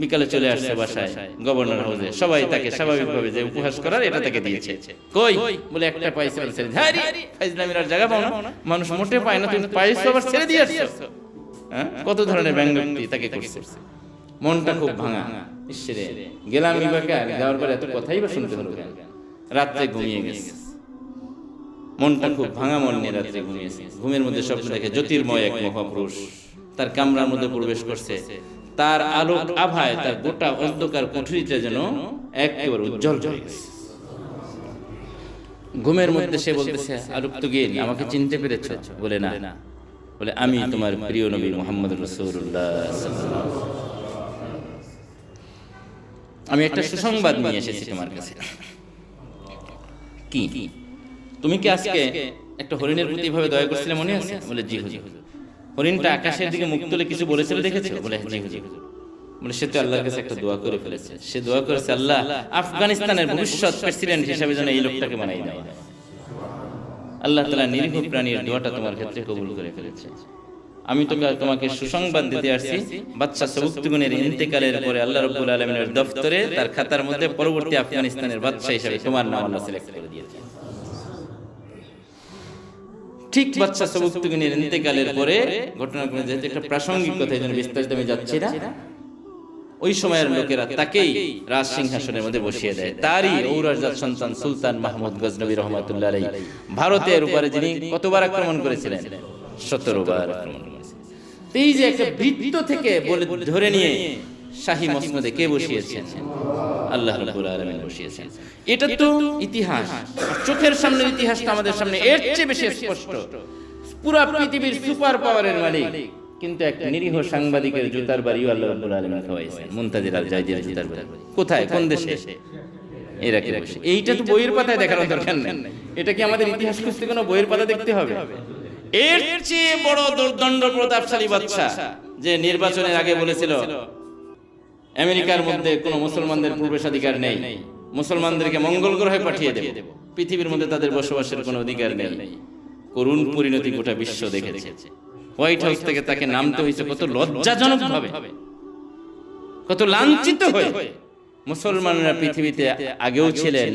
বিকালে চলে আসছে বাসায়, গভর্নর হাউসে সবাই তাকে স্বাভাবিকভাবে যে উপহাস করার এটা তাকে দিয়েছে। কই বলে একটা পাইছে, ধারি ফাইজলামির আর জায়গা পাও না, মানুষ মোটে পায় না, তুমি পাইছো আবার ছেড়ে দিয়ে আসছো। কত ধরনের ব্যঙ্গোক্তি তাকে করছে। মনটা খুব ভাঙা, ইসরে গেলাম বিভাগে, যাওয়ার পর এত কথাই বা শুনতে হলো কেন। রাত্রে ঘুমিয়ে গেছে, মনটা খুব ভাঙা মন নিয়ে রাত্রে ঘুমিয়েছে। ঘুমের মধ্যে স্বপ্ন দেখে জ্যোতির্ময় এক মহাপুরুষ তার কামরার মধ্যে প্রবেশ করছে। তার আলোক আভায় তার গোটা অন্ধকার কুঠরিটা যেন একেবারে উজ্জ্বল হয়ে গেছে। ঘুমের মধ্যে সে বলতেছে, আলুকতুগিন আমাকে চিনতে পেরেছ? বলে না। বলে আমি তোমার প্রিয় নবী মুহাম্মদ রাসূলুল্লাহ সাল্লাল্লাহু আলাইহি ওয়াসাল্লাম। আমি একটা সুসংবাদ নিয়ে এসেছি তোমার কাছে। কি? তুমি কি আজকে একটা হরিণের প্রতি ভাবে দয়া করছিলে মনে আছে? বলে জি হুজুর। হরিণটা আকাশের দিকে মুখ তুলে কিছু বলেছিল দেখেছো? বলে জি হুজুর। বলে সে তো আল্লাহর কাছে একটা দোয়া করে ফেলেছে। সে দোয়া করেছে, আল্লাহ আফগানিস্তানের ভবিষ্যৎ প্রেসিডেন্ট হিসেবে যেন এই লোকটাকে বানাই দেয়। আল্লাহ তাআলা নিরীহ প্রাণীর দোয়াটা তোমার ক্ষেত্রে কবুল করে ফেলেছে। আমি তোমাকে সুসংবাদ দিতে আসছি, বাদশা সবুকতুগুনের ইন্তেকালের পরে আল্লাহ রাব্বুল আলামিনের দফতরে তার খাতার মধ্যে পরবর্তী আফগানিস্তানের বাদশা হিসেবে তোমার নাম আল্লাহ সিলেক্ট করে দিয়েছেন। ঠিক বাদশা সবুকতুগুনের ইন্তেকালের পরে ঘটনাক্রমে যেহেতু একটা প্রাসঙ্গিক কথা, এই জন্য বিস্তারিত আমি যাচ্ছি না, ওই সময়ের লোকেরা তাকেই রাজ সিংহাসনের মধ্যে বসিয়ে দেয়। তারই ঔরসজাত সন্তান সুলতান মাহমুদ গজনবী রহমাতুল্লাহ আলাইহি ভারতের উপরে যিনি কতবার আক্রমণ করেছিলেন? 17 বার আক্রমণ করেছিলেন। এই যে একটা বৃত্ত থেকে বলে ধরে নিয়ে শাহী মসনদে কে বসিয়েছেন? আল্লাহ রাব্বুল আলামিন বসিয়েছেন। এটা তো ইতিহাস, চোখের সামনের ইতিহাসটা আমাদের সামনে এর চেয়ে বেশি স্পষ্ট। পুরো পৃথিবীর সুপার পাওয়ারের মালিক, কিন্তু এক নিরীহ সাংবাদিকের জুতার বাড়িও আল্লাহ রাব্বুল আলামিন খাওয়াইছেন। মুনতাজির আল জাইদির জুতার বাড়ি কোথায়, কোন দেশে? ইরাকে বসে। এইটা তো বইয়ের পাতায় দেখানোর দরকার নেই। এটা কি আমাদের ইতিহাস খুঁজতে কোনো বইয়ের পাতা দেখতে হবে? এর চেয়ে বড় দুর্দণ্ড প্রতাপশালী বাদশা যে নির্বাচনের আগে বলেছিল আমেরিকার মধ্যে কোনো মুসলমানদের প্রবেশাধিকার নেই, মুসলমানদেরকে মঙ্গল গ্রহে পাঠিয়ে দেব, পৃথিবীর মধ্যে তাদের বসবাসের কোনো অধিকার নেই। করুণ পরিণতি গোটা বিশ্ব দেখেছে। হোয়াইট হাউস থেকে তাকে নামতে হয়েছে কত লজ্জাজনক ভাবে, কত লাঞ্ছিত হয়ে। মুসলমানরা পৃথিবীতে আগেও ছিলেন,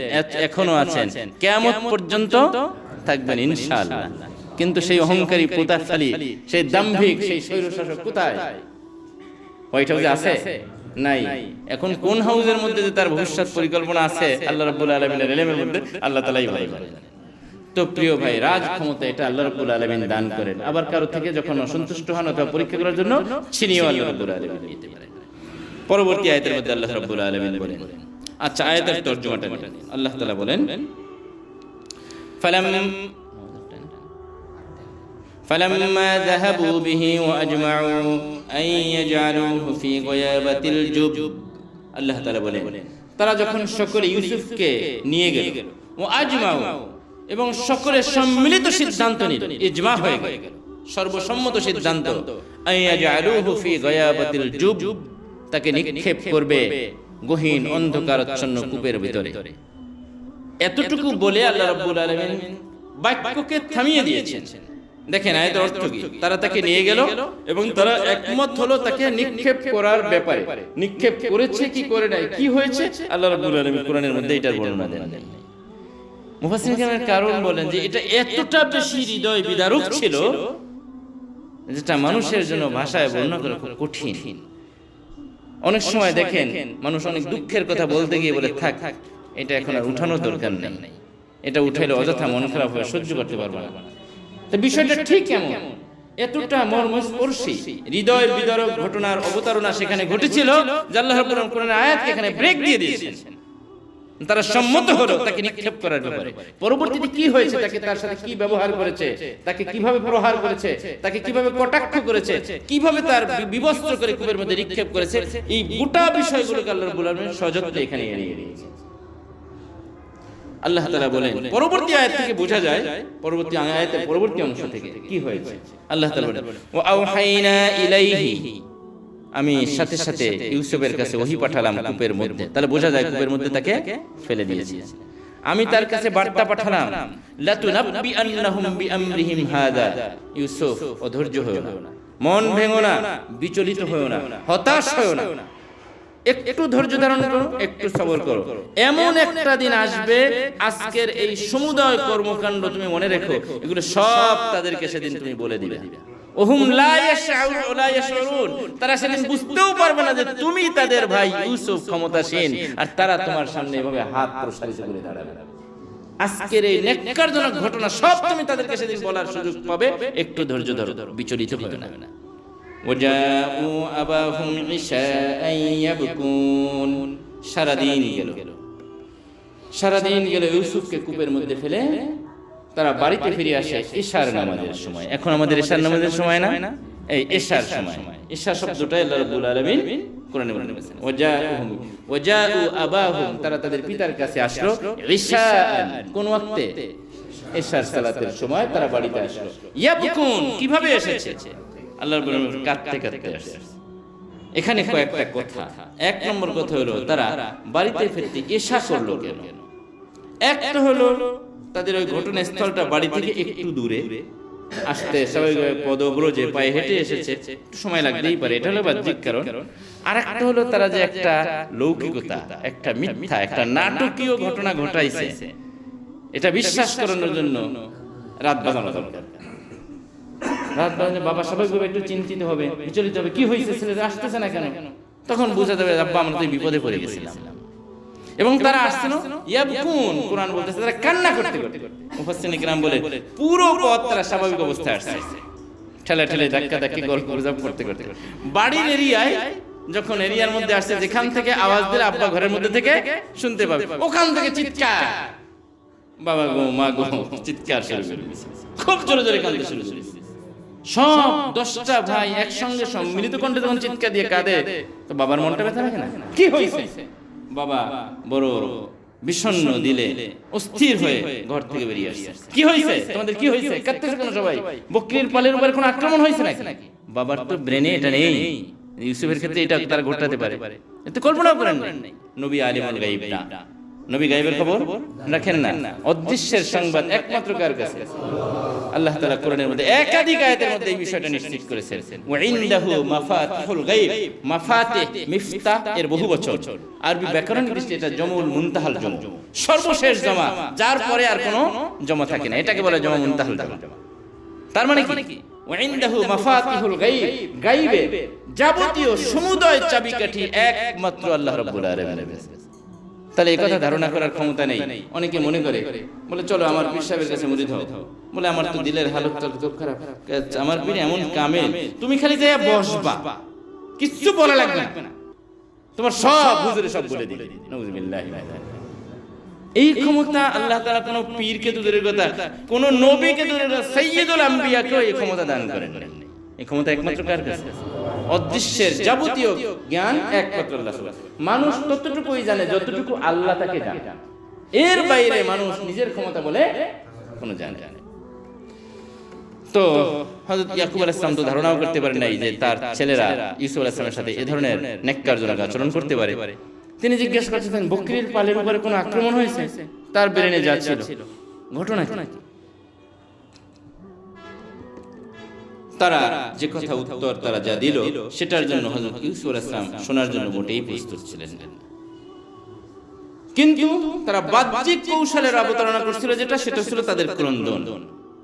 এখনো আছেন, কিয়ামত পর্যন্ত থাকবেন ইনশাআল্লাহ। কিন্তু সেই অহংকারী প্রতাপশালী, সেই দাম্ভিক, সেই স্বৈরশাসক কোথায়? হোয়াইট হাউসে আছে? নাই। এখন কোন হাউসের মধ্যে যে তার ভবিষ্যৎ পরিকল্পনা আছে আল্লাহ রাব্বুল আলামিনের ইলমের মধ্যে আল্লাহ তাআলাই ভালো জানেন। তো প্রিয় ভাই, রাজ ক্ষমতা এটা আল্লাহ রাব্বুল আলামিন দান করেন। আবার কারো থেকে যখন অসন্তুষ্ট হন অথবা পরীক্ষা করার জন্য ছিনিয়েও আল্লাহ রাব্বুল আলামিন নিতে পারেন। পরবর্তী আয়াতের মধ্যে আল্লাহ রাব্বুল আলামিন বলেন, আচ্ছা আয়াতের তরজমাটা নিন। আল্লাহ তাআলা বলেন, فلما ذهبوا به وأجمعوا أن يجعلوه في غيابة الجب। আল্লাহ তাআলা বলেন, তারা যখন সকলে ইউসুফকে নিয়ে গেল, ও আজমাউ, এবং সকলে সম্মিলিত সিদ্ধান্ত নিল, ইজমা হয়ে গেল, সর্বসম্মত সিদ্ধান্ত, আন ইয়াজআলুহু ফি গায়াবাতিল জুব, তাকে নিক্ষেপ করবে গহীন অন্ধকারাচ্ছন্ন কূপের ভিতরে। এতটুকু বলে আল্লাহ রাব্বুল আলামিন বাক্যকে থামিয়ে দিয়েছেন। দেখেন আয়াতের অর্থ কি? তারা তাকে নিয়ে গেল এবং তারা একমত হলো তাকে নিক্ষেপ করার ব্যাপারে। নিক্ষেপ করেছে কি করে নাই, কি হয়েছে, আল্লাহ রাব্বুল আলামিন কোরআনের মধ্যে এটার বর্ণনা দেন। মুফাসসিরিন কেরামের কারণ বলেন যে এটা এতটা বেশি হৃদয় বিদারক ছিল যেটা মানুষের জন্য ভাষায় বর্ণনা করা খুব কঠিন। অনেক সময় দেখেন মানুষ অনেক দুঃখের কথা বলতে গিয়ে বলে থাক, এটা এখন আর উঠানোর দরকার নেই, এটা উঠাইলে অযথা মন খারাপ হয়ে সহ্য করতে পারবো না। তো বিষয়টা ঠিক কেমন, এতটা মর্মস্পর্শী হৃদয় বিদারক ঘটনার অবতারণা সেখানে ঘটেছিল যে আল্লাহ রাব্বুল আলামিন কোরআনের আয়াতকে এখানে ব্রেক দিয়ে দিয়েছেন। তারা সম্মত হলো তাকে নিক্ষেপ করার ব্যাপারে। পরবর্তীতে কি হয়েছে, তাকে তার সাথে কি ব্যবহার করেছে, তাকে কিভাবে প্রহার করেছে, তাকে কিভাবে কটাক্ষ করেছে, কিভাবে তার বিবস্ত্র করে কূপের মধ্যে নিক্ষেপ করেছে, এই গোটা বিষয়গুলোকে আল্লাহ রাব্বুল আলামিন সযত্নে এখানে এড়িয়ে দিয়েছেন। আল্লাহ তাআলা বলেন, পরবর্তী আয়াত থেকে বোঝা যায়, পরবর্তী আয়াতের পরবর্তী অংশ থেকে কি হয়েছে। আল্লাহ তাআলা বলেন, ওয়া আওহাইনা ইলাইহি, আমি সাথে সাথে ইউসুফের কাছে ওহী পাঠালাম কূপের মধ্যে। তাহলে বোঝা যায় কূপের মধ্যে তাকে ফেলে দিয়েছি। আমি তার কাছে বার্তা পাঠালাম, লাতুনাব্বি আন্নাহুম বিআমরিহিম হাদা। ইউসুফ, অধৈর্য হয়ো না, মন ভেঙো না, বিচলিত হয়ো না, হতাশ হয়ো না, একটু ধৈর্য ধারণ করো, একটু সবর করো। এমন একটা দিন আসবে, আজকের এই সমুদয় কর্মকাণ্ড তুমি মনে রেখো, এগুলো সব তাদেরকে সেদিন তুমি বলে দিবে। ওহুম লা ইয়াশউরুন, তারা সেদিন বুঝতেও পারবে না যে তুমি তাদের ভাই ইউসুফ ক্ষমতাসীন, আর তারা তোমার সামনে এভাবে হাত প্রসারিত করে দাঁড়াবে। আজকের এই নেককারজনক ঘটনা সব তুমি তাদেরকে সেদিন বলার সুযোগ পাবে, একটু ধৈর্য ধরো, বিচলিত হবে না। ওয়াজাউ আবাহুম ইশাআন ইয়াবকুন, সারাদিন গেল ইউসুফকে কূপের মধ্যে ফেলে তারা বাড়িতে ফিরে আসে ইশার নামাজের সময়। এখন আমাদের ইশার নামাজের সময় না, এই ইশার সময়। ইশা শব্দটা আল্লাহ রাব্বুল আলামিন কোরআনে বলেছেন, ওয়াজাউ আবাহুম, তারা তাদের পিতার কাছে আসলো ইশাআন, কোন ওয়াক্তে, ইশার সালাতের সময় তারা বাড়িতে আসলো। ইয়াবকুন, কিভাবে এসেছে, আল্লাহ রাব্বুল আলামিন কাঁদতে কাঁদতে আসছে। এখানে কয়েকটা কথা। এক নম্বর কথা হলো তারা বাড়িতে ফিরতে ইশা করলো কেন। একটা হলো তাদের ওই ঘটনাস্থলটা বাড়ি থেকে একটু দূরে, আসতে স্বাভাবিকভাবে পদব্রজে পায়ে হেঁটে এসেছে, একটু সময় লাগতেই পারে, এটা হলো বাহ্যিক কারণ। আর একটা হলো তারা যে একটা লৌকিকতা, একটা মিথ্যা, একটা নাটকীয় ঘটনা ঘটাইছে, এটা বিশ্বাস করানোর জন্য রাত বাজানো দরকার। রাত বাজানো বাবা স্বাভাবিকভাবে একটু চিন্তিত হবে, বিচলিত হবে, কি হয়েছে, ছেলেরা আসতেছে না কেন? তখন বোঝা যাবে আব্বা আমরা তো বিপদে পড়ে গেছিলাম। এবং তারা আসছিল ইয়াবকুন, কোরআন বলতেছে তারা কান্না করতে করতে। মুফাসসিরিন কিরাম বলে পুরো পথ তারা স্বাভাবিক অবস্থায় আসছে, ঠেলা ঠেলে ধাক্কা ধাক্কি গল্প গুজব করতে করতে বাড়ির এরিয়ায়, যখন এরিয়ার মধ্যে আসছে যেখান থেকে আওয়াজ দিলে আব্বা ঘরের মধ্যে থেকে শুনতে পাবে, ওখান থেকে চিৎকার, বাবা গো মা গো চিৎকার শুরু করে দিয়েছে, খুব জোরে জোরে কাঁদতে শুরু করে দিয়েছে। সব 10টা ভাই একসঙ্গে সম্মিলিত কণ্ঠে যখন চিৎকার দিয়ে কাঁদে, তো বাবার মনটা ব্যথা লাগে না? কি হয়েছে? বাবা বড় বিষণ্ণ দিলে অস্থির হয়ে ঘর থেকে বেরিয়ে আসছে। কি হয়েছে তোমাদের, কি হয়েছে, কাঁদতেছে কেন সবাই? বকরির পালের উপরে কোনো আক্রমণ হয়েছে নাকি? বাবার তো ব্রেনে এটা নেই। ইউসুফের ক্ষেত্রে এটা তারা ঘটাতে পারে, এতে কল্পনাও করেন নাই। নবী আলিমুল গায়ব না, নবী গায়বের খবর রাখেন না। অদৃশ্যের সংবাদ একমাত্র কার কাছে? আল্লাহ তাআলা কোরআনের মধ্যে একাধিক আয়াতের মধ্যে এই বিষয়টা নিশ্চিত করেছেন। ওয়া ইনদাহু মাফাতিহুল গায়ব, মাফাতিহ মিফতাহ এর বহু বচন। আরবি ব্যাকরণ দৃষ্টিতে এটা জমুল মুনতাহাল জমু, সর্বশেষ জমা, যার পরে আর কোনো জমা থাকে না, এটাকে বলে জমা মুনতাহাল জমা। তার মানে কি? ওয়া ইনদাহু মাফাতিহুল গায়ব, গায়বে যাবতীয় সমুদয় চাবিকাঠি একমাত্র আল্লাহ রাব্বুল আলামিনের। তাহলে এই কথা ধারণা করার ক্ষমতা নেই। অনেকে মনে করে, বলে চলো আমার পীর সাহেবের কাছে মুরিদ হও। বলে আমার তো দিলের হালতটা খুব খারাপ, আমার পীর এমন কামেল, তুমি খালি যাইয়া বসবা, কিচ্ছু বলা লাগবে না, তোমার সব হুজুরে সব বলে দিবে। নাউযুবিল্লাহি। এই ক্ষমতা আল্লাহ তাআলা কোন পীরকে তো দূরের কথা, কোন নবীকে দূরের কথা, সাইয়্যিদুল আম্বিয়াকে এই ক্ষমতা দান করেন। এই ক্ষমতা একমাত্র কার কাছে? অদৃশ্যের যাবতীয় জ্ঞান একমাত্র আল্লাহ সুবহানাহু ওয়া তাআলা। মানুষ ততটুকুই জানে যতটুকু আল্লাহ তাকে জানে, এর বাইরে মানুষ নিজের ক্ষমতা বলে কোনো জানে না। তো হযরত ইয়াকুব আলাইহিস সালাম তো ধারণাও করতে পারেন নাই যে তার ছেলেরা ইউসুফ আলাইহিস সালামের সাথে এই ধরনের নেককারজনক আচরণ করতে পারে। তিনি জিজ্ঞেস করতেছেন বকরির পালের উপরে কোনো আক্রমণ হয়েছে? তার ব্রেনে যাচ্ছিল ঘটনা কি? তারা যে কথা উত্তর তারা যা দিল, সেটার জন্য হযরত ইউসুফ আলাইহিস সালাম শোনার জন্য মোটেই প্রস্তুত ছিলেন না। কিন্তু তারা বাহ্যিক কৌশলের অবতারণা করছিল, যেটা সেটা ছিল তাদের ক্রন্দন।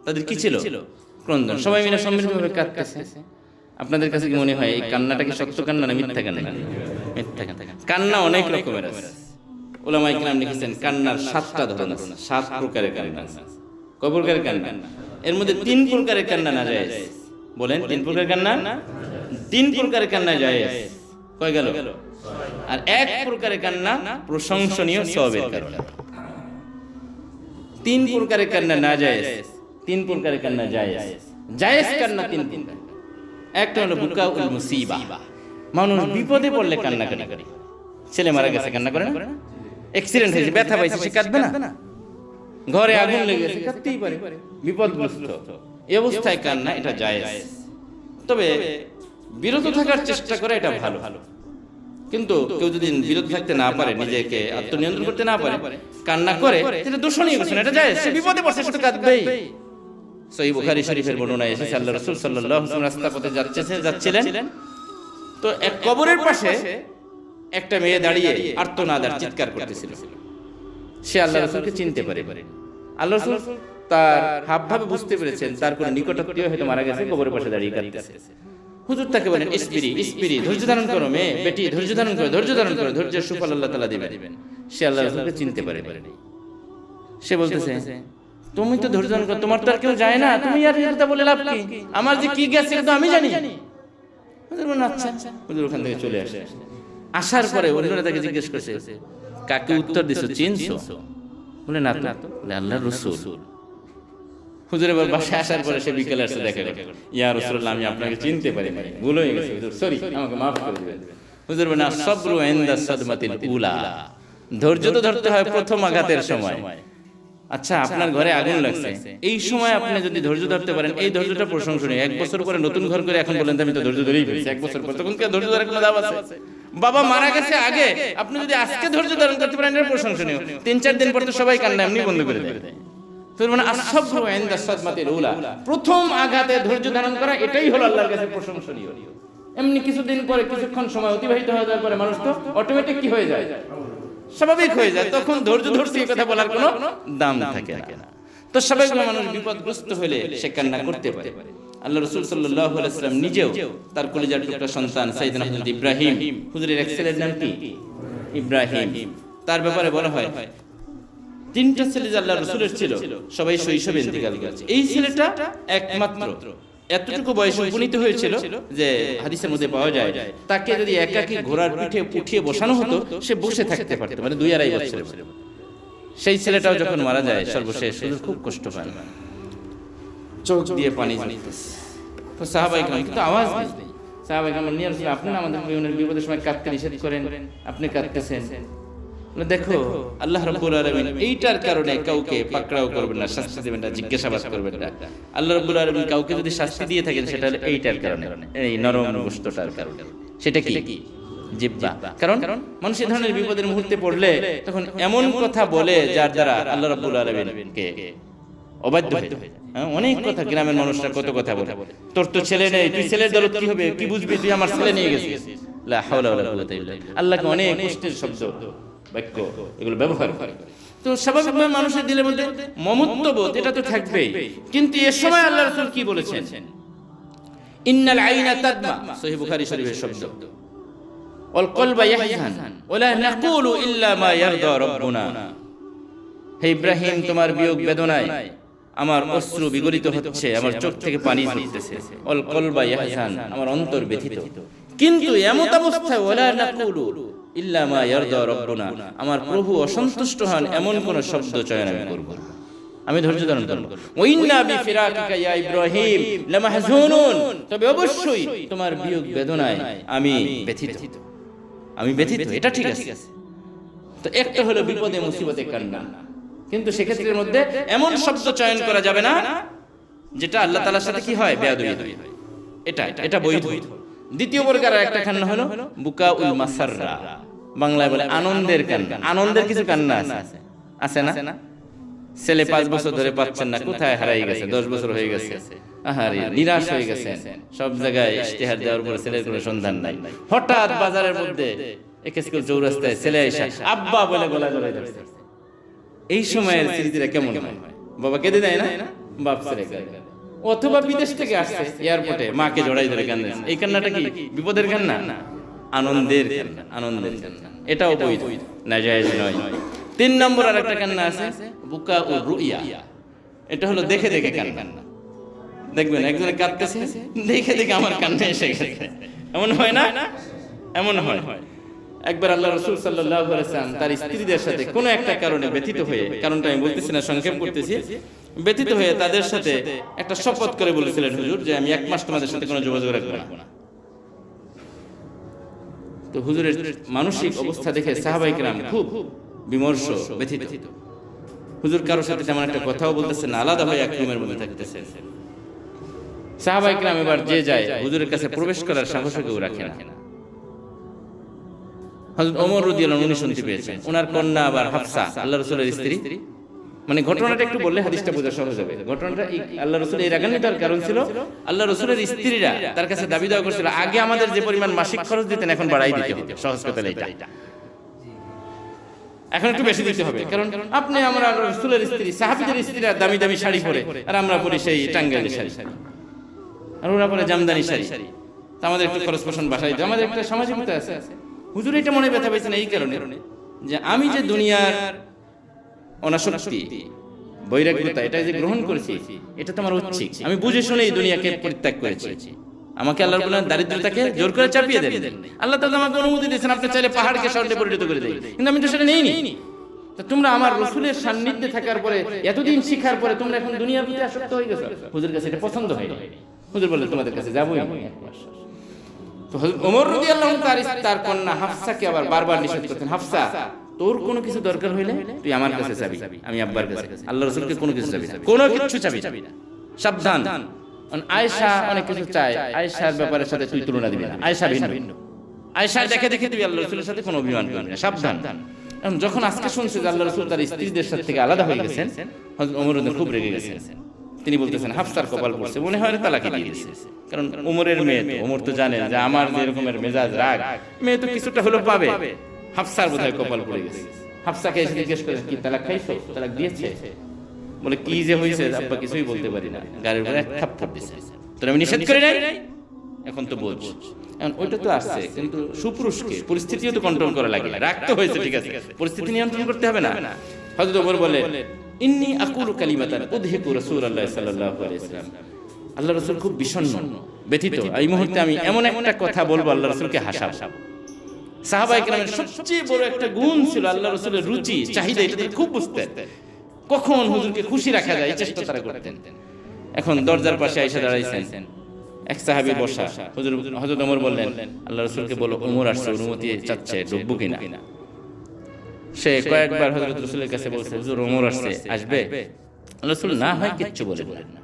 তাদের কি ছিল? ক্রন্দন। সবাই মিলে সম্মিলিতভাবে কাঁদতেছে। আপনাদের কাছে কি মনে হয় এই কান্নাটা কি সত্য কান্না না মিথ্যা কান্না? মিথ্যা কান্না। কান্না অনেক রকমের আছে। উলামায়ে কিরাম লিখেছেন কান্নার 7টা ধরন আছে, 7 প্রকারের কান্না আছে। কয় প্রকারের কান্না? এর মধ্যে 3 প্রকারের কান্না নাজায়েজ। বলেন 3 প্রকারের কান্না? 3 প্রকারের কান্না জায়েজ। কয় গেল? আর 1 প্রকারের কান্না প্রশংসনীয় সওয়াবের কান্না। 3 প্রকারের কান্না নাজায়েজ, 3 প্রকারের কান্না জায়েজ। জায়েজ কান্না 3 প্রকার। একটা হলো বুকাউল মুসিবা, মানুষ বিপদে পড়লে কান্না করে। ছেলে মারা গেছে কান্না করে না? অ্যাক্সিডেন্ট হয়েছে, ব্যথা পাইছে, সে কাঁদবে না? ঘরে আগুন লেগেছে, কাঁদতেই পারে, বিপদগ্রস্ত এই অবস্থায় কান্না, এটা জায়েজ। তবে বিরত থাকার চেষ্টা করে এটা ভালো। কিন্তু কেউ যদি বিরত থাকতে না পারে, নিজেকে আত্মনিয়ন্ত্রণ করতে না পারে, কান্না করে, সেটা দূষণীয় কিছু না, এটা জায়েজ। সে বিপদে পড়ছে, সে তো কাঁদবেই। সহিহ বুখারী শরীফের বর্ণনায় এসেছে আল্লাহ রাসূল সাল্লাল্লাহু আলাইহি ওয়াসাল্লাম রাস্তা পথে যাচ্ছিলেন, তো এক কবরের পাশে একটা মেয়ে দাঁড়িয়ে আর্তনাদ আর চিৎকার করতেছিল। সে আল্লাহ রাসূলকে চিনতে পারে। আল্লাহ রাসূল তার হাবভাবে বুঝতে পেরেছেন তার কোন নিকটাত্মীয় হয়তো মারা গেছে, কবরের পাশে দাঁড়িয়ে কাঁদতেছে। হুজুর তাকে বলেন ইসবিরি, ধৈর্য ধারণ করো মেয়ে, বেটি ধৈর্য ধারণ করো, ধৈর্যের সুফল আল্লাহ তাআলা দিবেন। সে আল্লাহ রাসূলকে চিনতে পারে। সে বলতেছে তুমি তো ধৈর্য ধারণ করো, তোমার তো আর কেউ যায় না, তুমি আর এটা বলে লাভ কি? আমার যে কি গেছে সেটা তো আমি জানি। হুজুর বলেন আচ্ছা। হুজুর ওখান থেকে চলে আসে। আসার পরে অন্যরা তাকে জিজ্ঞেস করছে কাকে উত্তর দিছো, চিনছো? বলে না তো। বলে আল্লাহর রাসূল। হুজুর এবার বাসায় আসার পরে সে বিকেলে আসে, দেখে ইয়া রাসূলুল্লাহ আমি আপনাকে চিনতে পারি না, ভুল হয়ে গেছে হুজুর, সরি, আমাকে মাফ করে দিবেন। হুজুর বলেন আসসাবরু ইনদা সাদমাতিল উলা, ধৈর্য তো ধরতে হয় প্রথম আঘাতের সময়। আচ্ছা আপনার ঘরে আগুন লাগছে, এই সময় আপনি যদি ধৈর্য ধরতে পারেন, এই ধৈর্যটা প্রশংসনীয়। 1 বছর পরে নতুন ঘর করে এখন বলেন আমি তো ধৈর্য ধরেই ফেলছি, 1 বছর পর, তখন কি ধৈর্য ধরার কোনো দাম আছে? বাবা মারা গেছে আগে, আপনি যদি আজকে ধৈর্য ধারণ করতে পারেন, এটা প্রশংসনীয়। 3-4 দিন পর তো সবাই কান্না এমনি বন্ধ করে দেয়। মানে আসসাবরু ইনদা সাদমাতিল উলা, প্রথম আঘাতে ধৈর্য ধারণ করা, এটাই হলো আল্লাহর কাছে প্রশংসনীয়। এমনি কিছুদিন পরে, কিছুক্ষণ সময় অতিবাহিত হয়ে যাওয়ার পরে মানুষ তো অটোমেটিক কি হয়ে যায়, স্বাভাবিক হয়ে যায়, তখন ধৈর্য ধরছি এই কথা বলার কোনো দাম থাকে না। তো স্বাভাবিক মানুষ বিপদগ্রস্ত হলে সে কান্না করতে পারে। আল্লাহ রাসূল সাল্লাল্লাহু আলাইহি ওয়াসাল্লাম নিজেও তার কলিজার টুকরা সন্তান সাইয়েদনা হযরত ইব্রাহিম, হুজুরের এক ছেলের নাম কি ইব্রাহিম, তার ব্যাপারে বলা হয় তিনটা ছেলে যে আল্লাহ রাসূলের ছিল সবাই শৈশবে ইন্তেকাল করেছে। এই ছেলেটা একমাত্র এতটুকু বয়সে উপনীত হয়েছিল যে হাদিসের মধ্যে পাওয়া যায় তাকে যদি একাকী ঘোড়ার পিঠে উঠিয়ে বসানো হতো সে বসে থাকতে পারত, মানে 2-2.5 বছর। সেই ছেলেটাও যখন মারা যায় সর্বশেষ হুজুর খুব কষ্ট পান, চোখ দিয়ে পানি ঝরতেছে। তো সাহাবায়ে কেরাম কিন্তু আওয়াজ নেই। সাহাবায়ে কেরাম নিয়ে আসলে আপনি না আমাদের বিপদের সময় কাঁদতে নিষেধ করেন, আপনি কাঁদতেছেন। দেখো আল্লাহ রাব্বুল আলামিন এইটার কারণে কাউকে পাকড়াও করবেন না, শাস্তি দেবেন না, জিজ্ঞাসাবাদ করবেন না। আল্লাহ রাব্বুল আলামিন কাউকে যদি শাস্তি দিয়ে থাকেন সেটা হলো এইটার কারণে, এই নরম গোশতটার কারণে। সেটা কি? জিহ্বা। কারণ মানুষ এই ধরনের বিপদের মুহূর্তে পড়লে তখন এমন কথা বলে যার দ্বারা আল্লাহ রাব্বুল আলামিনকে অবাধ্য হয়ে যায়। অনেক কথা গ্রামের মানুষরা কত কথা বলে, তোর তো ছেলে নেই, তুই ছেলের দরদ কি হবে, কি বুঝবি, তুই আমার ছেলে নিয়ে গেছিস। লা হাওলা ওয়ালা কুওয়াতা ইল্লা বিল্লাহ। আল্লাহকে অনেক কষ্টের শব্দ বাক্য এগুলো ব্যবহার করে। তো স্বাভাবিকভাবে মানুষের দিলের মধ্যে মমত্ববোধ এটা তো থাকবেই, কিন্তু এর সময় আল্লাহ রাসূল কি বলেছেন? ইন্নাল আইনা তাদমা, সহিহ বুখারী শরীফের শব্দ, ওয়াল কলবা ইয়াহজান ওয়ালা নাকুলু ইল্লা মা ইয়ারদা রাব্বুনা। হে ইব্রাহিম, তোমার বিয়োগ বেদনায় আমার অশ্রু বিগলিত হচ্ছে, আমার চোখ থেকে পানি ঝরতেছে। ওয়াল কলবা ইয়াহজান, আমার অন্তর ব্যথিত, কিন্তু এমত অবস্থায় ওয়ালা নাকুলু ইল্লা মা ইয়ারদা রাব্বুনা, আমার প্রভু অসন্তুষ্ট হন এমন কোন শব্দ চয়ন আমি করব, আমি ধৈর্য ধারণ করব। ওয়া ইন্না বিফিরাকিকা ইয়া ইব্রাহিম লামাহজুনুন, তবে অবশ্যই তোমার বিয়োগ বেদনায় আমি ব্যথিত, আমি ব্যথিত, এটা ঠিক আছে। তো একটা হলো বিপদে মুসিবতে কান্না, কিন্তু সেক্ষেত্রের মধ্যে এমন শব্দ চয়ন করা যাবে না যেটা আল্লাহ তাআলার সাথে কি হয়, বেয়াদবি হয়, এটা বৈধ। দ্বিতীয় প্রকার একটা কান্না হলো বুকাউল মাসাররা, বাংলায় বলে আনন্দের কান্না। আনন্দের কিছু কান্না আছে না? ছেলে 5 বছর ধরে পাচ্ছেন না, কোথায় হারিয়ে গেছে, 10 বছর হয়ে গেছে, আহারে নিরাশ হয়ে গেছে, সব জায়গায় ইশতেহার দেওয়ার পরে ছেলের কোনো সন্ধান নাই। হঠাৎ বাজারের মধ্যে একেস্কুল চৌরাস্তায় ছেলে আইসা আব্বা বলে গলা জড়াই ধরছে। এই সময়ের স্মৃতিটা কেমন হয়? বাবা কেঁদে দেয় না, বাপ ছেলে কাঁদে। অথবা বিদেশ থেকে আসছে এয়ারপোর্টে মাকে জড়াই ধরে কাঁদে। এই কান্নাটা কি বিপদের কান্না? আনন্দের কান্না, আনন্দের কান্না, এটাও বৈধ, নাজায়েজ নয়। 3 নম্বর আরেকটা কান্না আছে বুকাউর রুইয়া, এটা হলো দেখে দেখে কান্না। দেখবেন একজনে কাঁদতেছে, দেখে দেখে আমার কান্না এসে গেছে, এমন হয় না? এমন হয়। একবার আল্লাহ রাসূল সাল্লাল্লাহু আলাইহি ওয়াসাল্লাম তার স্ত্রীদের সাথে কোনো একটা কারণে ব্যথিত হয়ে, কারণটা আমি বলতেছি না, সংক্ষেপ করতেছি, ব্যথিত হয়ে তাদের সাথে একটা শপথ করে বলেছিলেন, হুজুর যে আমি 1 মাস তোমাদের সাথে কোনো যোগাযোগ রাখবো না। তো হুজুরের মানসিক অবস্থা দেখে সাহাবায়ে কেরাম খুব বিমর্ষ, ব্যথিত। হুজুর কারোর সাথে তেমন একটা কথাও বলতেছেন না, আলাদা হয়ে এক রুমের মধ্যে থাকতেছেন। সাহাবায়ে কেরাম এবার যে যায় হুজুরের কাছে প্রবেশ করার সাহসও কেউ রাখে না। হযরত ওমর রাদিয়াল্লাহু আনহু শুনতে পেয়েছেন, ওনার কন্যা আবার হাফসা, আল্লাহর রাসূলের স্ত্রী। মানে ঘটনাটা একটু বললে হাদিসটা বোঝা সহজ হবে। ঘটনাটা আল্লাহর রাসূল এর আগে তার কারণ ছিল আল্লাহর রাসূলের স্ত্রীরা তার কাছে দাবি দেওয়া করছিল, আগে আমাদের যে পরিমাণ মাসিক খরচ দিতেন এখন বাড়াই দিতে হবে। সহজ কথা এটা, এখন একটু বেশি দিতে হবে, কারণ আপনি আমরা রাসূলের স্ত্রী, সাহাবীদের স্ত্রীরা দামি দামি শাড়ি পরে, আর আমরা পরি সেই টাঙ্গাইলের শাড়ি, আর ওরা পরে জামদানি শাড়ি, তা আমাদের একটু খরচ পোষণ বাড়াই দিতে, আমাদের একটা সামাজিকতা আছে। হুজুর এটা মনে ব্যথা পেয়েছেন এই কারণে যে আমি যে দুনিয়ার অনাসক্তি, বৈরাগ্যতা এটা যে গ্রহণ করেছি, এটা তো আমার ঐচ্ছিক, আমি বুঝে শুনে এই দুনিয়াকে পরিত্যাগ করেছি। আমাকে আল্লাহ রাব্বুল আলামিন দারিদ্রতাকে জোর করে চাপিয়ে দেন। আল্লাহ তাআলা আমাকে অনুমতি দিয়েছেন, আপনি চাইলে পাহাড়কে স্বর্ণে পরিণত করে দেন, কিন্তু আমি তো সেটা নেইনি। তো তোমরা আমার রাসূলের সান্নিধ্যে থাকার পরে, এতদিন শিখার পরে তোমরা এখন দুনিয়ার প্রতি আসক্ত হয়ে গেছো। হুজুর কাছে এটা পছন্দ হয়নি। হুজুর বললেন তোমাদের কাছে যাবোই আমি। তো হযরত ওমর রাদিয়াল্লাহু আনহু তার কন্যা হাফসাকে আবার বারবার নিষেধ করতেন, হাফসা তোর কোনো কিছু দরকার হইলে তুই আমার কাছে যাবি, আমি আব্বার কাছে। আল্লাহ রাসূলকে কোনো কিছু চাবি না, কোনো কিছু চাবি না, সাবধান। আয়েশা অনেক কিছু চায়, আয়েশার ব্যাপারে সাথে তুই তুলনা দিবি না, আয়েশা ভিন্ন। আয়েশা দেখে দেখে তুই আল্লাহ রাসূলের সাথে কোনো অভিমান করবি না, সাবধান। যখন আজকে শুনছে যে আল্লাহ রাসূল তার স্ত্রীদের সাথে থেকে আলাদা হয়ে গেছেন, হযরত ওমর খুব রেগে গেছেন। তিনি বলতেছেন হাফসার কপাল পড়ছে, মনে হয় তালাকি দিয়ে দিয়েছে। কারণ ওমরের মেয়ে, ওমর তো জানেন যে আমার যে রকমের মেজাজ রাগ, মেয়ে তো কিছুটা হলো পাবে। হাফসার বোধহয় কপাল পড়ে গেছে। হাফসাকে এসে জিজ্ঞেস করেন, কি তালাক খাইছো? তালাক দিয়েছে? বলে কি যে হয়েছে আব্বা কিছুই বলতে পারি না, গাড়ির উপরে এক থাপ্পড় দিয়েছে। তোর আমি নিষেধ করি নাই, এখন তো বোঝ। এখন ওইটা তো আসছে, কিন্তু সুপুরুষকে পরিস্থিতিও তো কন্ট্রোল করা লাগে। রাখতে হয়েছে, ঠিক আছে, পরিস্থিতি নিয়ন্ত্রণ করতে হবে না। হযরত ওমর বলে, ইন্নী আকুলু কালিমাতান উদহিকু রাসূলুল্লাহ সাল্লাল্লাহু আলাইহি ওয়াসাল্লাম, আল্লাহ রাসূল খুব বিষণ্ণ, ব্যথিত, এই মুহূর্তে আমি এমন একটা কথা বলবো আল্লাহ রাসূলকে হাসাবো। সাহাবায়ে কেরামের সবচেয়ে বড় একটা গুণ ছিল আল্লাহ রাসূলের রুচি, চাহিদা, এটা খুব বুঝতেন। কখন হুজুরকে খুশি রাখা যায় এই চেষ্টা তারা করতেন। এখন দরজার পাশে আয়েশা দাঁড়াইছেন, এক সাহাবী বসা। হযরত ওমর বললেন, আল্লাহ রাসূলকে বলো ওমর আসছে, অনুমতি চাচ্ছে, ঢুকবো কিনা। সে কয়েকবার হযরত রাসূলের কাছে বলছে, হুজুর ওমর আসছে, আসবে? আল্লাহ রাসূল না হয় কিচ্ছু বলেন না,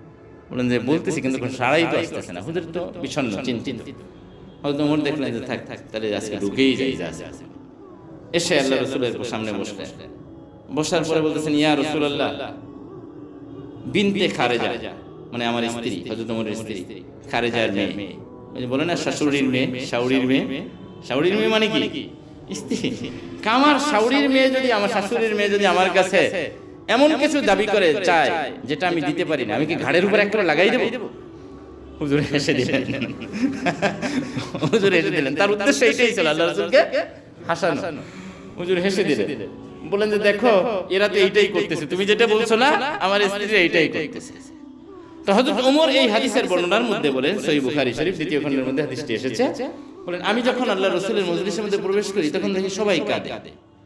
বলেন যে বলতেছি কিন্তু কোনো সাড়াই তো আসতেছে না। হুজুর তো বিষণ্ণ, চিন্তিত। হযরত ওমর দেখলেন যে থাক তাহলে আজকে ঢুকেই যাই। এসে আল্লাহ রাসূলের সামনে বসলেন। বসার পরে বলতেছেন, ইয়া রাসূলুল্লাহ, বিনতে খারেজা, মানে আমার স্ত্রী, হযরত ওমরের স্ত্রী, খারেজার মেয়ে। ওই যে বলে না শাশুড়ির মেয়ে, শাশুড়ির মেয়ে। শাশুড়ির মেয়ে মানে কি? স্ত্রী। আমার শাশুড়ির মেয়ে যদি, আমার শাশুড়ির মেয়ে যদি আমার কাছে এমন কিছু দাবি করে, চায় যেটা আমি দিতে পারি না, আমি কি ঘাড়ের উপর একটা লাগাই দেব? হুজুর হেসে দিলেন। হুজুর হেসে দিলেন। তার উদ্দেশ্য এইটাই ছিল, আল্লাহ রাসূলকে হাসানো। হুজুর হেসে দিলেন, বলেন যে দেখো এরা তো এইটাই করতেছে, তুমি যেটা বলছো না, আমার স্ত্রী এইটাই করতেছে। তো হযরত ওমর এই হাদিসের বর্ণনার মধ্যে বলেন, সহিহ বুখারী শরীফ 2য় খণ্ডের মধ্যে হাদিসটি এসেছে, বলেন আমি যখন আল্লাহর রাসূলের মজলিসের মধ্যে প্রবেশ করি তখন দেখি সবাই কাঁদে।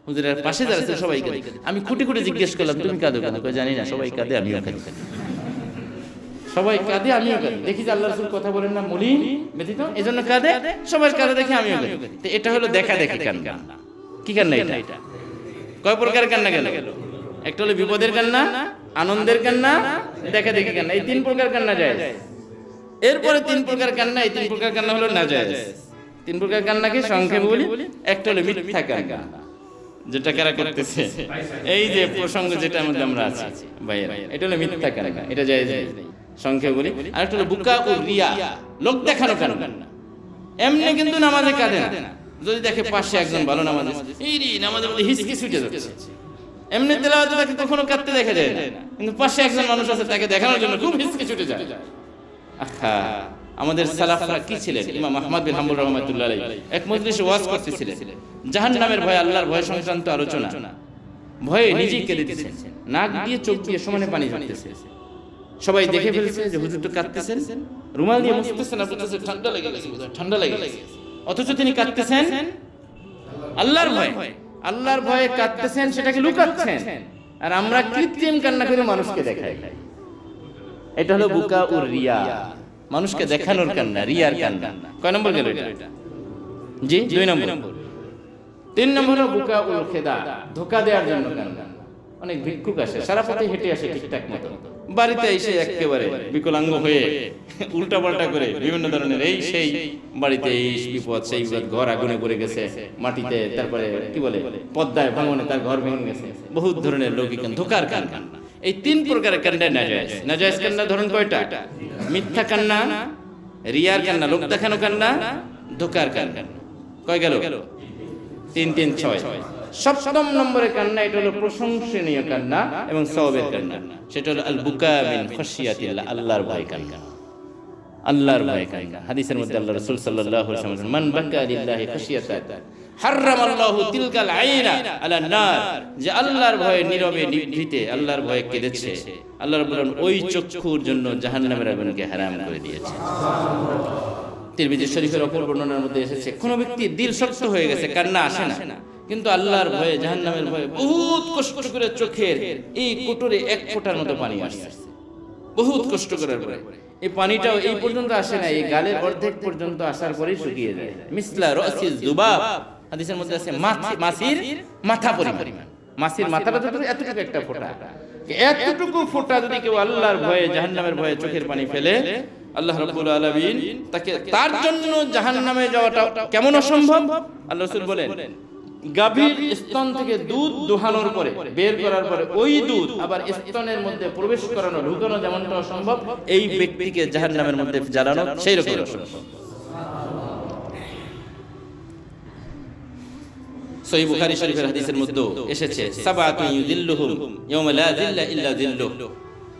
হুজুরের পাশে যারা আছে সবাই কাঁদে। আমি খুঁটি খুঁটি জিজ্ঞেস করলাম, তুমি কাঁদো কেন? কই জানি না, সবাই কাঁদে, আমিও কাঁদি। সবাই কাঁদে, আমিও কাঁদি। দেখি যে আল্লাহর রাসূল কথা বলেন না, মলিন, ব্যথিত, এজন্য কাঁদে। সবাই কাঁদে দেখে আমিও কাঁদি। তো এটা হলো দেখা দেখি কান্না। কি কান্না এটা? কয় প্রকার কান্না গেল? একটা হলো বিপদের কান্না, আনন্দের কান্না, দেখা দেখি কান্না। এই 3 প্রকার কান্না যায়। এরপরে 3 প্রকার কান্না, এই 3 প্রকার কান্না হলো নাজায়েজ। 3 প্রকার কান্নাকে সংক্ষেপে বলি। একটা হলো মিথ্যা কান্না, যেটা কারা করতেছে, এই যে প্রসঙ্গ যেটার মধ্যে আমরা আছি ভাইয়েরা, এটা হলো মিথ্যা কান্না, এটা জায়েজ নেই, সংক্ষেপে বলি। আর একটা হলো বুকা ও রিয়া, লোক দেখানো কান্না। এমনি কিন্তু নামাজে কাঁদে না, যদি দেখে পাশে একজন ভালো নামাজ, এই রে নামাজের মধ্যে হিচকি ছুটে যাচ্ছে, এমনি তেলাওয়াতে তাকে কখনো কাঁদতে দেখা যায় না, কিন্তু পাশে একজন মানুষ আছে তাকে দেখানোর জন্য খুব হিচকি ছুটে যায়। আহা, আমাদের সালাফরা কি ছিলেন? ইমাম আহমদ বিন হাম্বল রাহমাতুল্লাহ আলাইহি এক মজলিসে ওয়াজ করতেছিলেন, জাহান্নামের ভয়, আল্লাহর ভয় সংক্রান্ত আলোচনা। ভয়ে নিজেই কেঁদে দিতেছেন, নাক দিয়ে চোখ দিয়ে সমানে পানি ঝরতেছে। সবাই দেখে ফেলছে যে হুজুর তো কাঁদতেছেন, রুমাল দিয়ে মুছতেছেন, আর বলতেছে ঠান্ডা লেগে গেছে, ঠান্ডা লেগে গেছে। অথচ তিনি কাঁদতেছেন আল্লাহর ভয়ে, আল্লাহর ভয়ে কাঁদতেছেন, সেটাকে লুকাচ্ছেন। আর আমরা কৃত্রিম কান্না করে মানুষকে দেখাই। এটা হলো বুকা ও রিয়া, মানুষকে দেখানোর কান্না, রিয়ার কান্না। কয় নম্বর গেল এটা? জি, 2 নম্বর। 3 নম্বর হলো বুকা উল খেদা, ধোঁকা দেওয়ার জন্য কান্না। অনেক ভিক্ষুক আসে, সারা পথে হেঁটে আসে ঠিকঠাক মতো, বাড়িতে এসে একেবারে বিকলাঙ্গ হয়ে উল্টা পাল্টা করে বিভিন্ন ধরনের এই সেই, বাড়িতে এই বিপদ সেই বিপদ, ঘর আগুনে পড়ে গেছে, মাটিতে, তারপরে কি বলে পদ্মায় ভাঙনে তার ঘর ভেঙে গেছে, বহুত ধরনের লৌকিক ধোঁকার কান্না। এই 3 প্রকারের কান্না নাজায়েজ। নাজায়েজ কান্না ধরন কয়টা? মিথ্যা কান্না, রিয়ার কান্না, লোক দেখানো কান্না, ধোঁকার কান্না। কয় গেল? 3 3 6। 7ম নম্বরে কান্না, এটা হলো প্রশংসনীয় কান্না এবং সওয়াবের কান্না। সেটা হলো আল বুকা মিন খাশিয়াতিল্লাহ, আল্লাহর ভয় কান্না, আল্লাহর ভয় কান্না। হাদিসের মধ্যে আল্লাহ রাসূল সাল্লাল্লাহু আলাইহি ওয়াসাল্লাম, মান বাকা লিল্লাহি খাশিয়াতান হারামাল্লাহু তিলকাল আইনা আলা নার, যে আল্লাহর ভয়ে নীরবে নিভৃতে আল্লাহর ভয়ে কেঁদেছে, আল্লাহ রাব্বুল আলামিন ওই চক্ষুর জন্য জাহান্নামের আগুনকে হারাম করে দিয়েছে। তিরমিজি শরীফের অপর বর্ণনার মধ্যে এসেছে, কোন ব্যক্তির দিল শক্ত হয়ে গেছে, কান্না আসে না, কিন্তু আল্লাহর ভয়ে, জাহান্নামের ভয়ে বহুত কষ্ট করে চোখের এই কোটরে 1 ফোঁটার মতো পানি আসছে, বহুত কষ্ট করার পরে। এই পানিটাও এই পর্যন্ত আসে না, এই গালের অর্ধেক পর্যন্ত আসার পরেই শুকিয়ে যায়। মিসলা রাসিল যুবাব, হাদিসের মধ্যে আছে মাছির মাথা পরিমাণ। মাছির মাথাটা তো এতটুকু একটা ফোঁটা, এতটুকু ফোঁটা যদি কেউ আল্লাহর ভয়ে, জাহান্নামের ভয়ে চোখের পানি ফেলে, আল্লাহ রাব্বুল আলামিন তাকে, তার জন্য জাহান্নামে যাওয়াটা কেমন অসম্ভব, আল্লাহ রাসূল বলেন গাভীর স্তন থেকে দুধ দোহানোর পরে বের করার পরে ওই দুধ আবার স্তনের মধ্যে প্রবেশ করানো ঢুকানো যেমনটা অসম্ভব, এই ব্যক্তিকে জাহান্নামের মধ্যে জ্বালানো সেই রকম অসম্ভব। সহিহ বুখারী শরীফের হাদিসের মধ্যে এসেছে, সাবাতুন ইউযিল্লুহুম ইয়াওমা লা যিল্লা ইল্লা যিল্লুহ।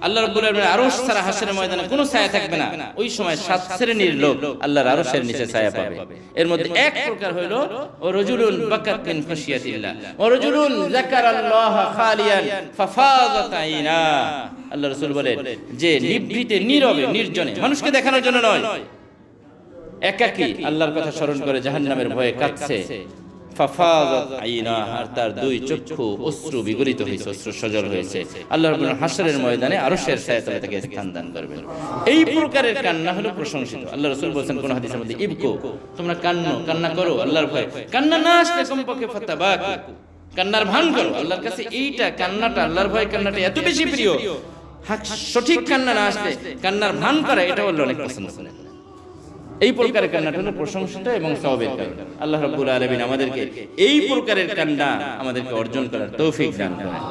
আল্লাহ রাব্বুল আলামিন আরশ ছাড়া হাসরের ময়দানে কোনো ছায়া থাকবে না। ওই সময় 7 শ্রেণীর লোক আল্লাহর আরশের নিচে ছায়া পাবে। এর মধ্যে এক প্রকার হলো ও রাজুলুন বাকাত মিন খাশিয়াতিল্লাহ ও রাজুলুন যাকারাল্লাহ খালিয়ান ফাফাযাত আইনা। আল্লাহ রাসূল বলেন যে নিভৃতে নীরবে নির্জনে, মানুষকে দেখানোর জন্য নয়, একাকী আল্লাহর কথা স্মরণ করে জাহান্নামের ভয়ে কাঁদছে, ফাফাযাত আইনা, আর তার দুই চক্ষু অশ্রু বিগলিত হয়েছে, অশ্রু সজল হয়েছে। আল্লাহ রাব্বুল হাসরের ময়দানে আরশের ছায়াতলে তাকে স্থান দান করবেন। এই প্রকারের কান্না হলো প্রশংসিত। আল্লাহ রাসূল বলেছেন কোন হাদিসের মধ্যে, ইবকু, তোমরা কান্না করো আল্লাহর ভয়ে, কান্না না আসলে কমপক্ষে ফাতাবাকু, কান্নার ভান করো আল্লাহর কাছে। এইটা কান্নাটা, আল্লাহর ভয়ে কান্নাটা এত বেশি প্রিয়, সঠিক কান্না না আসলে কান্নার ভান করা, এটা হলো অনেক পছন্দ। এই প্রকারের কান্নাটা হলো প্রশংসিত এবং সওয়াবের কান্না। আল্লাহ রাব্বুল আলামিন আমাদেরকে এই প্রকারের কান্না আমাদেরকে অর্জন করার তৌফিক দান করেন।